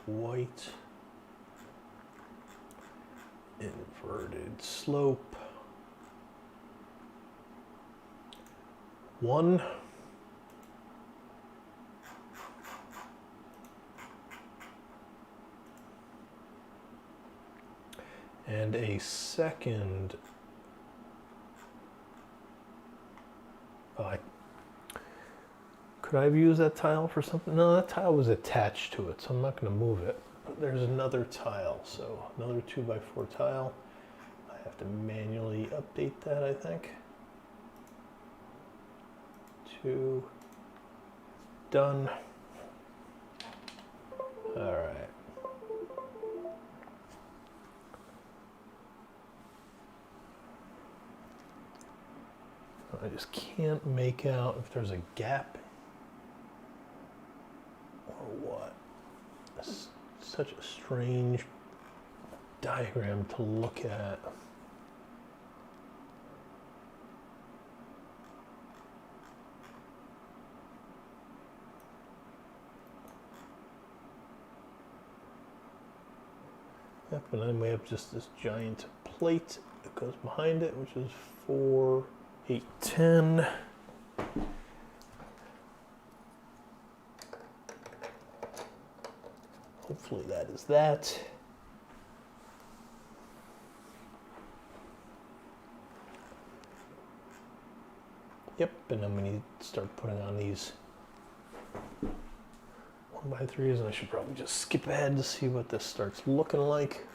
white, inverted slope, 1, and a second. Could I have used that tile for something? No, that tile was attached to it, so I'm not going to move it. But there's another tile, so another 2x4 tile. I have to manually update that, I think. 2. Done. All right. I just can't make out if there's a gap or what. It's such a strange diagram to look at. Yep, and then we have just this giant plate that goes behind it, which is 4, 8, 10. Hopefully that is that. Yep, and then we need to start putting on these 1x3s, and I should probably just skip ahead to see what this starts looking like.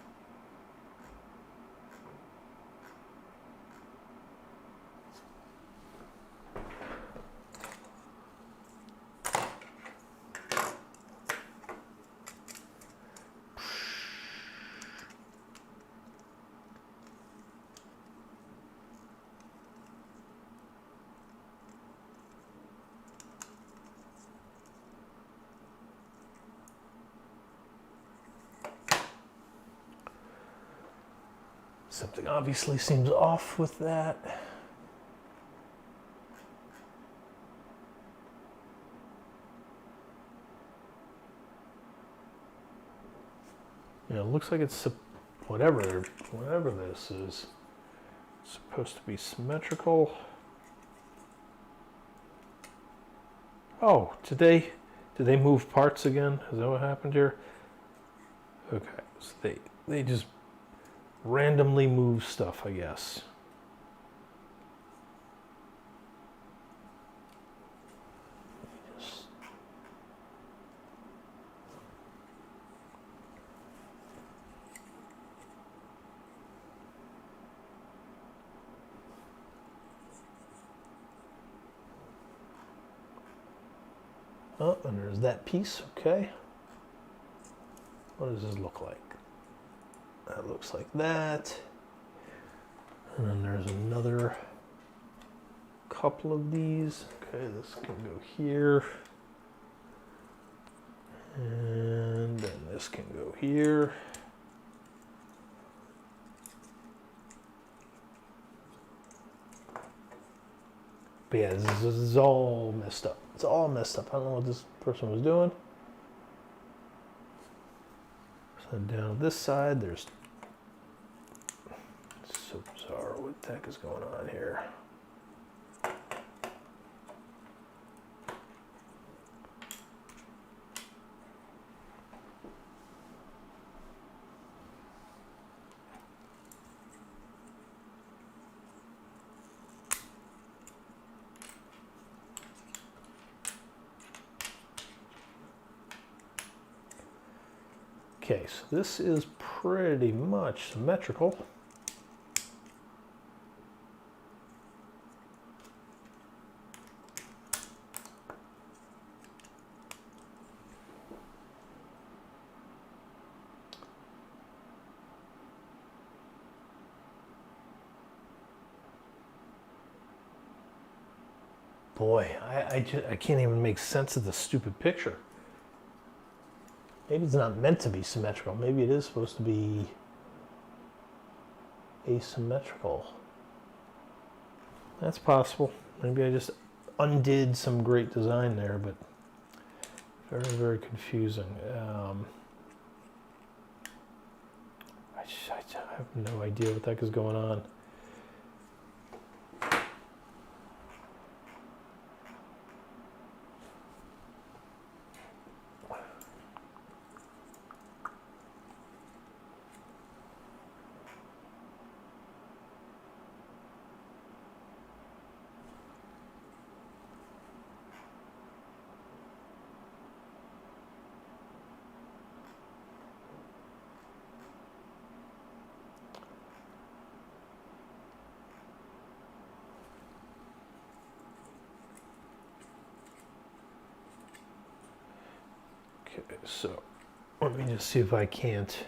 Something obviously seems off with that. It looks like it's whatever this is supposed to be symmetrical. Oh, did they move parts again? Is that what happened here? Okay, so they just randomly move stuff, I guess. Oh, and there's that piece, okay. What does this look like? That looks like that. And then there's another couple of these. Okay, this can go here. And then this can go here. But yeah, this is all messed up. It's all messed up. I don't know what this person was doing. So down this side, there's... It's so bizarre. What the heck is going on here? Okay, so this is pretty much symmetrical. Boy, I can't even make sense of the stupid picture. Maybe it's not meant to be symmetrical. Maybe it is supposed to be asymmetrical. That's possible. Maybe I just undid some great design there, but very, very confusing. I have no idea what the heck is going on. Okay, so let me just see if I can't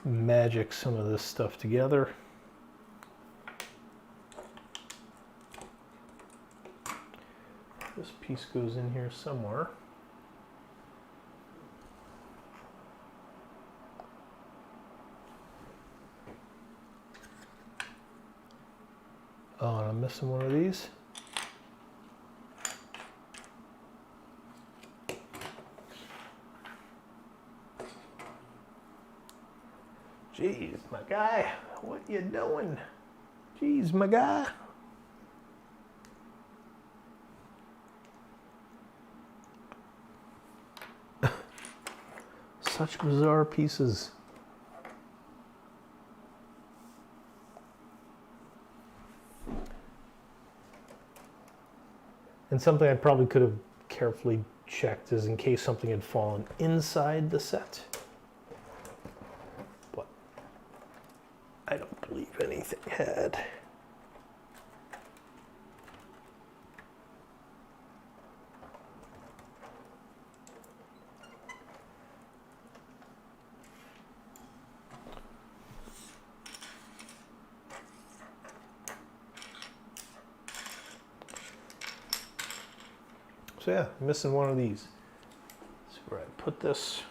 magic some of this stuff together. This piece goes in here somewhere. Oh, and I'm missing one of these. Jeez, my guy, what you doing? Jeez, my guy. Such bizarre pieces. And something I probably could have carefully checked is in case something had fallen inside the set. But I don't believe anything had. So yeah, I'm missing one of these. Let's see where I put this.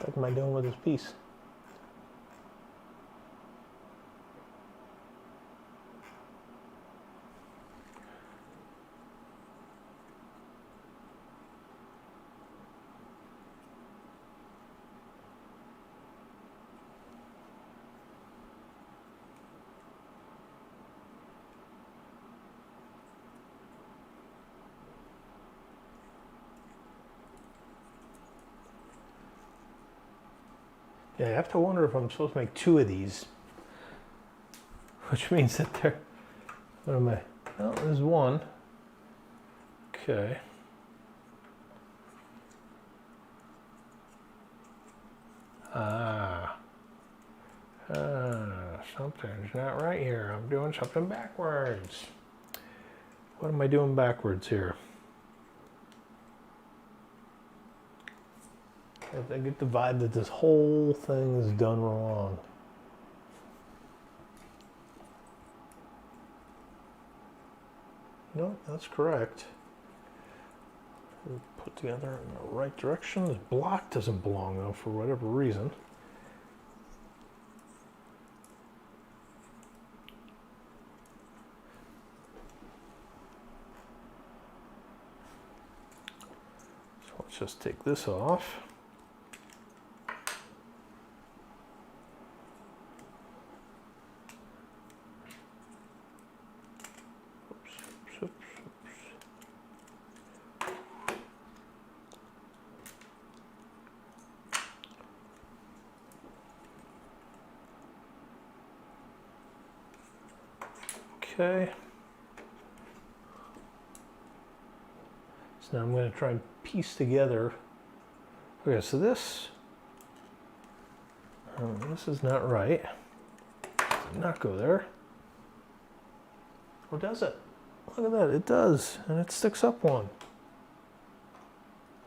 the heck am I doing with this piece? Yeah, I have to wonder if I'm supposed to make 2 of these. Which means that they're... What am I? Oh, there's 1. Okay. Something's not right here. I'm doing something backwards. What am I doing backwards here? I get the vibe that this whole thing is done wrong. No, that's correct. Put together in the right direction. This block doesn't belong though for whatever reason. So let's just take this off. Okay. So now I'm going to try and piece together. Okay, so this is not right. Did not go there. Or does it? Look at that, it does, and it sticks up one.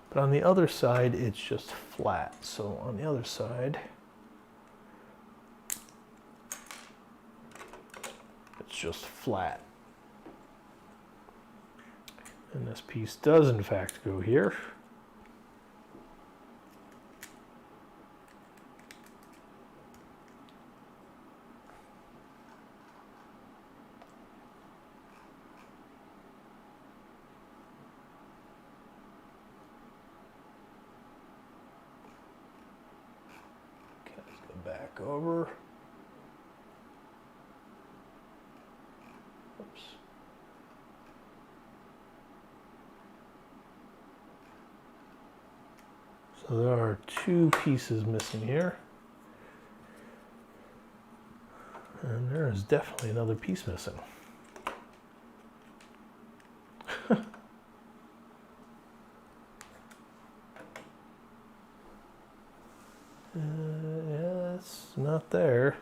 But on the other side, it's just flat. So on the other side, it's just flat. And this piece does in fact go here. Okay, let's go back over. Oops. So there are 2 pieces missing here. And there is definitely another piece missing. Yeah, it's not there.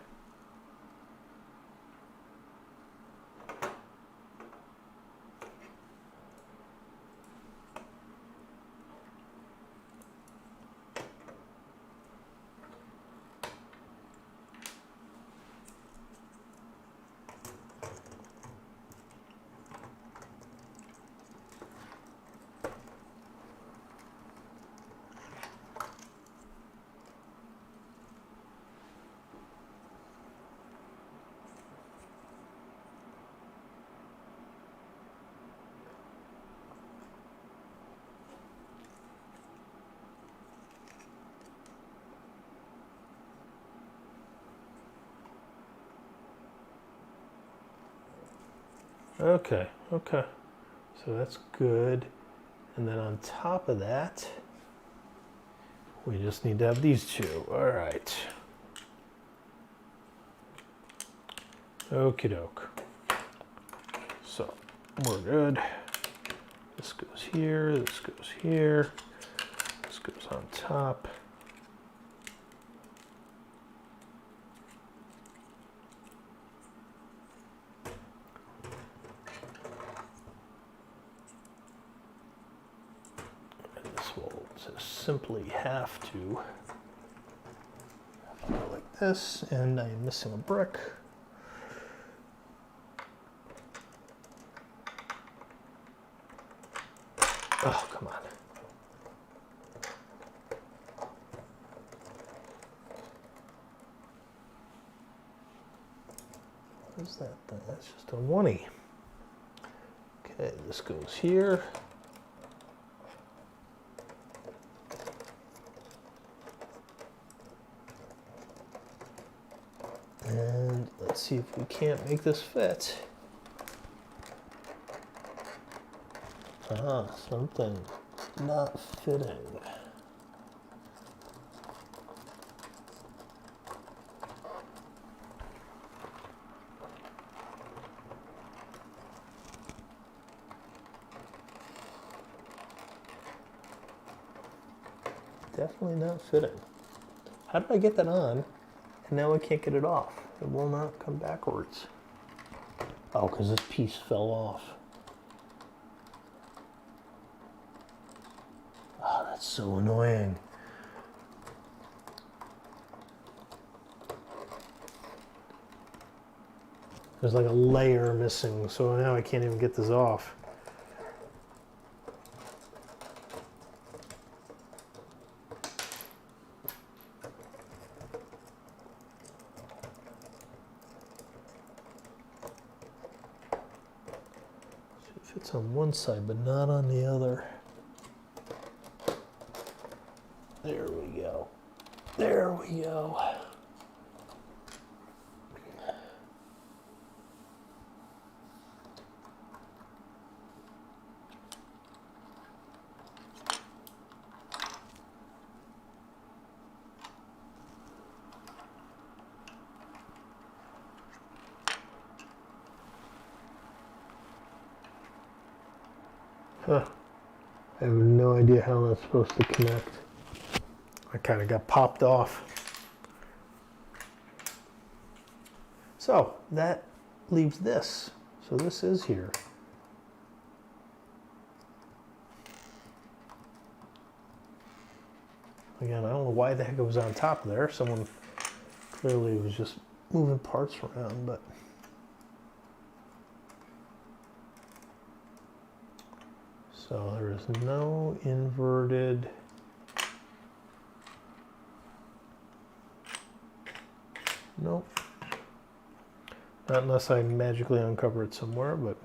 Okay, okay. So that's good. And then on top of that, we just need to have these 2. All right. Okie doke. So we're good. This goes here, this goes here, this goes on top. Simply have to go like this, and I'm missing a brick. Oh, come on. What is that thing? That's just a 1E. Okay, this goes here. And let's see if we can't make this fit. Ah, something not fitting. Definitely not fitting. How did I get that on? And now I can't get it off. It will not come backwards. Oh, because this piece fell off. Oh, that's so annoying. There's like a layer missing, so now I can't even get this off. It fits on one side, but not on the other. There we go. There we go. Huh. I have no idea how that's supposed to connect. I kind of got popped off. So that leaves this. So this is here. Again, I don't know why the heck it was on top of there. Someone clearly was just moving parts around, but so there is no inverted nope. Not unless I magically uncover it somewhere, but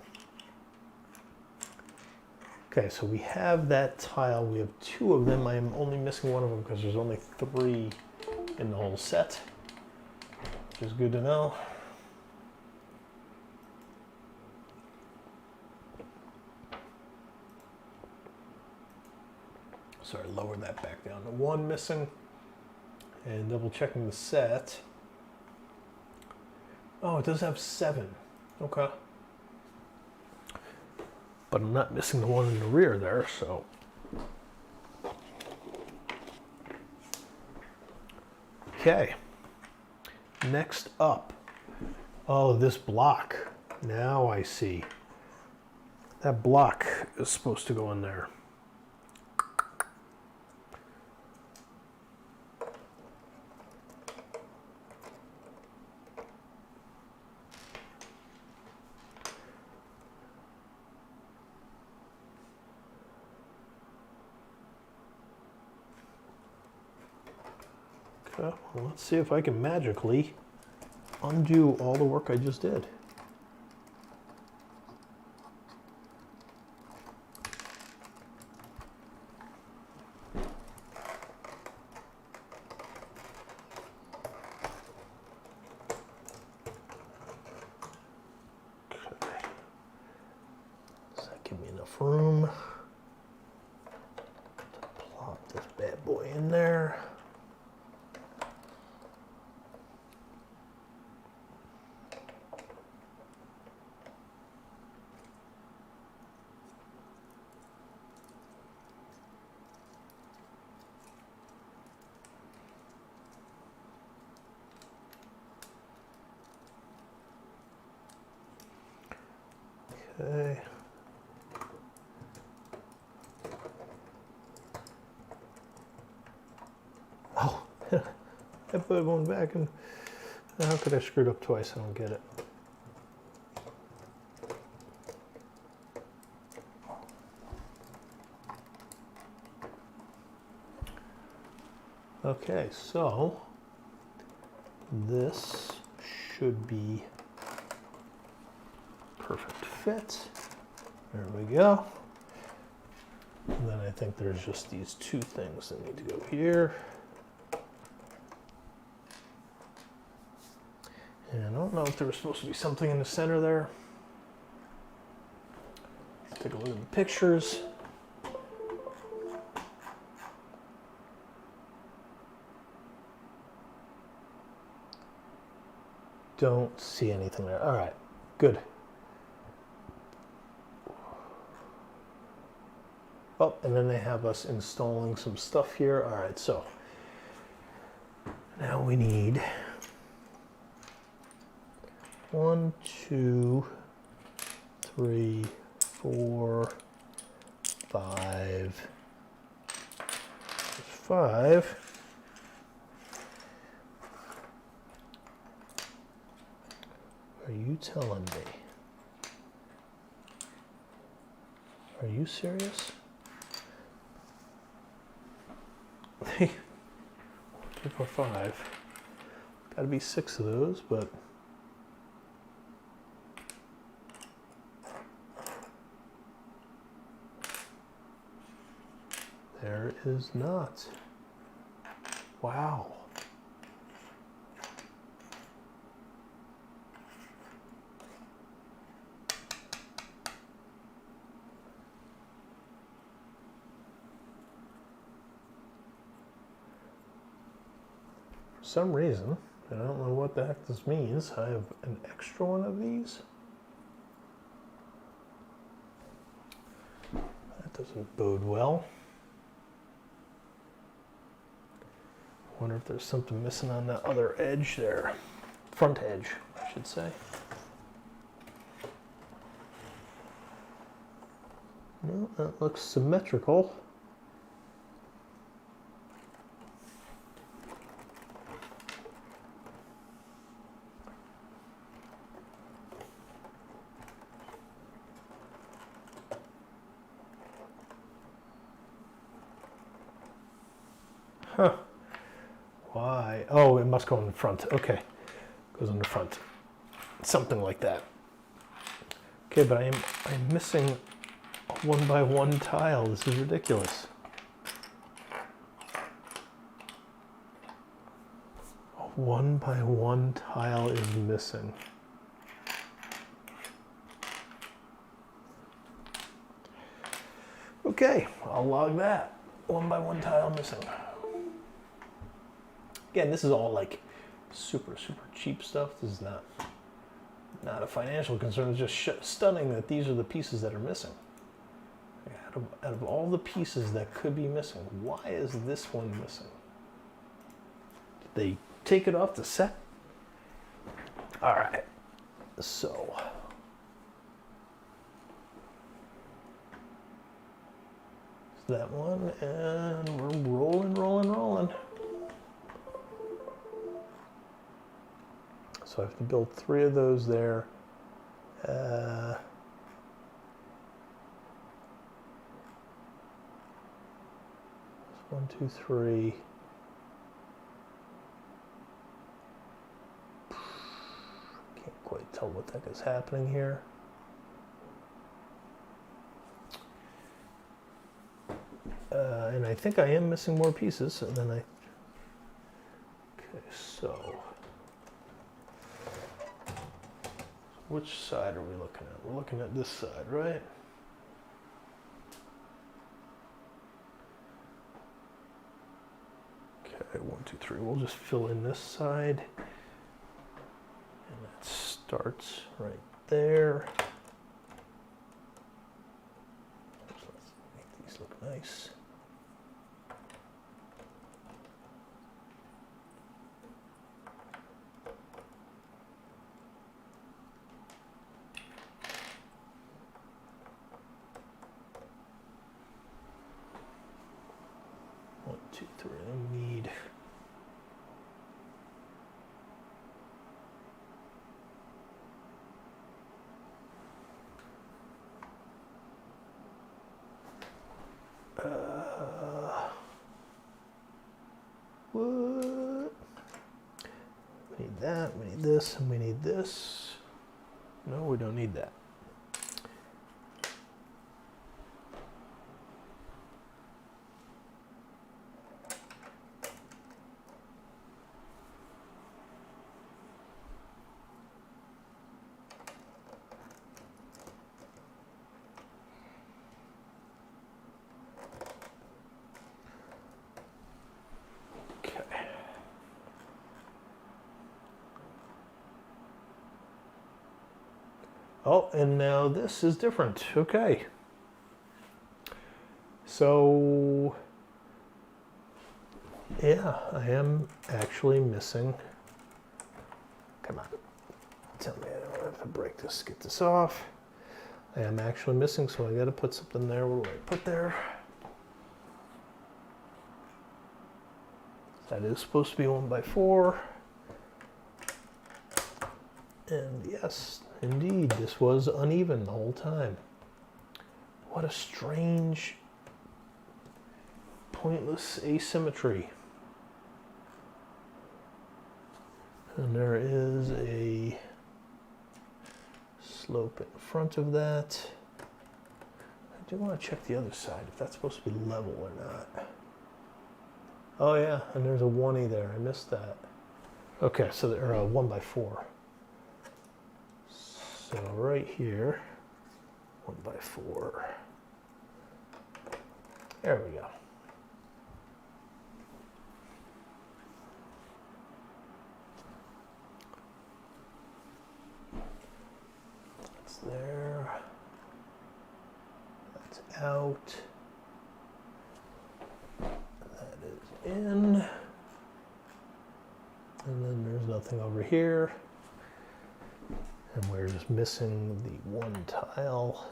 okay, so we have that tile. We have two of them. I am only missing one of them because there's only 3 in the whole set, which is good to know. Sorry, lower that back down to 1 missing. And double checking the set. Oh, it does have 7. Okay. But I'm not missing the one in the rear there, so. Okay. Next up. Oh, this block. Now I see. That block is supposed to go in there. Okay, well, let's see if I can magically undo all the work I just did. Okay. Does that give me enough room to plop this bad boy in there? Okay. Oh, I put it going back and how could I screw it up twice? I don't get it. Okay, so this should be fit. There we go. And then I think there's just these two things that need to go here. And I don't know if there was supposed to be something in the center there. Let's take a look at the pictures. Don't see anything there. All right, good. Oh, and then they have us installing some stuff here. All right, so now we need 1, 2, 3, 4, 5. 5. Are you telling me? Are you serious? 3, 4, 5. Got to be 6 of those, but there is not. Wow. For some reason, I don't know what the heck this means, I have an extra one of these. That doesn't bode well. Wonder if there's something missing on that other edge there. Front edge, I should say. No, that looks symmetrical. Huh. Why? Oh, it must go in the front. Okay. Goes in the front. Something like that. Okay, but I'm missing a 1x1 tile. This is ridiculous. A 1x1 tile is missing. Okay, I'll log that. 1x1 tile missing. Again, this is all like super cheap stuff. This is not a financial concern. It's just stunning that these are the pieces that are missing. Out of all the pieces that could be missing, why is this one missing? Did they take it off the set? All right, so. That one, and we're rolling. So I have to build 3 of those there. 1, 2, 3. Can't quite tell what the heck is happening here. And I think I am missing more pieces, and then okay, so which side are we looking at? We're looking at this side, right? Okay, 1, 2, 3. We'll just fill in this side, and that starts right there. Let's make these look nice. We need what? We need that, we need this, and we need this. No, we don't need that. Oh, and now this is different. Okay. So, yeah, I am actually missing. Come on. Tell me I don't have to break this, get this off. I am actually missing, so I gotta put something there. What do I put there? That is supposed to be 1x4. And yes, indeed, this was uneven the whole time. What a strange, pointless asymmetry. And there is a slope in front of that. I do want to check the other side, if that's supposed to be level or not. Oh yeah, and there's a 1e there, I missed that. Okay, so there are 1x4. So right here, 1x4. There we go. That's there. That's out. That is in. And then there's nothing over here. And we're just missing the one tile.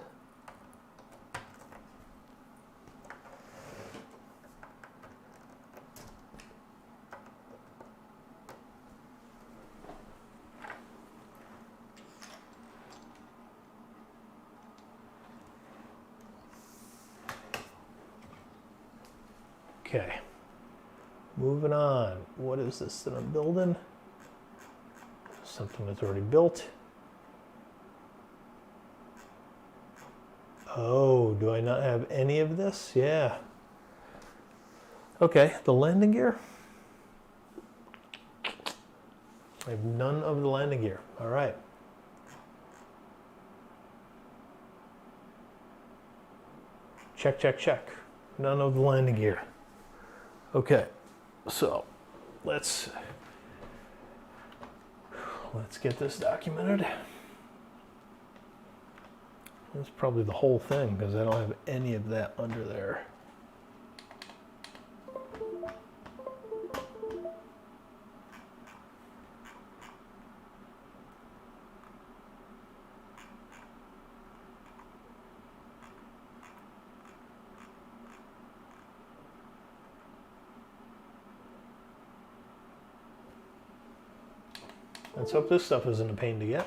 Okay, moving on. What is this that I'm building? Something that's already built. Oh, do I not have any of this? Yeah. Okay, the landing gear. I have none of the landing gear. All right. Check, check, check. None of the landing gear. Okay, so let's get this documented. That's probably the whole thing because I don't have any of that under there. Let's hope this stuff isn't a pain to get.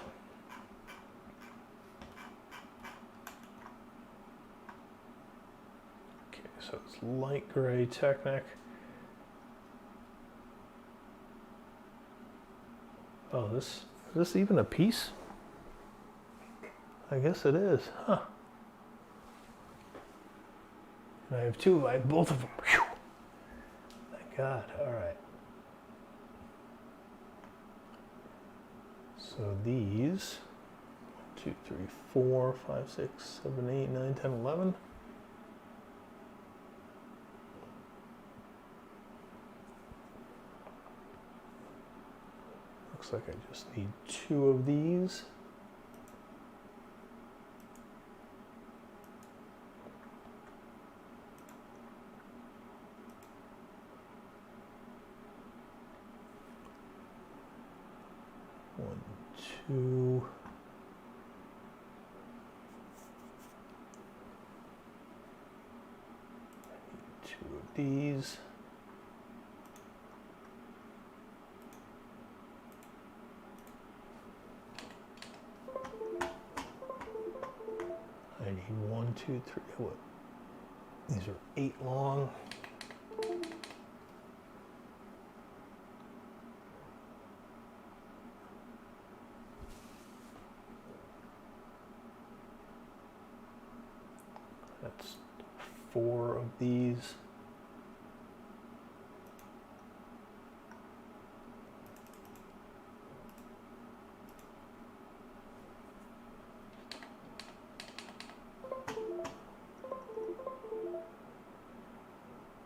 Okay, so it's light gray Technic. Oh, is this even a piece? I guess it is, huh? And I have two, I have both of them. Whew. Thank God, all right. So these, 1, 2, 3, 4, 5, 6, 7, 8, 9, 10, 11. Looks like I just need 2 of these. One, 2. I need 2 of these. I need 1, 2, 3. What? These are 8 long. That's 4 of these.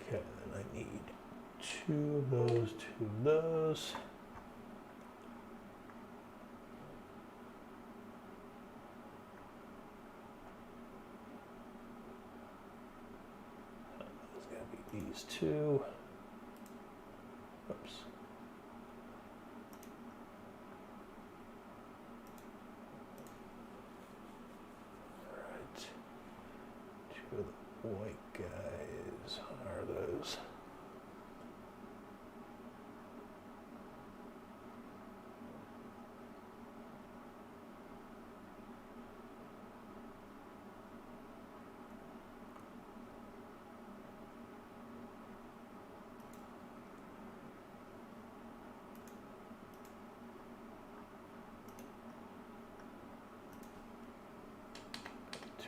Okay, then I need 2 of those, 2 of those. these two. Oops. All right. Two of the white guys. How are those?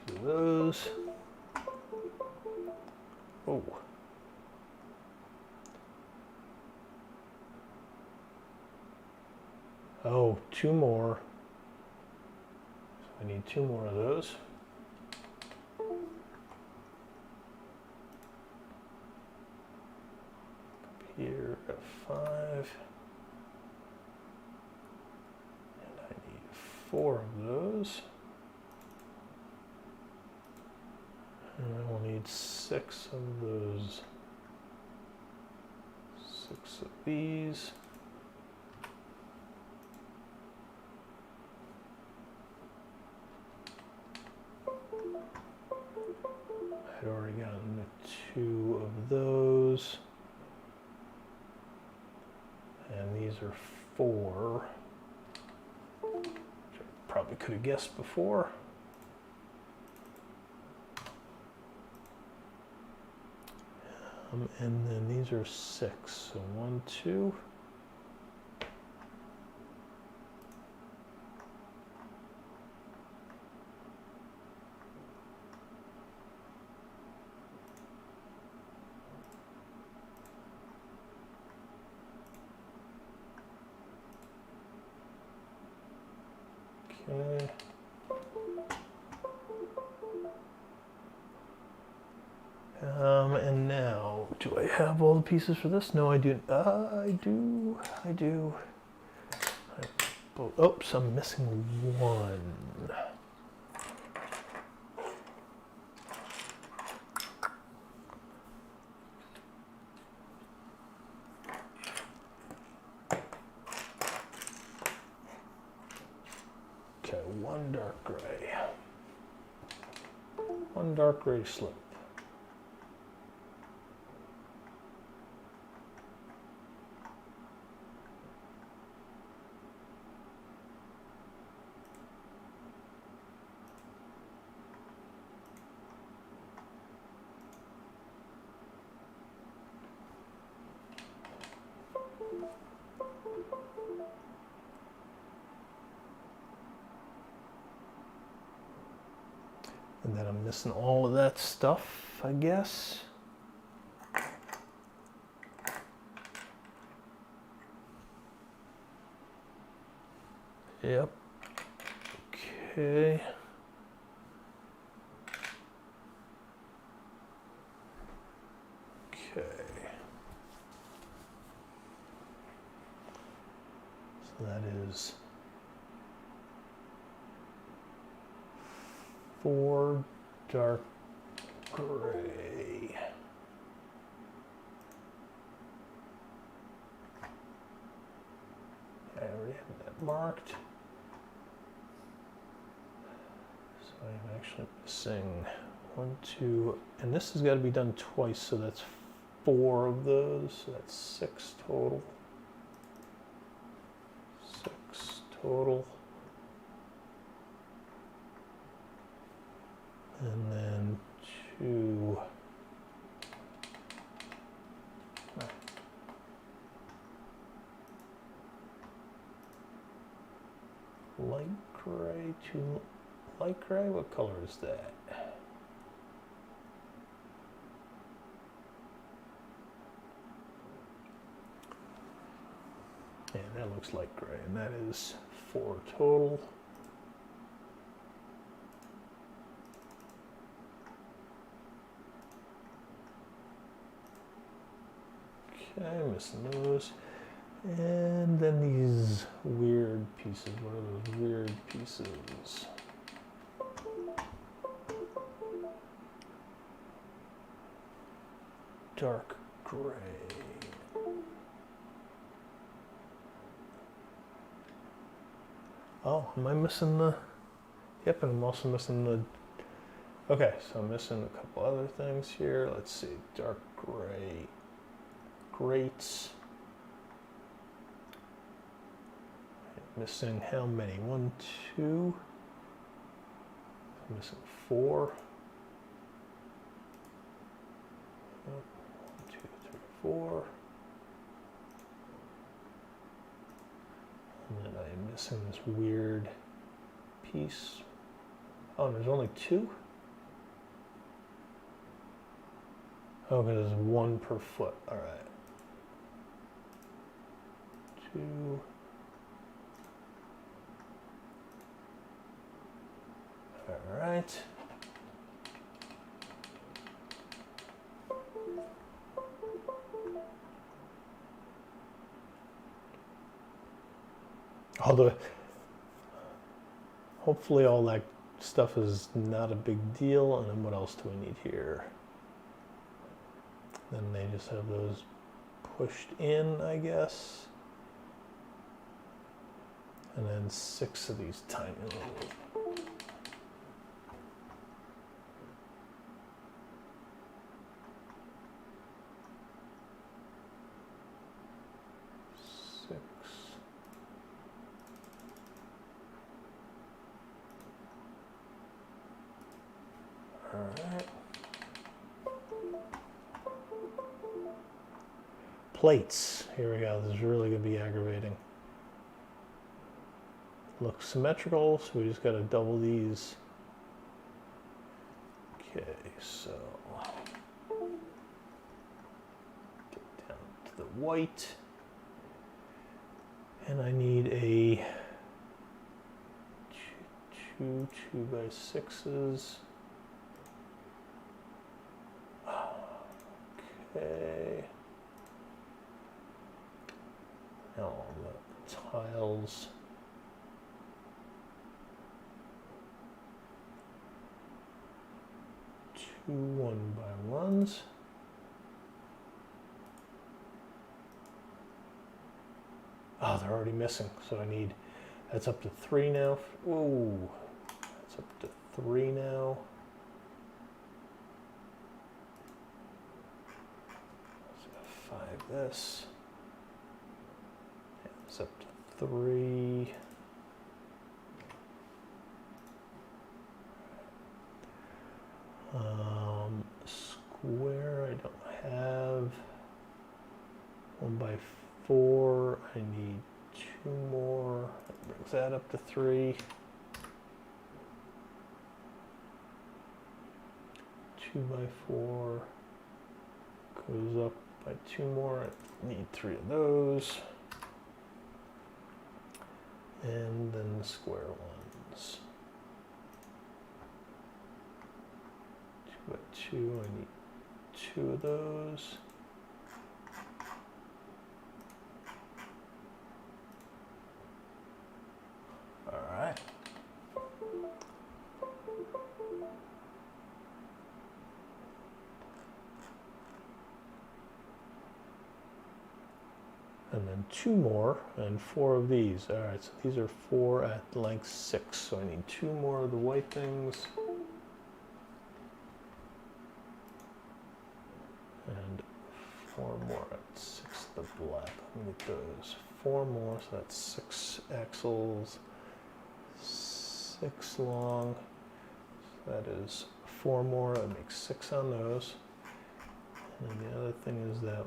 Two of those. Oh. Oh, two more. So I need two more of those. Here, F5. And I need four of those. And I will need six of those. Six of these. I'd already gotten two of those. And these are four, which I probably could have guessed before. And then these are six, so 1, 2. Okay. And now, do I have all the pieces for this? No, I do. I do. Oops, I'm missing one. Okay, one dark gray. One dark gray slip. And then I'm missing all of that stuff, I guess. Yep. Okay. Okay. So that is 4 dark gray. I already have that marked. So I'm actually missing 1, 2, and this has got to be done twice, so that's 4 of those, so that's 6 total. 6 total. And then 2. Light gray to light gray? What color is that? Yeah, that looks light gray, and that is 4 total. Okay, missing those. And then these weird pieces. What are those weird pieces? dark gray. Oh, am I missing the... Yep, and I'm also missing the... Okay, so I'm missing a couple other things here. Let's see, dark gray. Great. Missing how many? 1, 2. I'm missing 4. 1, 2, 3, 4. And then I'm missing this weird piece. Oh, there's only 2? Oh, there's 1 per foot. All right. 2. All right. Although, hopefully all that stuff is not a big deal. And then what else do we need here? Then they just have those pushed in, I guess. And then 6 of these tiny little... 6. All right. Plates. Here we go. This is really going to be aggravating. Looks symmetrical, so we just got to double these. Okay, so get down to the white. And I need a two 2x6s. Okay. Now all the tiles. Two 1x1s. Oh, they're already missing, so I need, that's up to 3 now. Ooh, that's up to 3 now. So 5 this. Yeah, it's up to 3. Square I don't have. 1x4, I need 2 more. That brings that up to 3. 2x4 goes up by 2 more. I need 3 of those. And then the square ones. 2x2, I need 2 of those. All right. And then 2 more and 4 of these. All right, so these are 4 at length 6. So I need 2 more of the white things. And 4 more at 6 of the black. Let me get those. 4 more, so that's 6 axles. 6 long. So that is 4 more. That makes 6 on those. And the other thing is that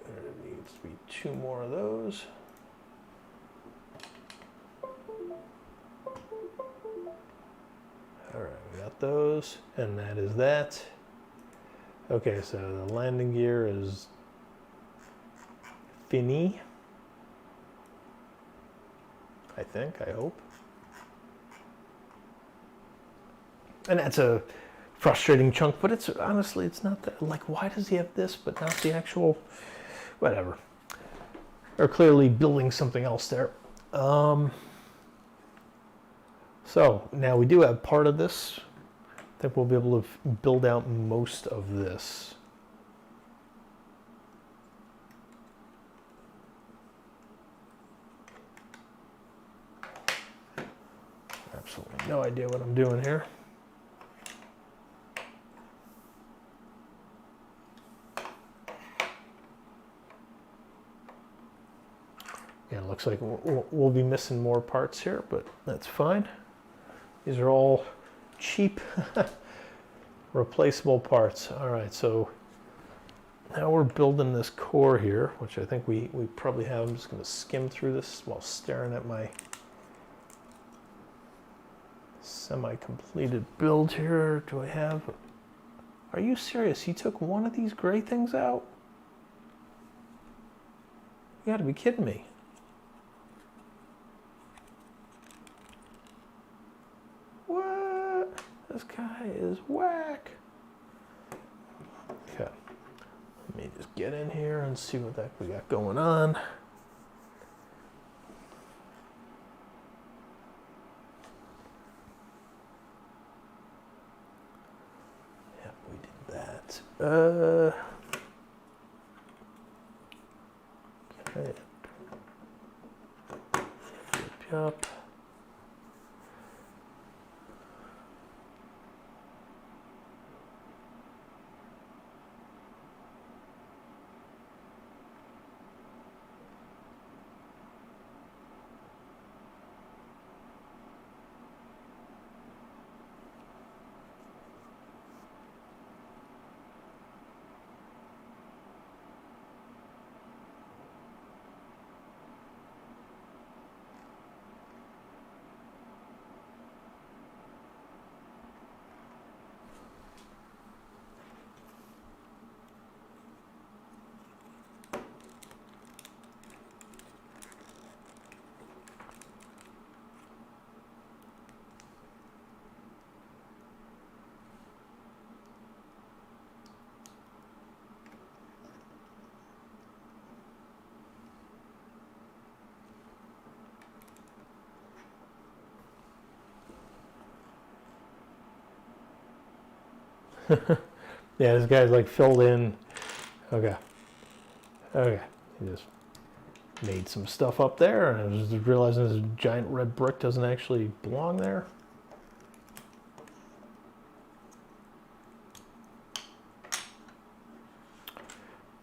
there needs to be 2 more of those. All right, we got those, and that is that. Okay, so the landing gear is fini. I think, I hope. And that's a frustrating chunk, but it's honestly, it's not that, like, why does he have this, but not the actual, whatever. They're clearly building something else there. So now we do have part of this think we'll be able to build out most of this. Absolutely no idea what I'm doing here. Yeah, it looks like we'll be missing more parts here, but that's fine. These are all cheap, replaceable parts. All right, so now we're building this core here, which I think we probably have. I'm just going to skim through this while staring at my semi-completed build here. Do I have... Are you serious? He took one of these gray things out? You gotta be kidding me. What? This guy is whack. Okay. Let me just get in here and see what the heck we got going on. Yep, we did that. Okay. Yep. Yeah, this guy's like filled in. Okay. Okay. He just made some stuff up there, and I was just realizing this giant red brick doesn't actually belong there.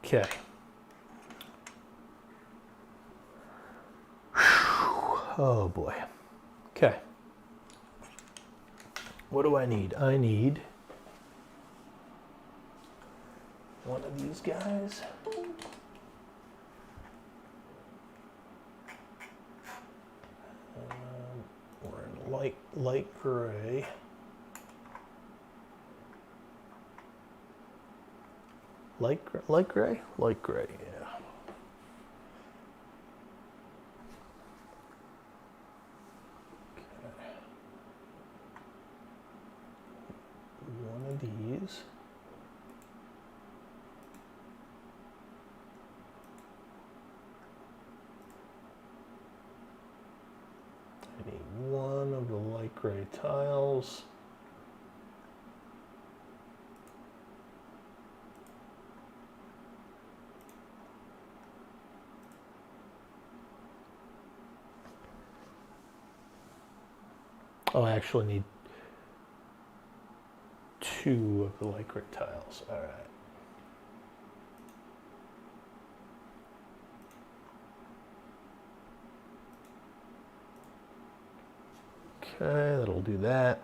Okay. Oh boy. Okay. What do I need? I need one of these guys. We're in light gray. Light gray? Light gray, yeah. Okay. One of these. I need one of the light gray tiles. Oh, I actually need two of the light gray tiles. All right. Okay, that'll do that.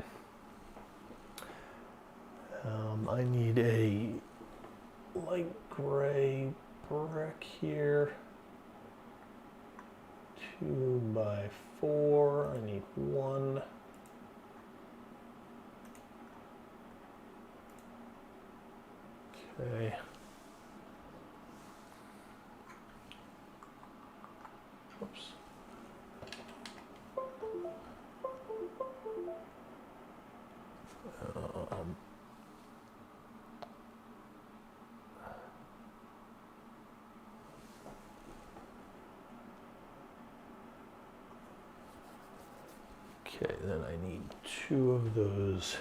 I need a light gray brick here. 2x4. I need one. Okay. Oops. Okay, then I need two of those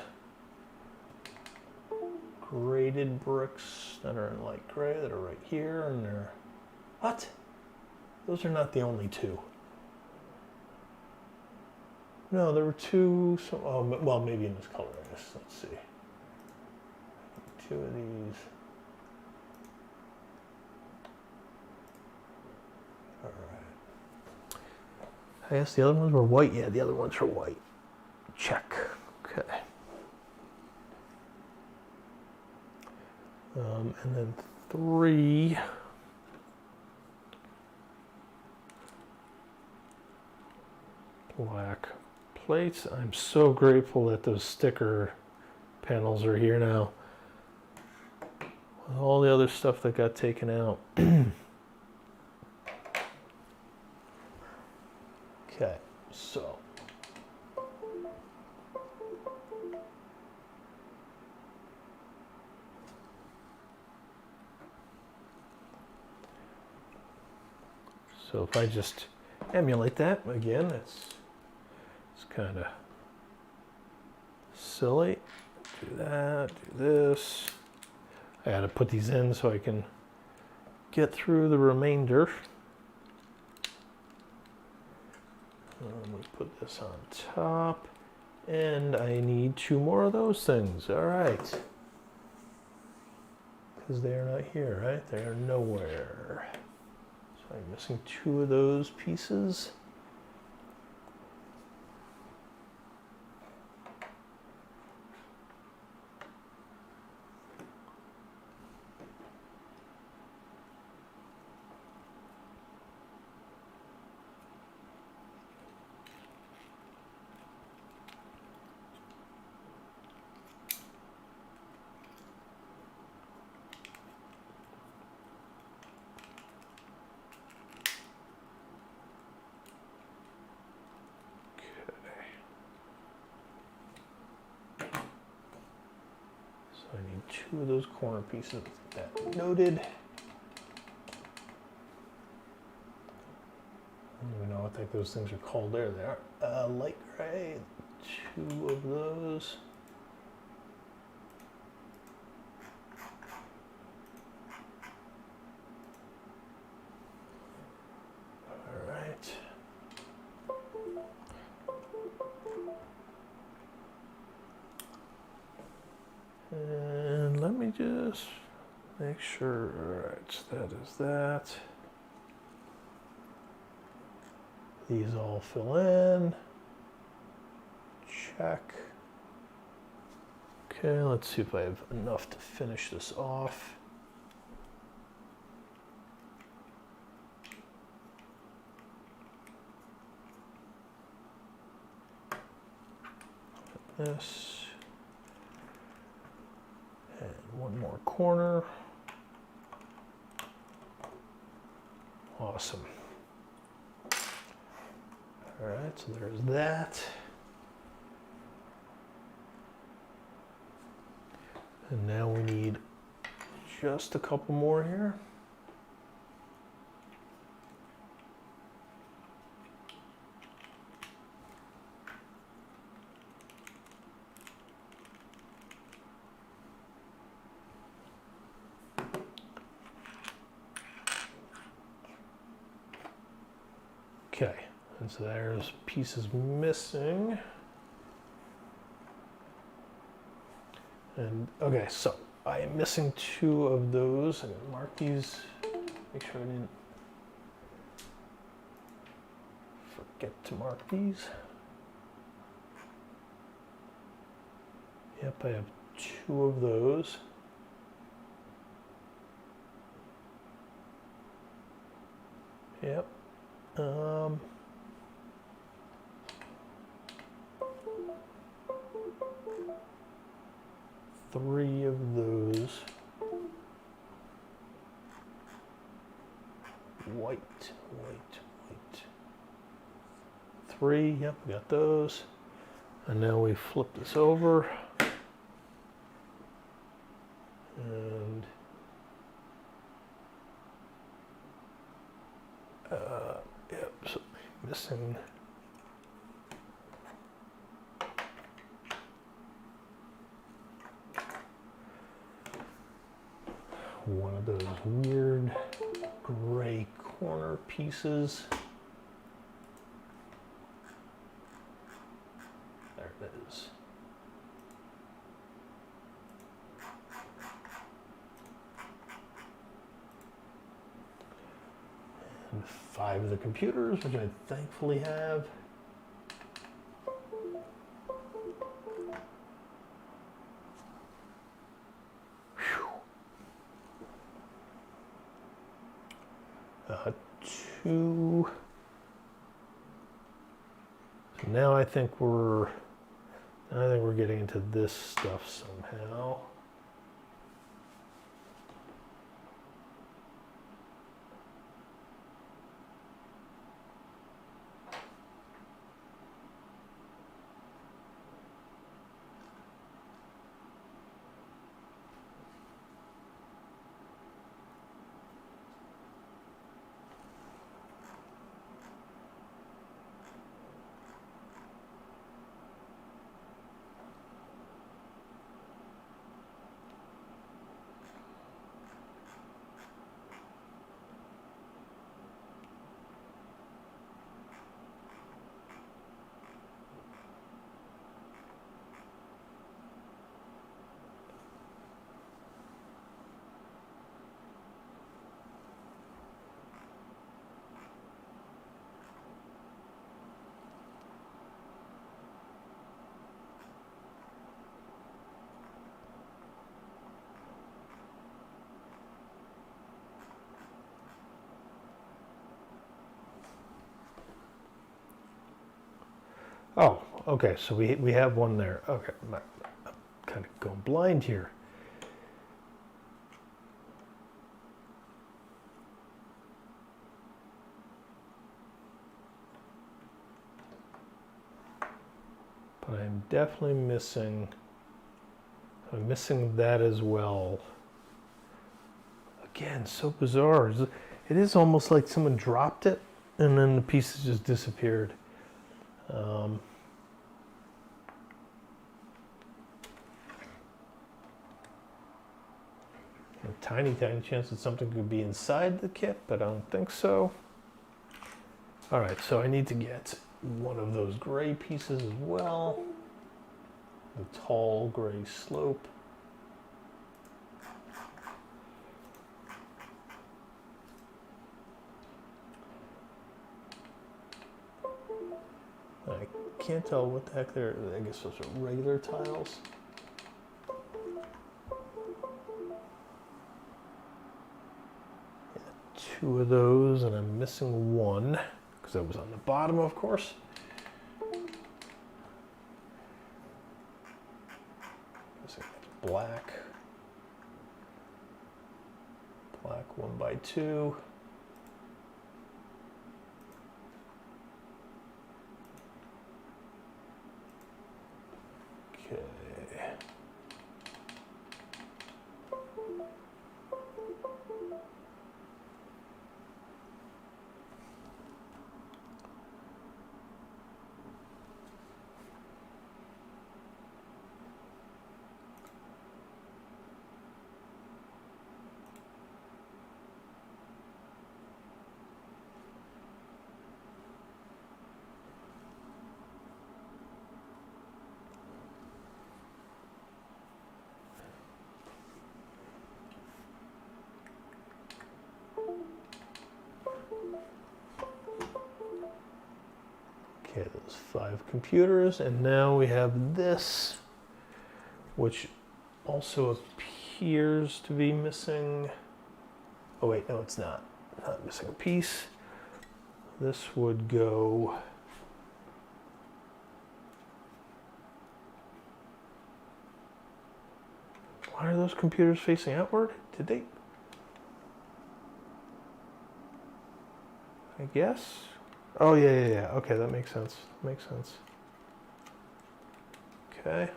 braided bricks that are in light gray that are right here, and they're, what? Those are not the only two. No, there were two, so, oh, well, maybe in this color, I guess. Let's see. Two of these. All right. I guess the other ones were white. Yeah, the other ones were white. Check. Okay. And then 3 black plates. I'm so grateful that those sticker panels are here now. All the other stuff that got taken out. Okay, so. So if I just emulate that again, it's kind of silly. Do that, do this. I had to put these in so I can get through the remainder. We put this on top, and I need 2 more of those things. All right, because they are not here, right? They are nowhere. So I'm missing 2 of those pieces. I need 2 of those corner pieces. That noted. I don't even know what those things are called. There they are. Light gray. 2 of those. All right. And let me just make sure. All right, that is that. These all fill in. Check. Okay, let's see if I have enough to finish this off. This. And 1 more corner. Awesome. All right, so there's that. And now we need just a couple more here. Okay, and so there's pieces missing. And okay, so I am missing 2 of those. I'm gonna mark these, make sure I didn't forget to mark these. Yep, I have 2 of those. Yep. 3 of those. White. 3, yep, we got those. And now we flip this over. And yep, so missing. one of those weird gray corner pieces. There it is. And 5 of the computers, which I thankfully have. Two. So now I think we're getting into this stuff somehow. Oh, okay, so we have one there. Okay, I'm kind of going blind here. But I'm definitely missing, I'm missing that as well. Again, so bizarre. It is almost like someone dropped it and then the pieces just disappeared. A tiny chance that something could be inside the kit, but I don't think so. All right, so I need to get one of those gray pieces as well. The tall gray slope. I can't tell what the heck they're, I guess those are regular tiles. Yeah, 2 of those, and I'm missing 1, because that was on the bottom, of course. Black. Black 1x2. Okay. Okay, those 5 computers, and now we have this, which also appears to be missing. Oh wait, no, it's not. Not missing a piece. This would go. Why are those computers facing outward? Did they? I guess. Oh, yeah. Okay, that makes sense. Makes sense. Okay.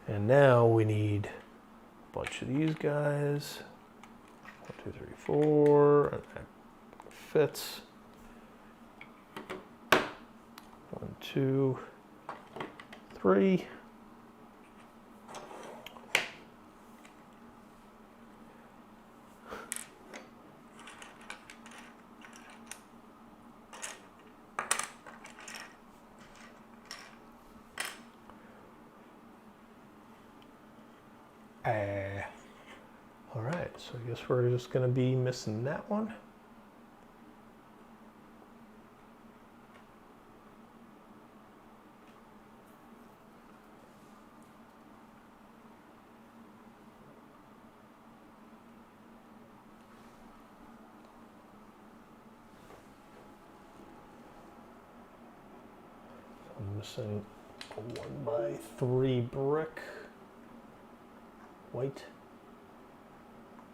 And now we need a bunch of these guys. 1, 2, 3, 4. And that fits. 1, 2, 3. All right, so I guess we're just gonna be missing that one. I'm missing a 1x3 brick. White.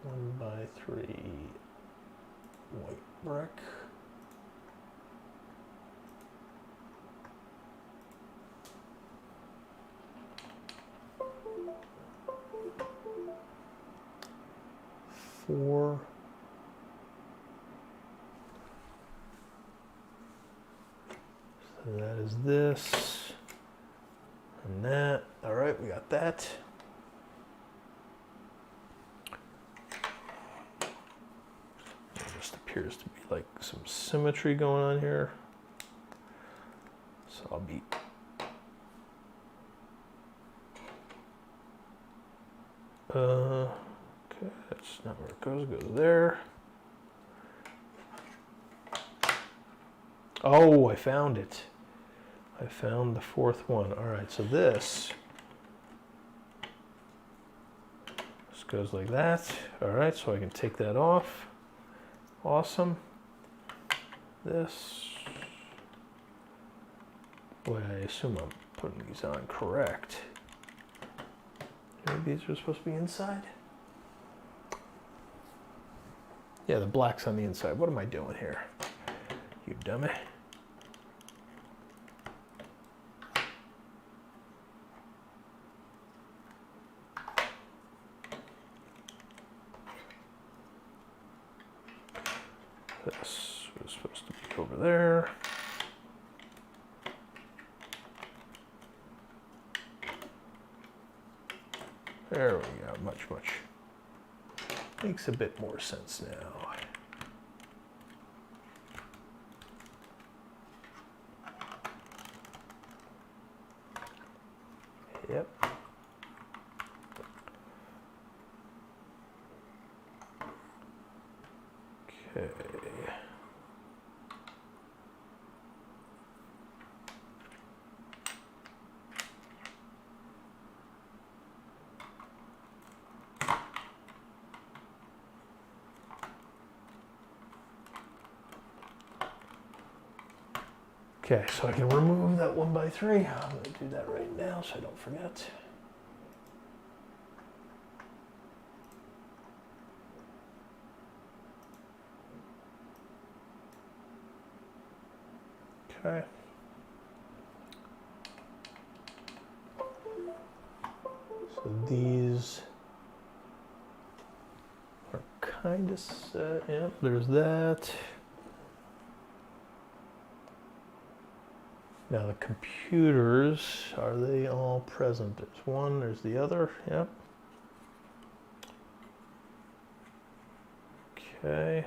1x3 white brick. Four. So that is this and that. All right, we got that. There just appears to be like some symmetry going on here. So I'll be okay, that's not where it goes. It goes there. Oh, I found it. I found the fourth one. All right, so this goes like that. All right, so I can take that off. Awesome. This, boy, I assume I'm putting these on correct. Maybe these are supposed to be inside? Yeah, the black's on the inside. What am I doing here? You dummy. This was supposed to be over there. There we go, much. Makes a bit more sense now. Yep. Okay. Okay, so I can remove that 1x3. I'm going to do that right now so I don't forget. Okay. So these are kind of set. Yep, there's that. Now the computers, are they all present? There's one, there's the other, yep. Okay.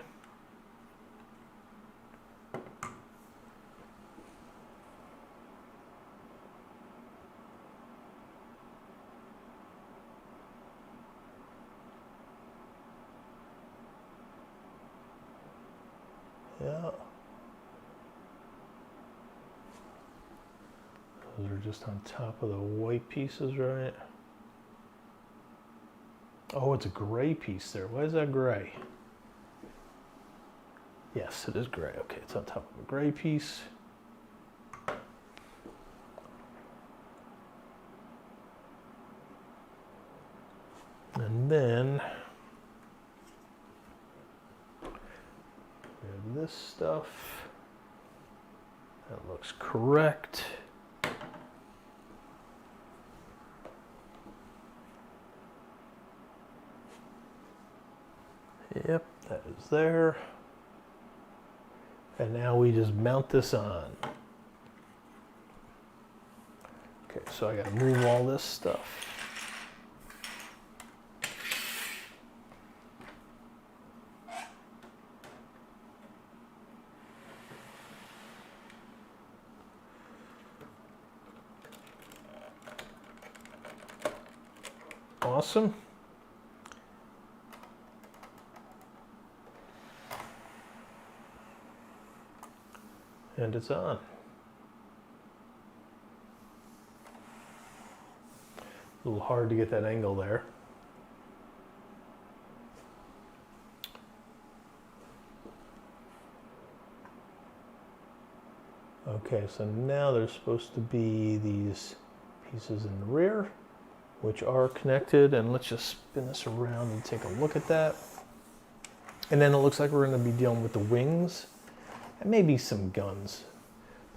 Yeah. Those are just on top of the white pieces, right? Oh, it's a gray piece there. Why is that gray? Yes, it is gray. Okay, it's on top of a gray piece. And then we have this stuff. That looks correct. Yep, that is there. And now we just mount this on. Okay, so I gotta move all this stuff. Awesome. And it's on. A little hard to get that angle there. Okay, so now there's supposed to be these pieces in the rear, which are connected, and let's just spin this around and take a look at that. And then it looks like we're going to be dealing with the wings and maybe some guns.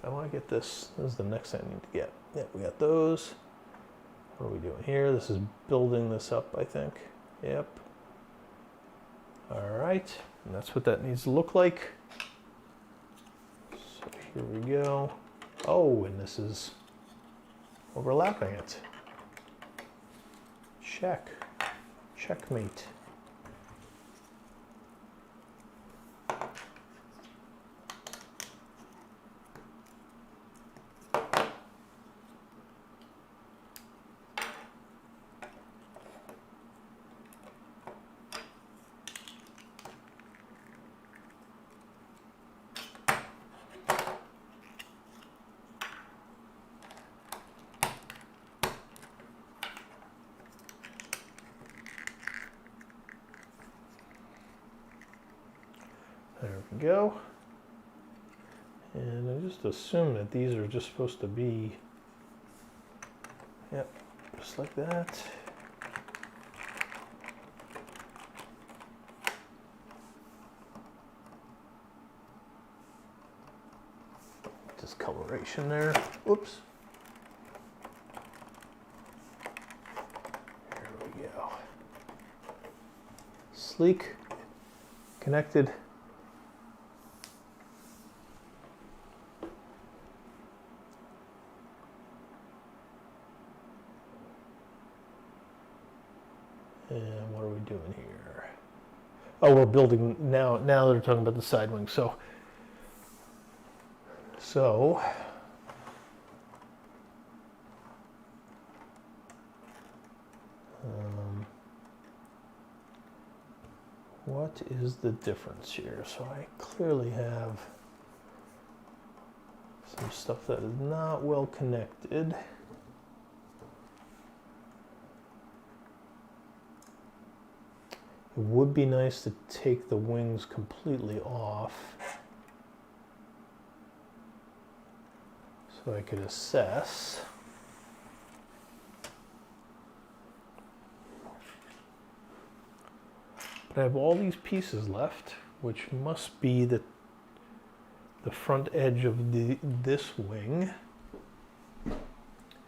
I want to get this. This is the next thing I need to get. Yeah, we got those. What are we doing here? This is building this up, I think. Yep. All right, and that's what that needs to look like. So here we go. Oh, and this is overlapping it. Check. Checkmate. There we go. And I just assume that these are just supposed to be, yep, just like that. Discoloration there. Whoops. There we go. Sleek, connected. And what are we doing here? Oh, we're building now. Now they're talking about the side wing. So what is the difference here? So I clearly have some stuff that is not well connected. It would be nice to take the wings completely off so I could assess. But I have all these pieces left, which must be the front edge of this wing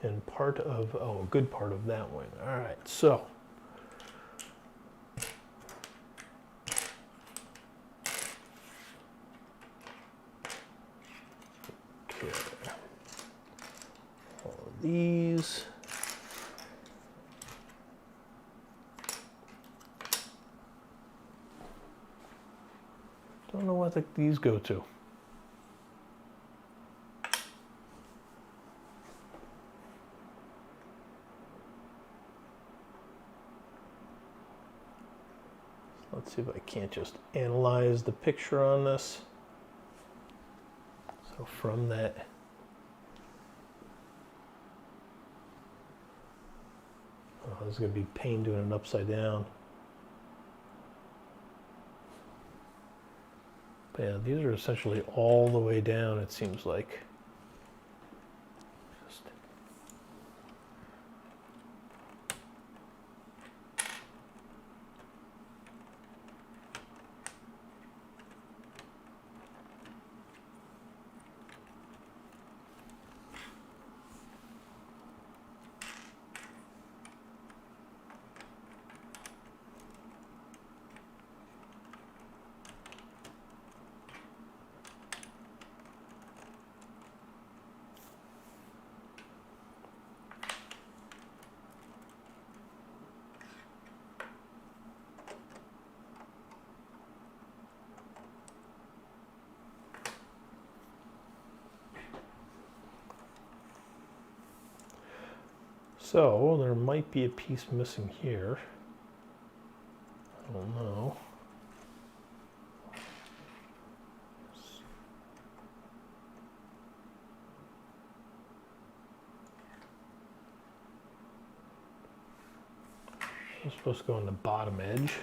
and part of, oh, a good part of that wing. All right, so. All of these. Don't know what these go to. Let's see if I can't just analyze the picture on this. So from that, oh, this is going to be pain doing it upside down. But yeah, these are essentially all the way down, it seems like. So there might be a piece missing here. I don't know. I'm supposed to go on the bottom edge.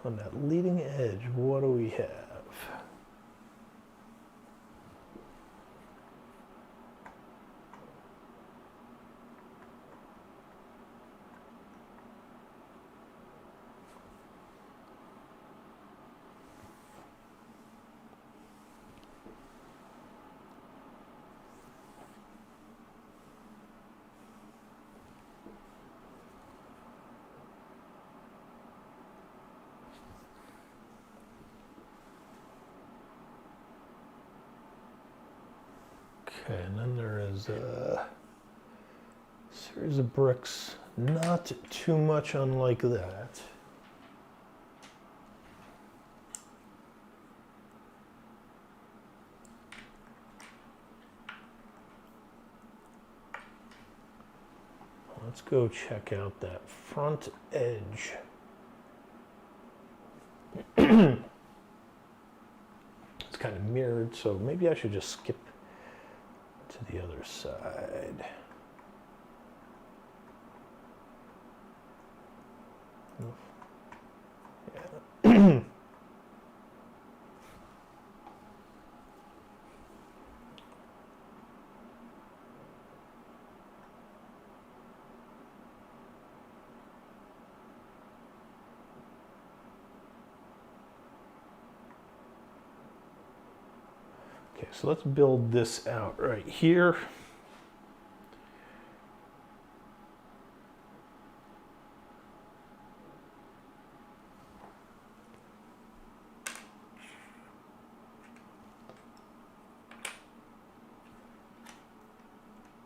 On that leading edge, what do we have? Okay, and then there is a series of bricks, not too much unlike that. Let's go check out that front edge. It's kind of mirrored, so maybe I should just skip to the other side. Yeah. Okay, so let's build this out right here.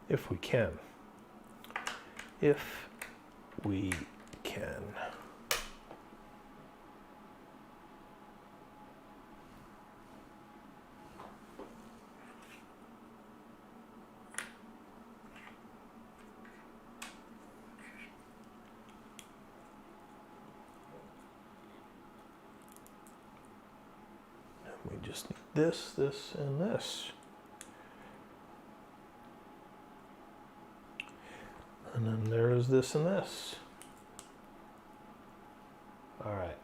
If we can. If we can. We just need this, this, and this. And then there's this and this. All right.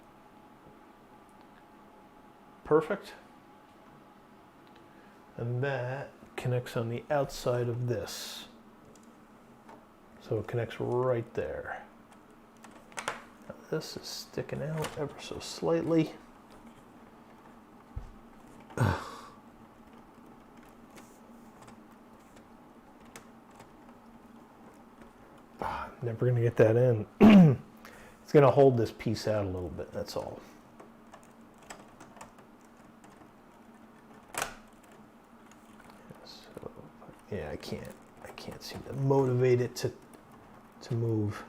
Perfect. And that connects on the outside of this. So it connects right there. Now this is sticking out ever so slightly. Never going to get that in. It's going to hold this piece out a little bit, that's all. So, yeah, I can't seem to motivate it to move.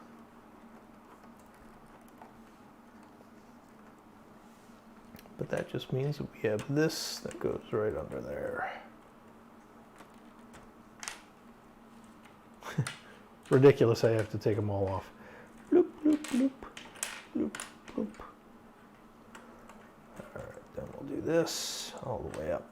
But that just means that we have this that goes right under there. Ridiculous, I have to take them all off. Bloop, bloop, bloop, bloop, bloop. All right, then we'll do this all the way up.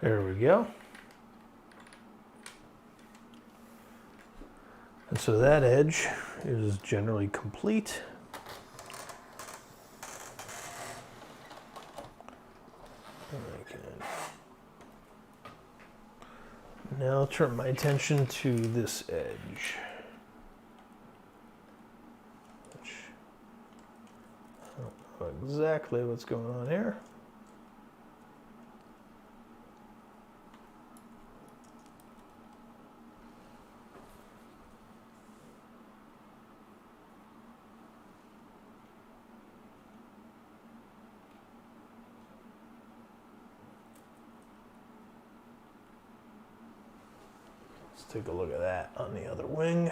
There we go. And so that edge is generally complete. And I can I'll turn my attention to this edge. Which I don't know exactly what's going on here. Take a look at that on the other wing.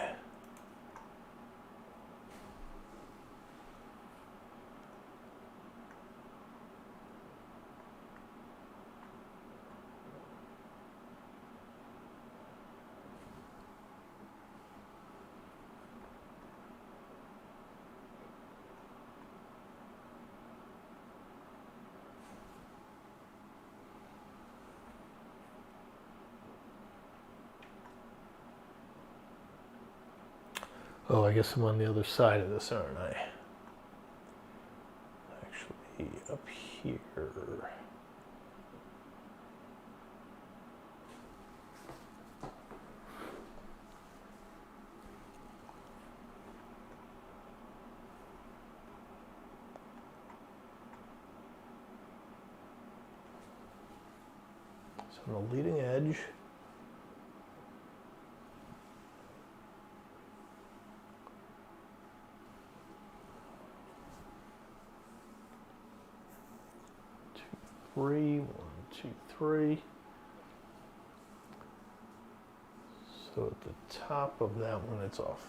Oh, I guess I'm on the other side of this, aren't I? Actually, up here. So on the leading edge. Three, 1, 2, 3. So at the top of that one, it's off.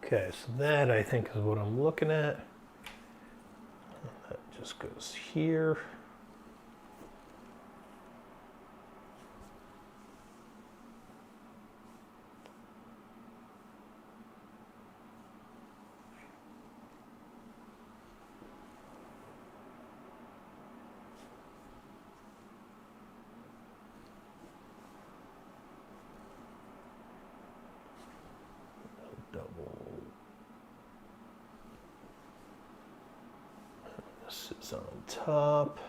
Okay, so that I think is what I'm looking at. That just goes here. Double. This is on top.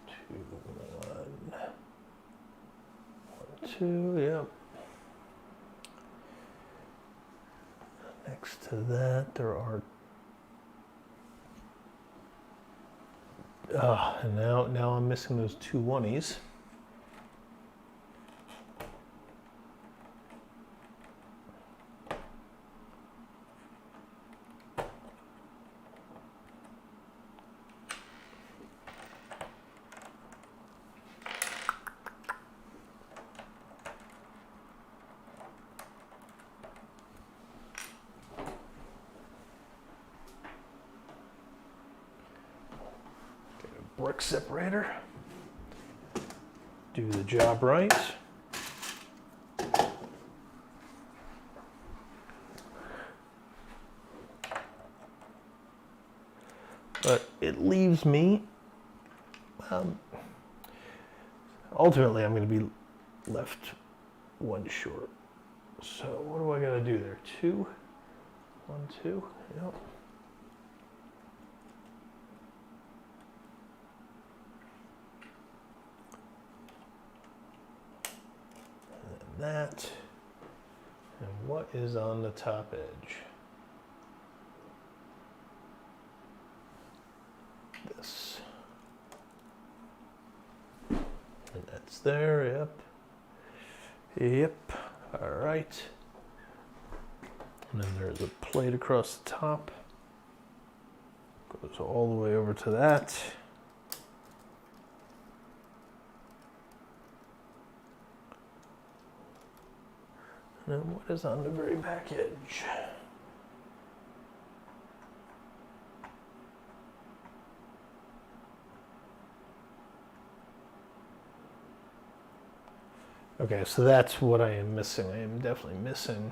Two, 1, 1, 2, yep. Next to that, there are. And now I'm missing those two 1s. Brick separator. Do the job right. But it leaves me, ultimately I'm going to be left one short. So what do I got to do there? 2, 1, 2, yep. That, and what is on the top edge? this. And that's there, yep. Yep, all right. And then there's a plate across the top. Goes all the way over to that. And then what is on the very back edge? Okay, so that's what I am missing. I am definitely missing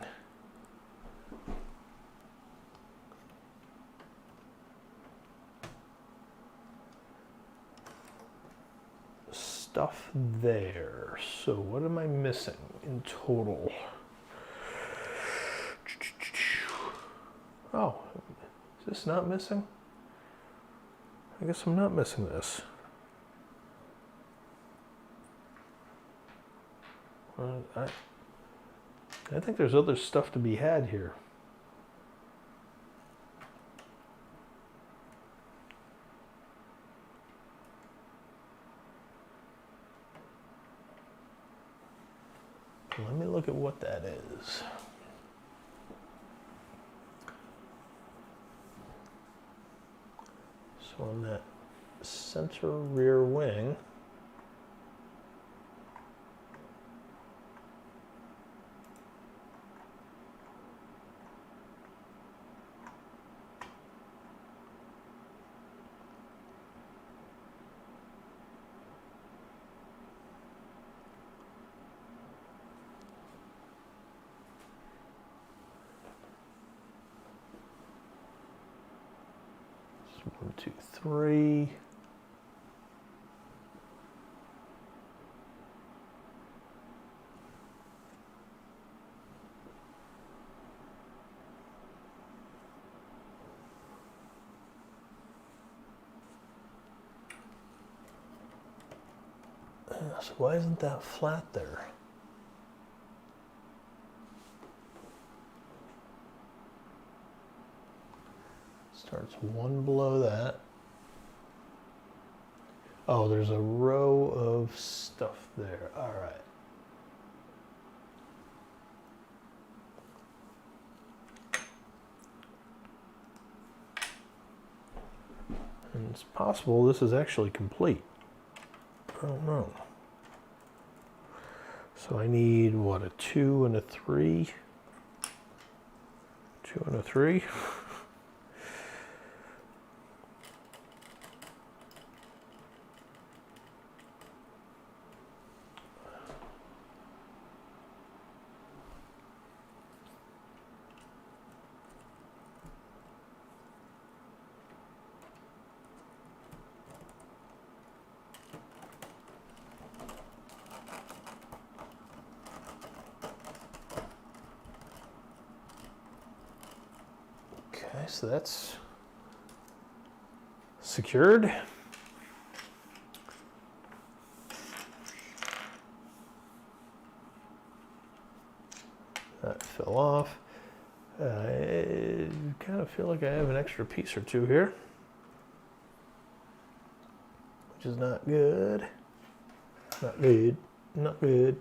stuff there. So what am I missing in total? Oh, is this not missing? I guess I'm not missing this. I think there's other stuff to be had here. Let me look at what that is. So on that center rear wing, one, two, three. So why isn't that flat there? Starts one below that. Oh, there's a row of stuff there. All right. And it's possible this is actually complete. I don't know. So I need, what, a 2 and a 3? 2 and a 3? Okay, so that's secured. That fell off. I kind of feel like I have an extra piece or two here, which is not good. Not good. Not good.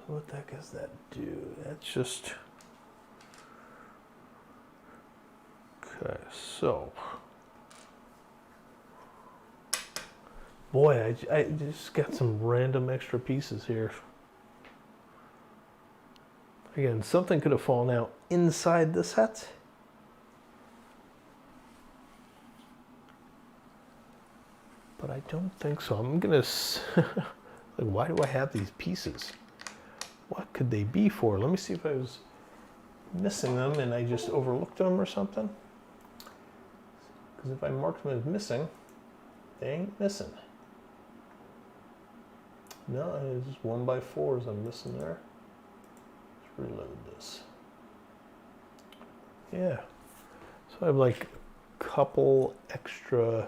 So what the heck does that do? That's just... Okay, so... Boy, I just got some random extra pieces here. Again, something could have fallen out inside the set. But I don't think so. I'm gonna... like, why do I have these pieces? What could they be for? Let me see if I was missing them and I just overlooked them or something. Because if I marked them as missing, they ain't missing. No, it's just 1x4s I'm missing there. Let's reload this. Yeah. So I have like a couple extra...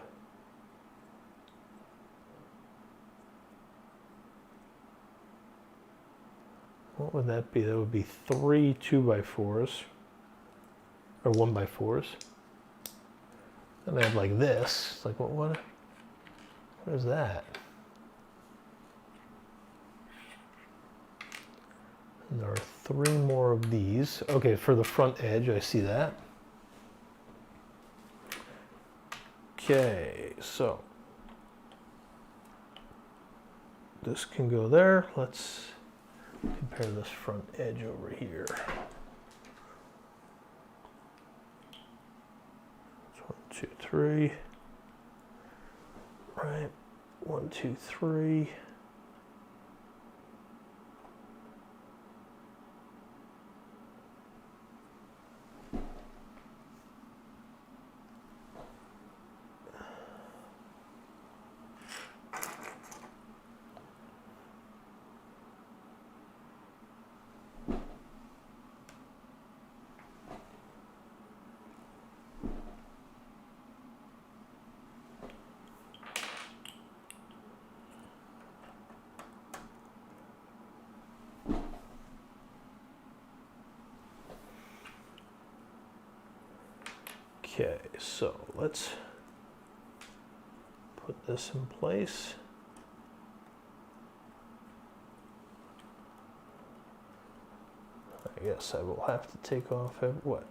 What would that be? That would be 3 2x4s. or 1x4s. And they have like this. It's like, what is that? And there are 3 more of these. Okay, for the front edge, I see that. Okay, so this can go there. Let's compare this front edge over here. It's 1, 2, 3. Right, 1, 2, 3. Okay, so let's put this in place. I guess I will have to take off what?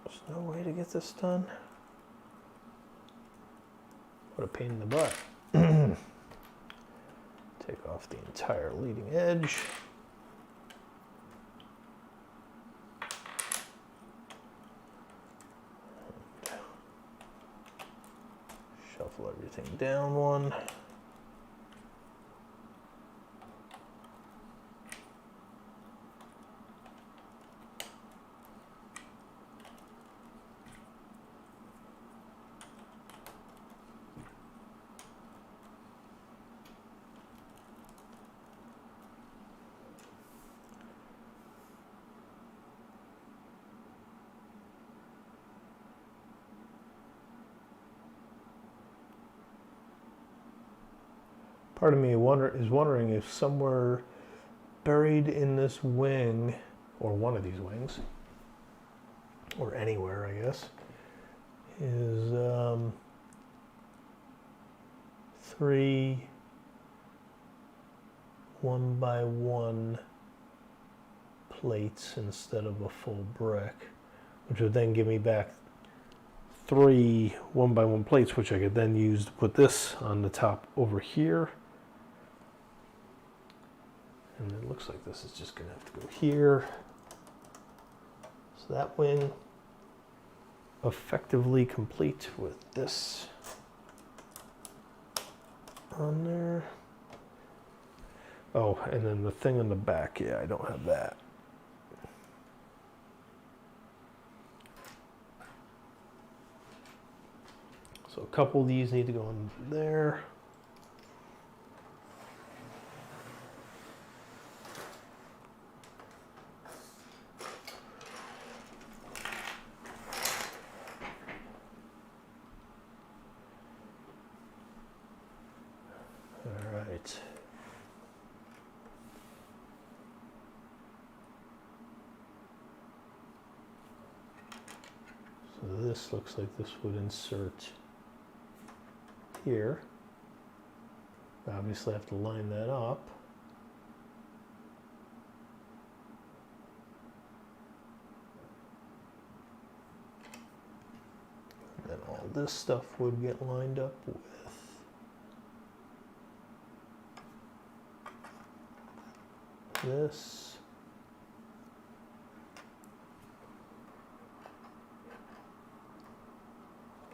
There's no way to get this done. What a pain in the butt. Take off the entire leading edge. Shuffle everything down one. Part of me is wondering if somewhere buried in this wing, or one of these wings, or anywhere, I guess, is 3 1x1 plates instead of a full brick, which would then give me back 3 1x1 plates, which I could then use to put this on the top over here. And it looks like this is just going to have to go here. So that wing effectively complete with this on there. Oh, and then the thing in the back, yeah, I don't have that. So a couple of these need to go in there. So this looks like this would insert here. Obviously I have to line that up. And then all this stuff would get lined up with this.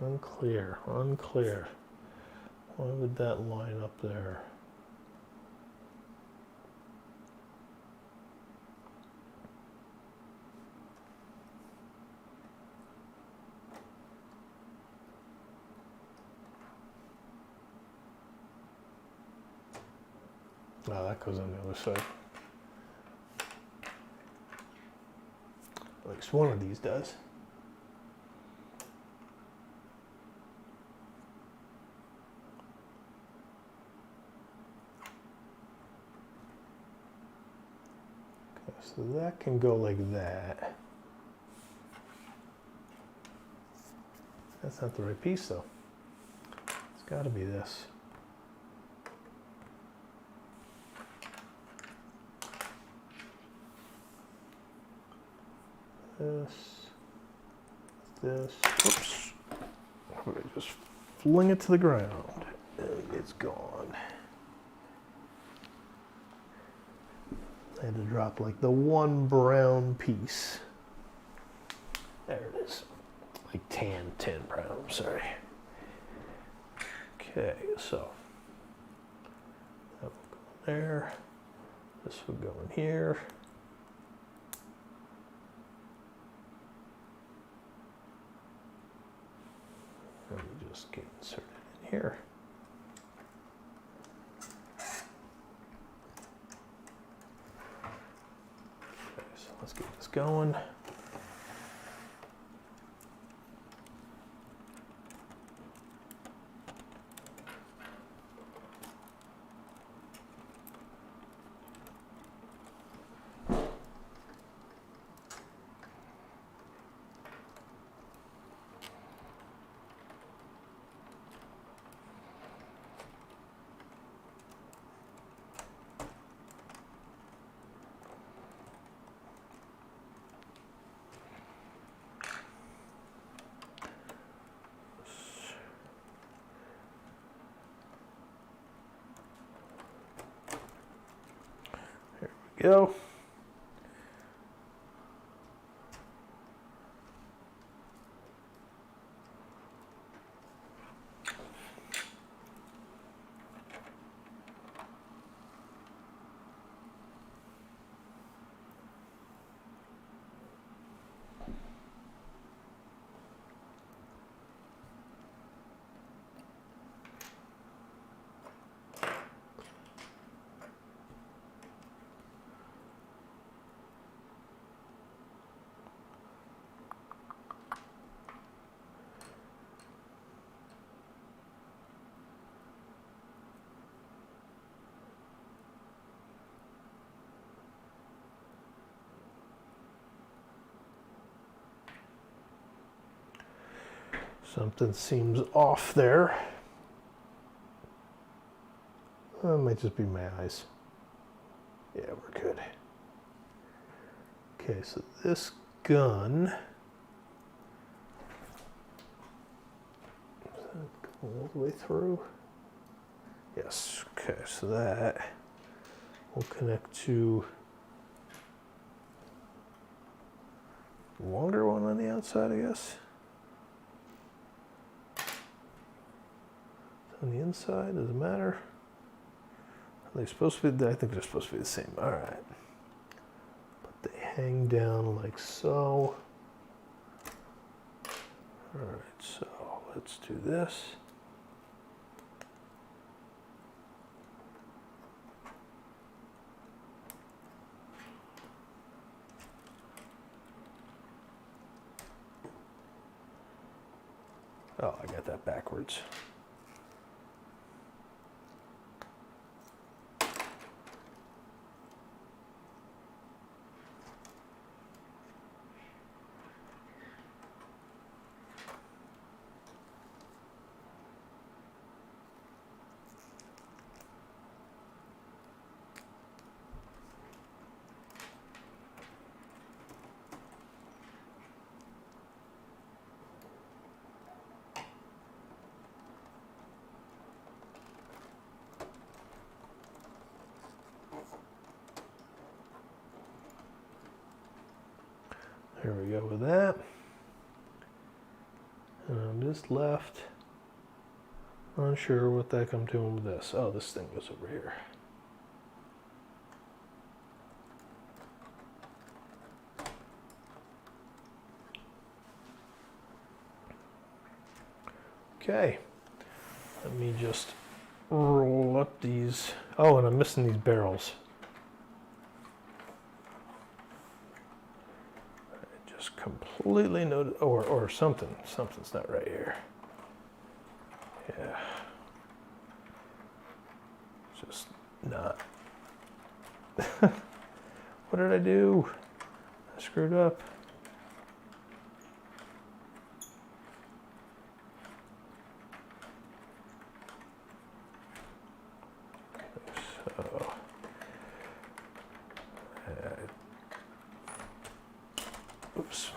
Unclear, unclear. Why would that line up there? Oh, that goes on the other side. At least one of these does. So that can go like that. That's not the right piece though. It's got to be this. This. Oops. I'm going to just fling it to the ground. And it's gone. I had to drop like the one brown piece. There it is. Like tan brown, I'm sorry. Okay, so that will go in there. This will go in here. Let me just get inserted in here. Okay, so let's get this going. Go. Something seems off there. It might just be my eyes. Yeah, we're good. Okay, so this gun, does that go all the way through? Yes, okay, so that will connect to the longer one on the outside, I guess. On the inside, does it matter? Are they supposed to be, I think they're supposed to be the same. All right. But they hang down like so. All right, so let's do this. Oh, I got that backwards. There we go with that. And I'm just left unsure what the heck I'm doing with this. Oh, this thing goes over here. Okay, let me just roll up these. Oh, and I'm missing these barrels. I just completely noticed, or something's not right here. Yeah, just not. What did I do? I screwed up. Oops.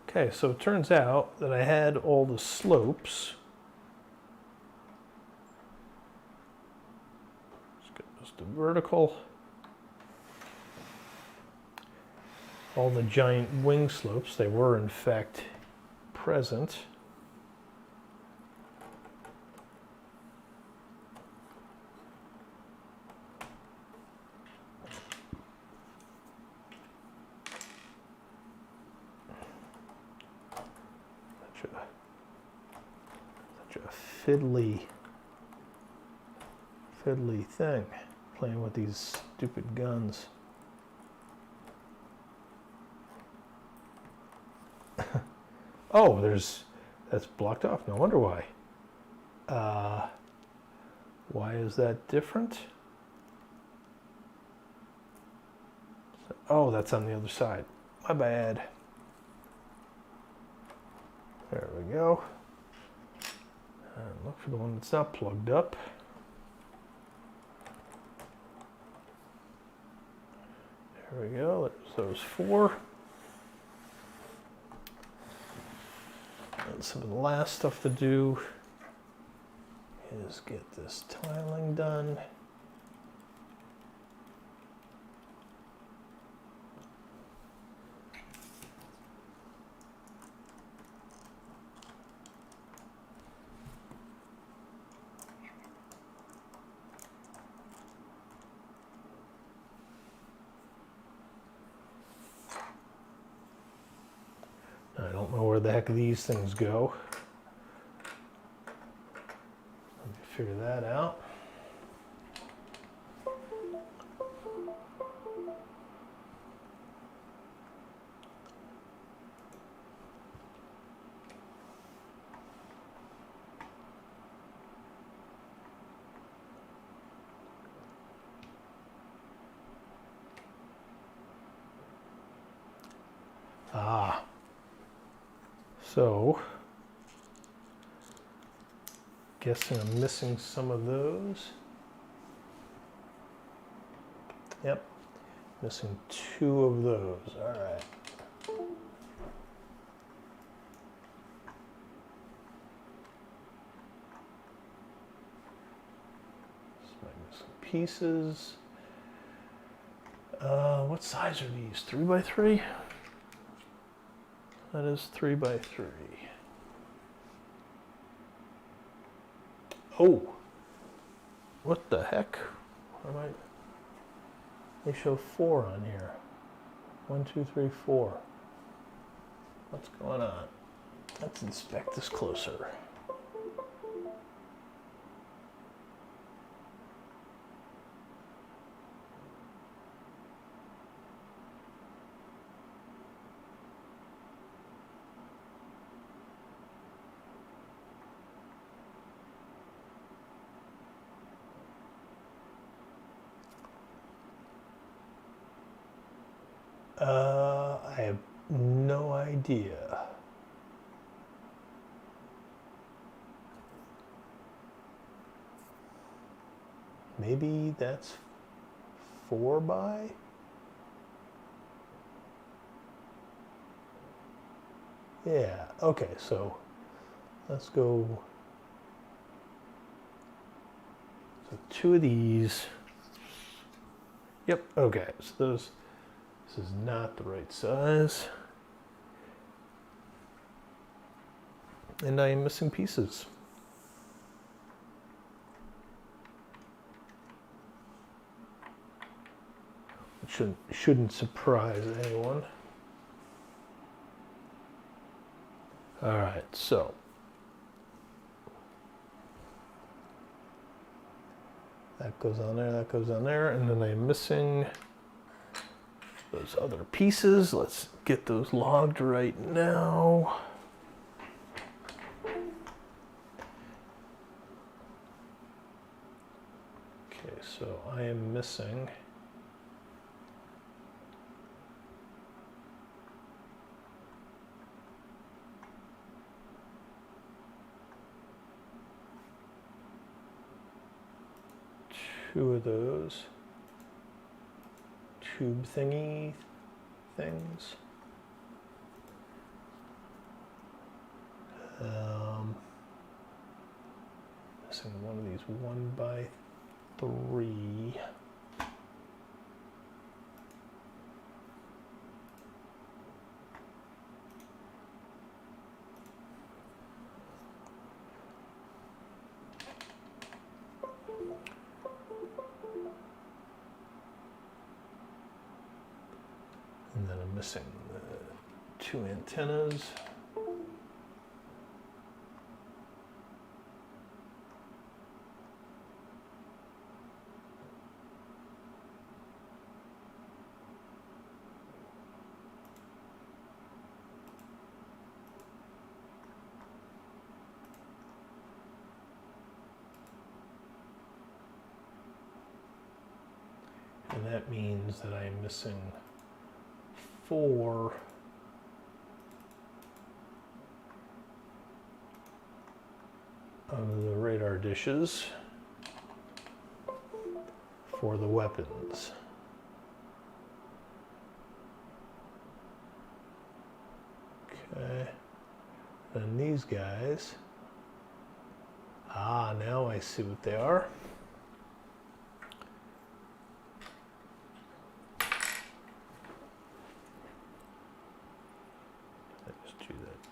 Okay, so it turns out that I had all the slopes. Let's get this to vertical. All the giant wing slopes, they were in fact present. Such a fiddly thing, playing with these stupid guns. Oh, that's blocked off. No wonder why. Why is that different? Oh, that's on the other side. My bad. There we go. And look for the one that's not plugged up. There we go. There's those four. And some of the last stuff to do is get this tiling done. I don't know where the heck these things go. Let me figure that out. Ah. So, guessing I'm missing some of those. Yep, missing two of those. All right. Just my missing pieces. What size are these? 3 by 3? That is 3 by 3. Oh, what the heck? They show 4 on here. 1, 2, 3, 4. What's going on? Let's inspect this closer. I have no idea. Maybe that's 4 by? Yeah, okay, so let's go. So 2 of these. Yep, okay, so this is not the right size. And I am missing pieces. It shouldn't surprise anyone. All right, so that goes on there, that goes on there, and then I'm missing those other pieces. Let's get those logged right now. Okay, so I am missing 2 of those tube thingy things. Missing one of these 1x3. And then I'm missing the 2 antennas. And that means that I'm missing 4 of the radar dishes for the weapons. Okay. And these guys. Ah, now I see what they are.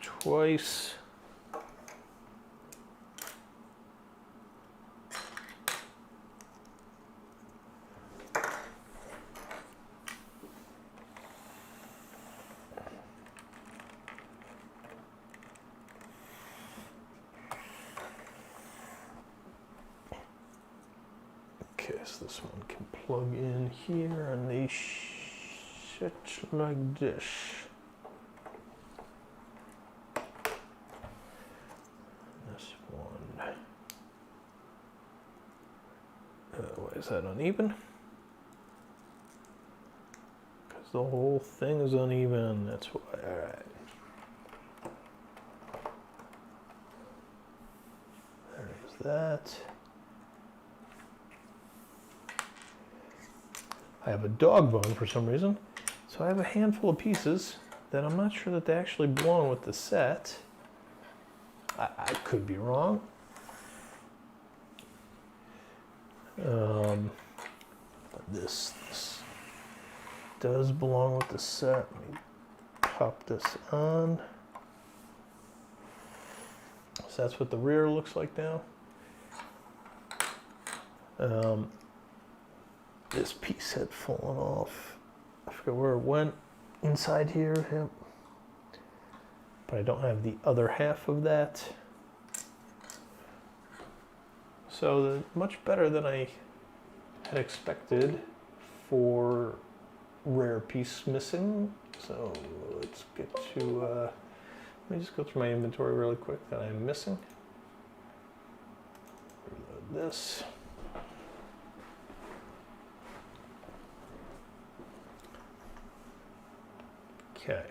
Twice. Okay, so this one can plug in here and they shit like this. Why is that uneven? Because the whole thing is uneven, that's why. Alright. There's that. I have a dog bone for some reason, so I have a handful of pieces that I'm not sure that they actually belong with the set. I could be wrong. This does belong with the set. Let me pop this on. So that's what the rear looks like now. This piece had fallen off. I forget where it went. Inside here, yep. But I don't have the other half of that. So much better than I had expected for rare piece missing. So let's get to, let me just go through my inventory really quick that I'm missing. Reload this. Okay,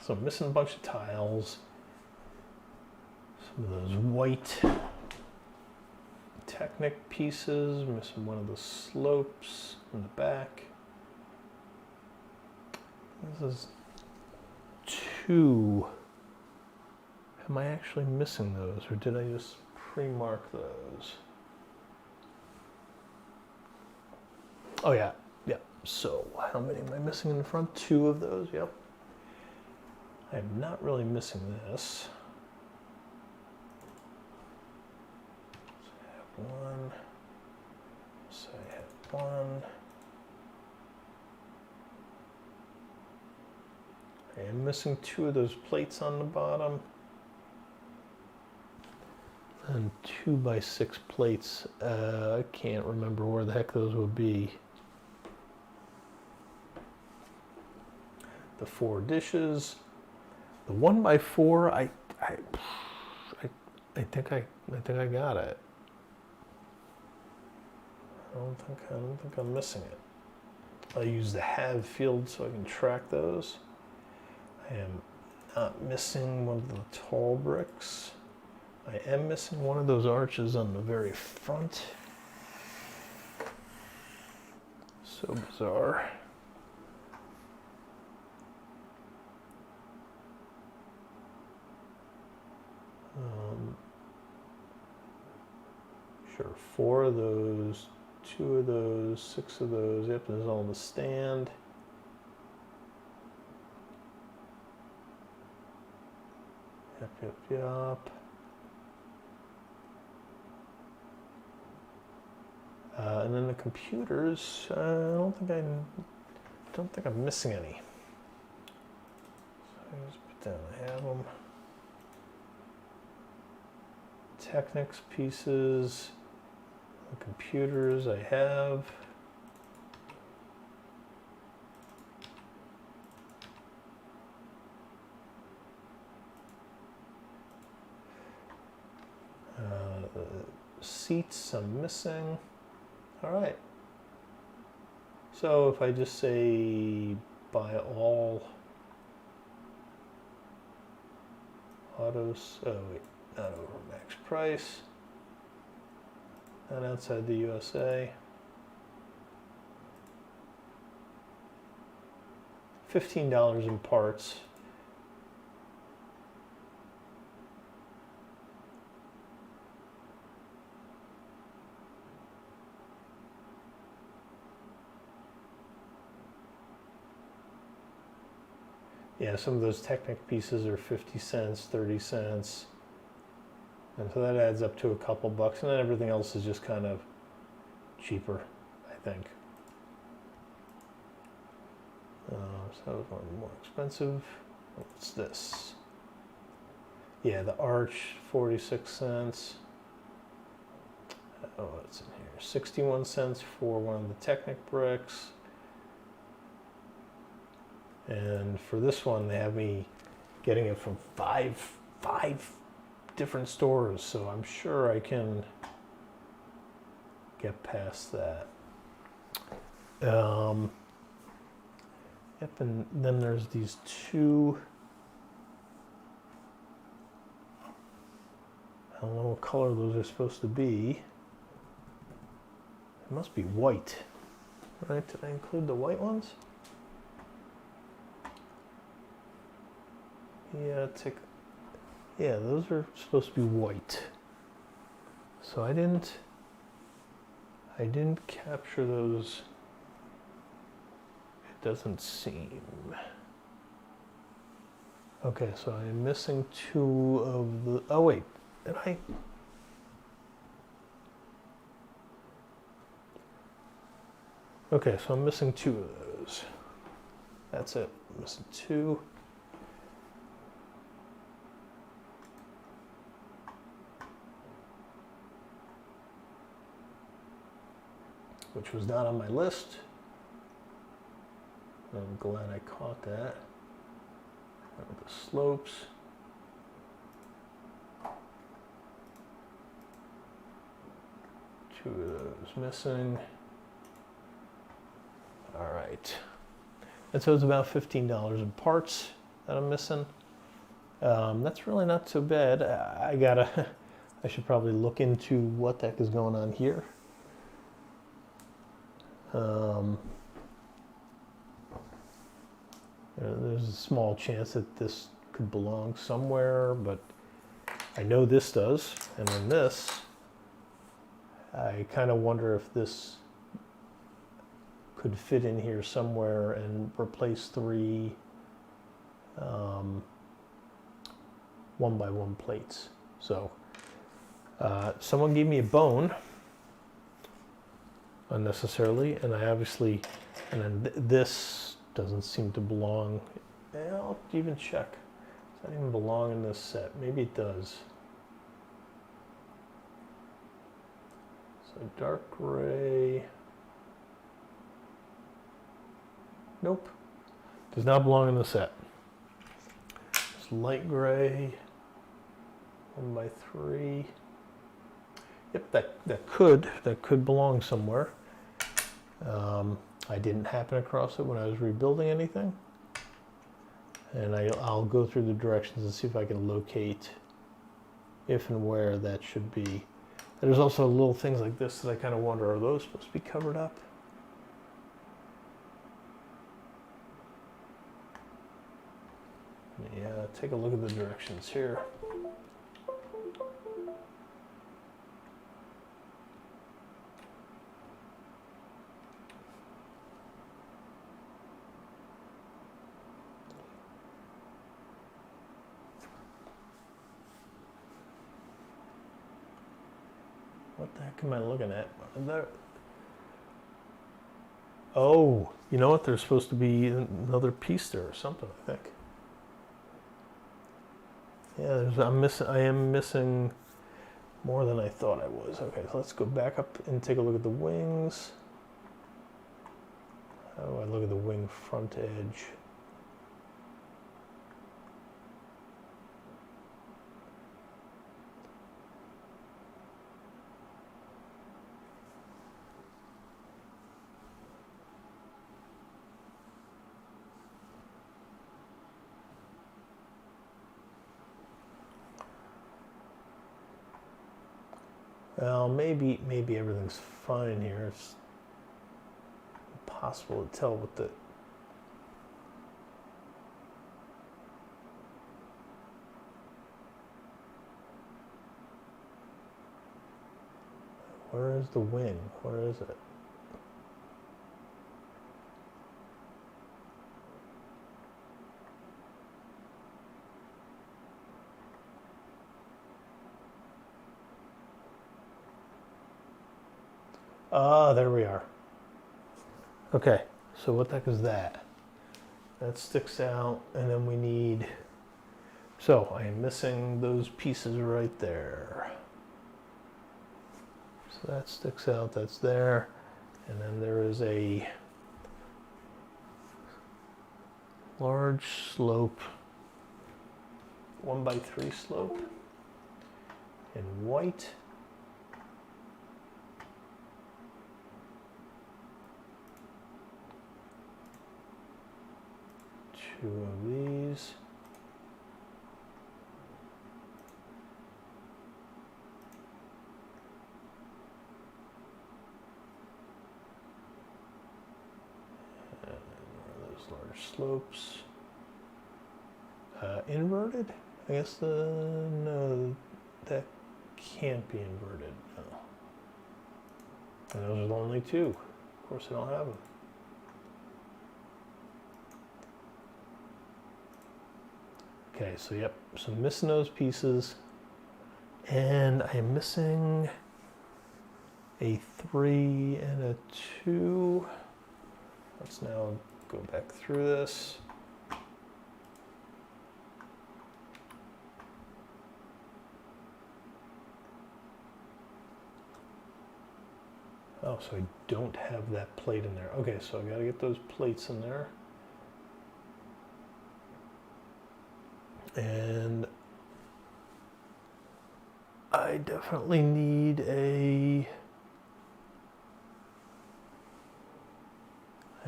so I'm missing a bunch of tiles. Some of those white Technic pieces, missing one of the slopes in the back. This is 2. Am I actually missing those, or did I just pre-mark those? Oh yeah, yep. So how many am I missing in the front? 2 of those, yep. I'm not really missing this. One, so I have 1. I am missing 2 of those plates on the bottom. And 2x6 plates. I can't remember where the heck those would be. The 4 dishes. The 1x4, I think I got it. I don't think I'm missing it. I'll use the have field so I can track those. I am not missing one of the tall bricks. I am missing one of those arches on the very front. So bizarre. Sure, 4 of those, 2 of those, 6 of those. Yep, there's all in the stand. Yep. And then the computers. I don't think I'm missing any. So I just put down. I have them. Technics pieces. The computers I have. Seats I'm missing. All right. So if I just say buy all autos, oh wait, not over max price, not outside the USA. $15 in parts. Yeah, some of those Technic pieces are 50 cents, 30 cents. And so that adds up to a couple bucks. And then everything else is just kind of cheaper, I think. So that was one more expensive. What's this? Yeah, the Arch, 46 cents. Oh, what's in here? 61 cents for one of the Technic bricks. And for this one, they have me getting it from five different stores, so I'm sure I can get past that. Yep, and then there's these 2. I don't know what color those are supposed to be. It must be white, right? Did I include the white ones? Yeah, those are supposed to be white. So I didn't capture those. It doesn't seem. Okay, so I'm missing 2 of the, oh wait, did I? Okay, so I'm missing 2 of those. That's it, I'm missing 2. Which was not on my list. I'm glad I caught that. The slopes. Two of those missing. All right. And so it's about $15 in parts that I'm missing. That's really not so bad. I should probably look into what the heck is going on here. There's a small chance that this could belong somewhere, but I know this does. And then this, I kind of wonder if this could fit in here somewhere and replace 3 1x1 plates. So someone gave me a bone unnecessarily, and I obviously, and then this doesn't seem to belong. I'll even check. Does that even belong in this set? Maybe it does. So dark gray. Nope. Does not belong in the set. It's light gray. 1x3. Yep, that could belong somewhere. I didn't happen across it when I was rebuilding anything. And I'll go through the directions and see if I can locate if and where that should be. There's also little things like this that I kind of wonder, are those supposed to be covered up? take a look at the directions here. What the heck am I looking at? Oh, you know what? There's supposed to be another piece there or something, I think. Yeah, I am missing more than I thought I was. Okay, so let's go back up and take a look at the wings. How do I look at the wing front edge? Well, maybe everything's fine here. It's impossible to tell what the... Where is the wing? Where is it? Ah, there we are. Okay, so what the heck is that? That sticks out, and then we need... So, I am missing those pieces right there. So that sticks out, that's there. And then there is a large slope, 1x3 slope in white. Two of these. And those large slopes. Inverted? I guess no, that can't be inverted. No. And those are the only two. Of course, I don't have them. Okay, so yep, so I'm missing those pieces, and I am missing a 3 and a 2. Let's now go back through this. Oh, so I don't have that plate in there. Okay, so I gotta get those plates in there. And I definitely need I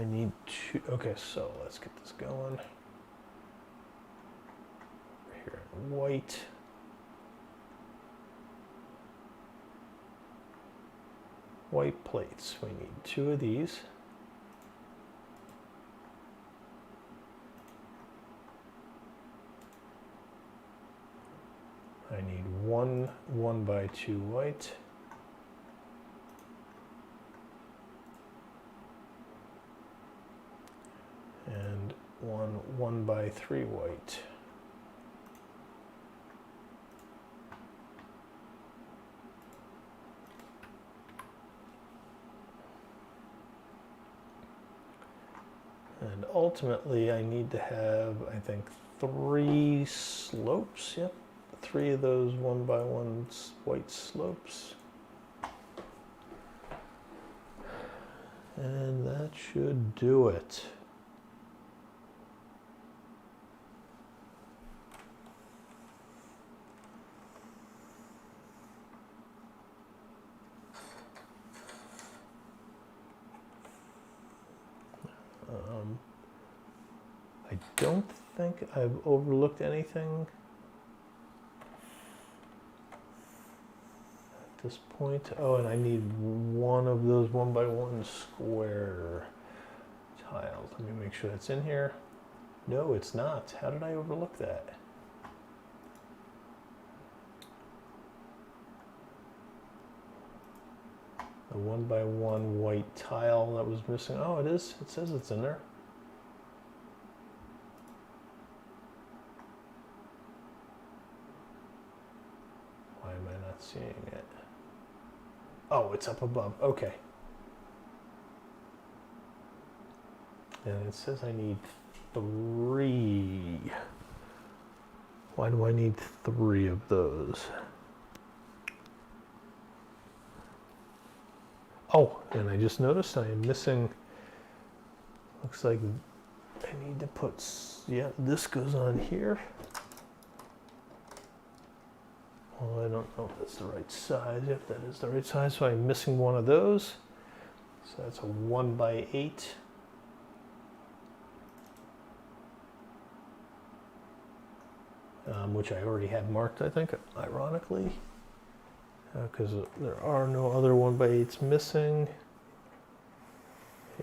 need two. Okay, so let's get this going. Here in white. White plates. We need 2 of these. I need one 1x2 white. And one 1x3 white. And ultimately I need to have, I think, 3 slopes. Yep. 3 of those 1x1 white slopes. And that should do it. I don't think I've overlooked anything at this point. Oh, and I need 1 of those 1x1 square tiles. Let me make sure that's in here. No, it's not. How did I overlook that? The 1x1 white tile that was missing. Oh, it is. It says it's in there. Why am I not seeing it? Oh, it's up above. Okay. And it says I need 3. Why do I need 3 of those? Oh, and I just noticed I am missing, looks like I need to put, yeah, this goes on here. Well, I don't know if that's the right size. If that is the right size, so I'm missing one of those. So that's a 1x8. Which I already had marked, I think, ironically. Because there are no other 1x8s missing.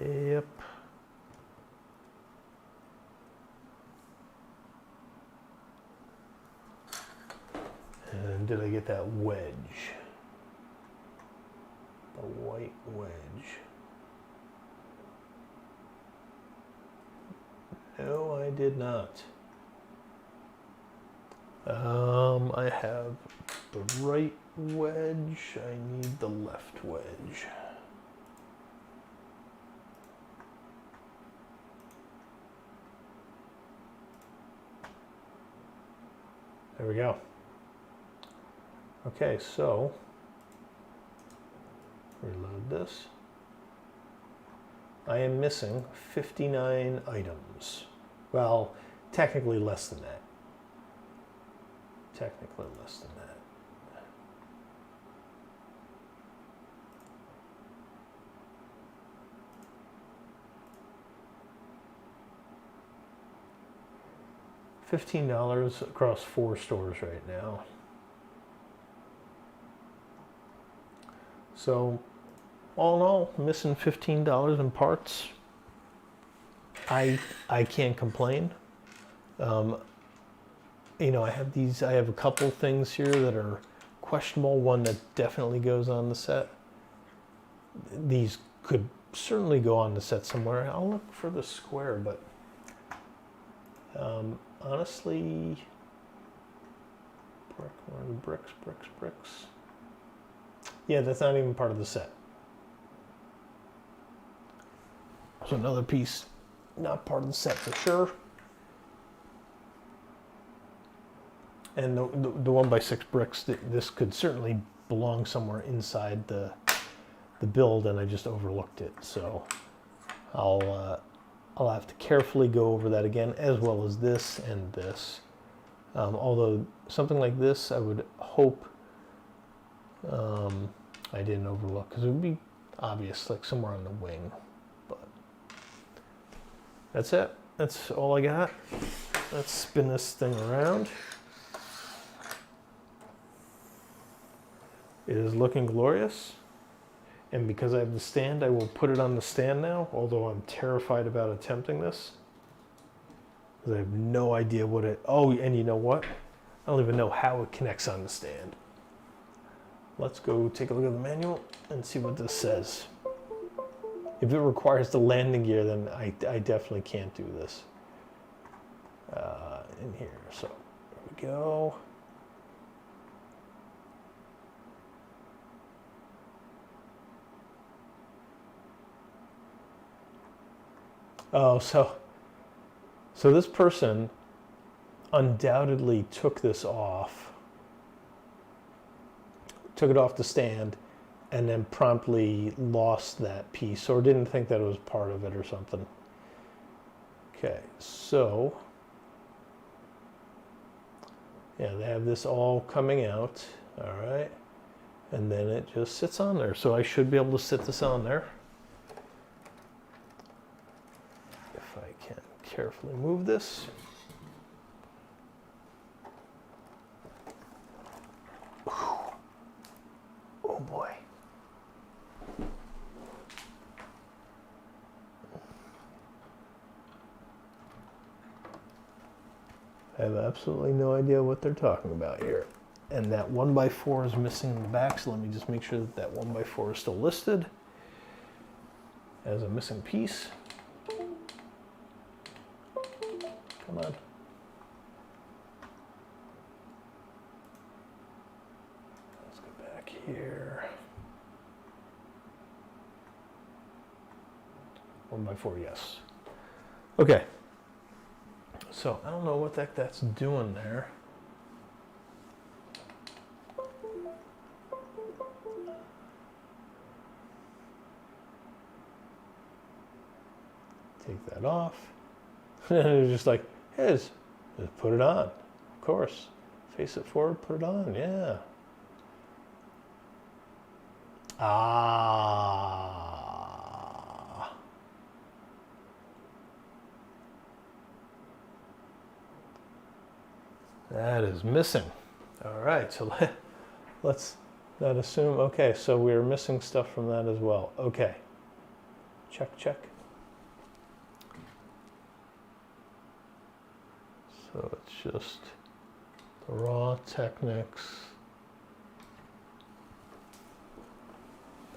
Yep. And did I get that wedge? The white wedge. No, I did not. I have the right wedge. I need the left wedge. There we go. Okay, so reload this. I am missing 59 items. Well, technically less than that. Technically less than that. $15 across 4 stores right now. So, all in all, missing $15 in parts. I can't complain. You know, I have a couple things here that are questionable. One that definitely goes on the set. These could certainly go on the set somewhere. I'll look for the square, but honestly, bricks. Yeah, that's not even part of the set. So another piece, not part of the set for sure. And the 1x6 bricks, this could certainly belong somewhere inside the build, and I just overlooked it. So I'll have to carefully go over that again, as well as this and this. Although something like this, I would hope I didn't overlook, because it would be obvious, like somewhere on the wing. But that's it. That's all I got. Let's spin this thing around. It is looking glorious. And because I have the stand, I will put it on the stand now, although I'm terrified about attempting this. Because I have no idea what it... Oh, and you know what? I don't even know how it connects on the stand. Let's go take a look at the manual and see what this says. If it requires the landing gear, then I definitely can't do this. In here, so there we go. Oh, so this person undoubtedly took this off, took it off the stand, and then promptly lost that piece, or didn't think that it was part of it or something. Okay, so yeah, they have this all coming out, all right, and then it just sits on there. So I should be able to sit this on there. If I can carefully move this. Oh boy. have absolutely no idea what they're talking about here. And that 1x4 is missing in the back, so let me just make sure that that 1x4 is still listed as a missing piece. Come on. Let's go back here. 1x4, yes. Okay. So I don't know what the heck that's doing there. Take that off. It's just like, hey, just put it on. Of course. Face it forward, put it on. Yeah. Ah. That is missing. All right, so let's not assume. Okay, so we're missing stuff from that as well. Okay. Check, check. So it's just the raw Technics.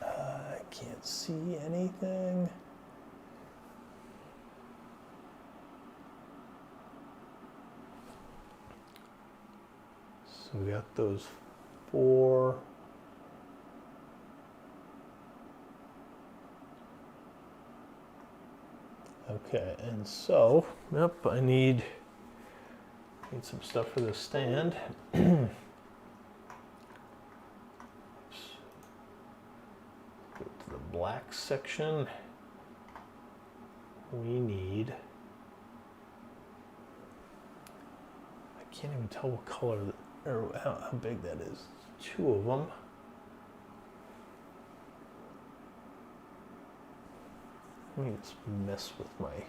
I can't see anything. So we got those 4. Okay, and so, yep, I need some stuff for this stand. Oops. Go to the black section. We need, I can't even tell what color, or how big that is. 2 of them. Let me just mess with my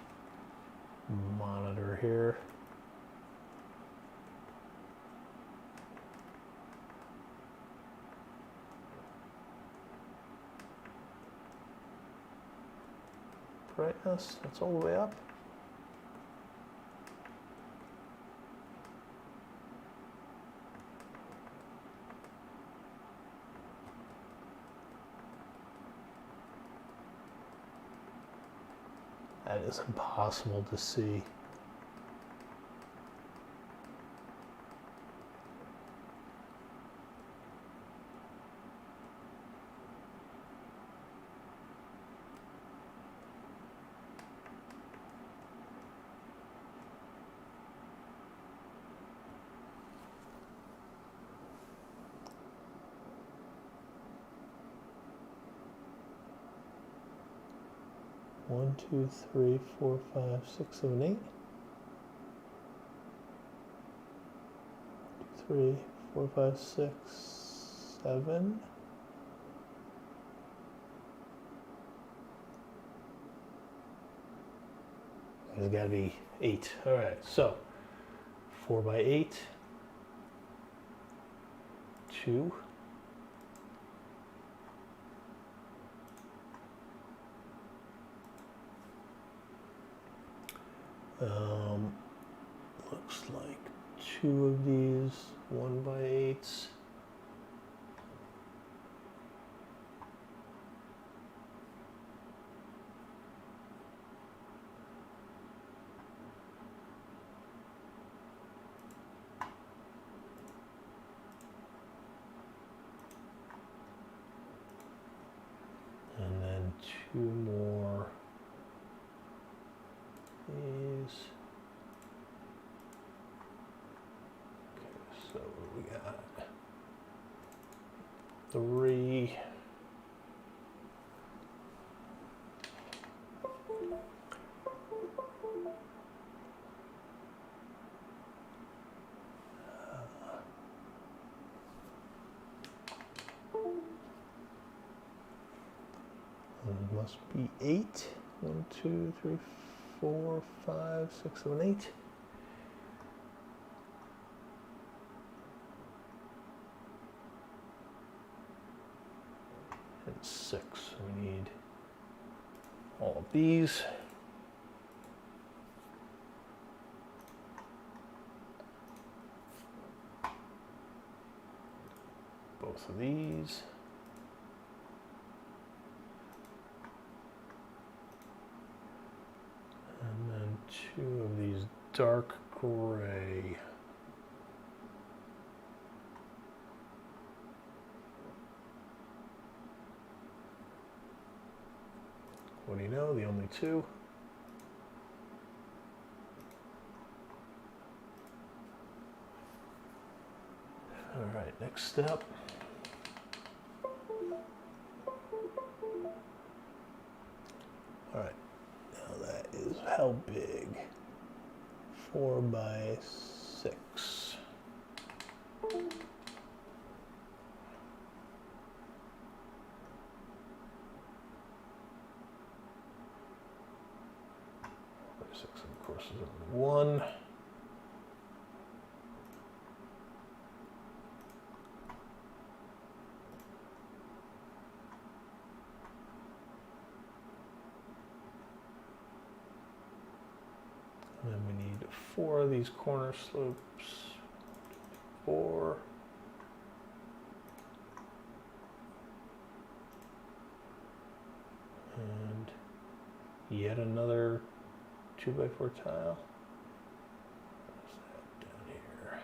monitor here. Brightness, that's all the way up. That is impossible to see. One, 2, 3, 4, 5, 6, 7, 8. 3, 4, 5, 6, 7. There's got to be 8. All right, so 4 by 8, 2. Looks like 2 of these 1 by 8s. And then 2 more these. So we got 3. It must be 8. 1, 2, 3, 4, 5, 6, 7, 8. And 6. We need all of these. both of these. And then 2 of these dark gray. What do you know? The only 2. All right, next step. All right, now that is how big? 4 by 6. Six, of course, is only 1. And then we need 4 of these corner slopes. 4. And yet another 2x4 tile. What's that down here?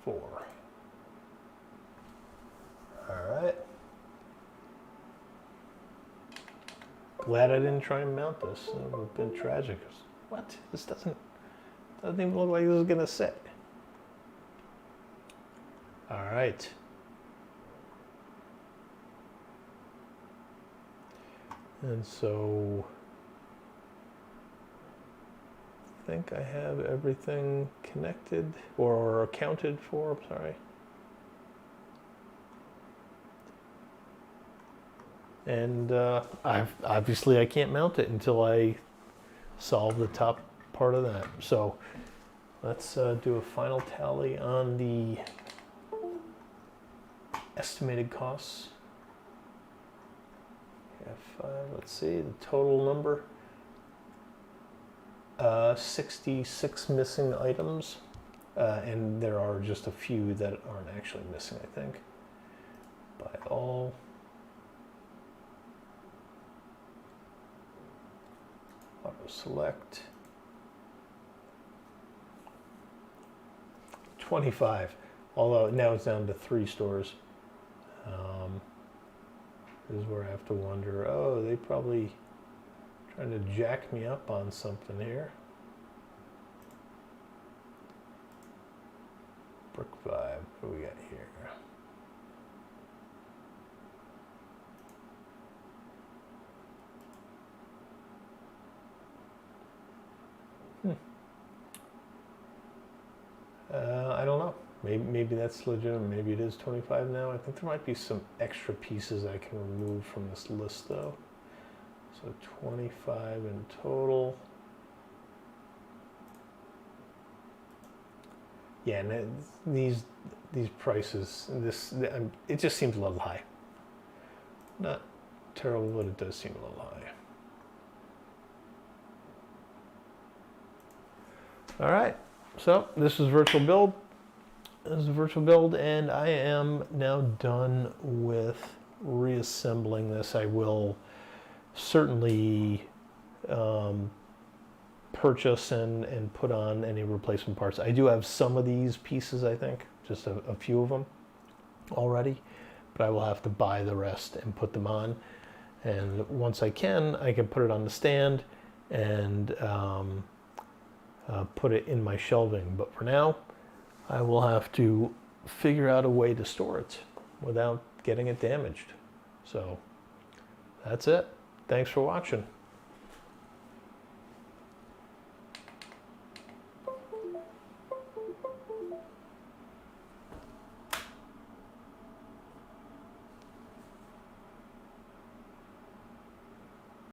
Four. All right. Glad I didn't try and mount this. It would have been tragic. What? This doesn't even look like this is gonna sit. All right. And so I think I have everything connected or accounted for, I'm sorry. And obviously I can't mount it until I solve the top part of that. So let's do a final tally on the estimated costs. F5, let's see, the total number. 66 missing items. And there are just a few that aren't actually missing, I think. By all. Auto select. 25. Although now it's down to 3 stores. This is where I have to wonder, oh, they probably trying to jack me up on something here. Brick Vibe, what do we got here? I don't know. Maybe that's legitimate. Maybe it is 25 now. I think there might be some extra pieces I can remove from this list, though. So 25 in total. Yeah, and these prices, it just seems a little high. Not terrible, but it does seem a little high. All right. So this is Virtual Build. This is a Virtual Build, and I am now done with reassembling this. I will certainly purchase and put on any replacement parts. I do have some of these pieces, I think, just a few of them already, but I will have to buy the rest and put them on. And once I can put it on the stand and put it in my shelving. But for now, I will have to figure out a way to store it without getting it damaged. So that's it. Thanks for watching.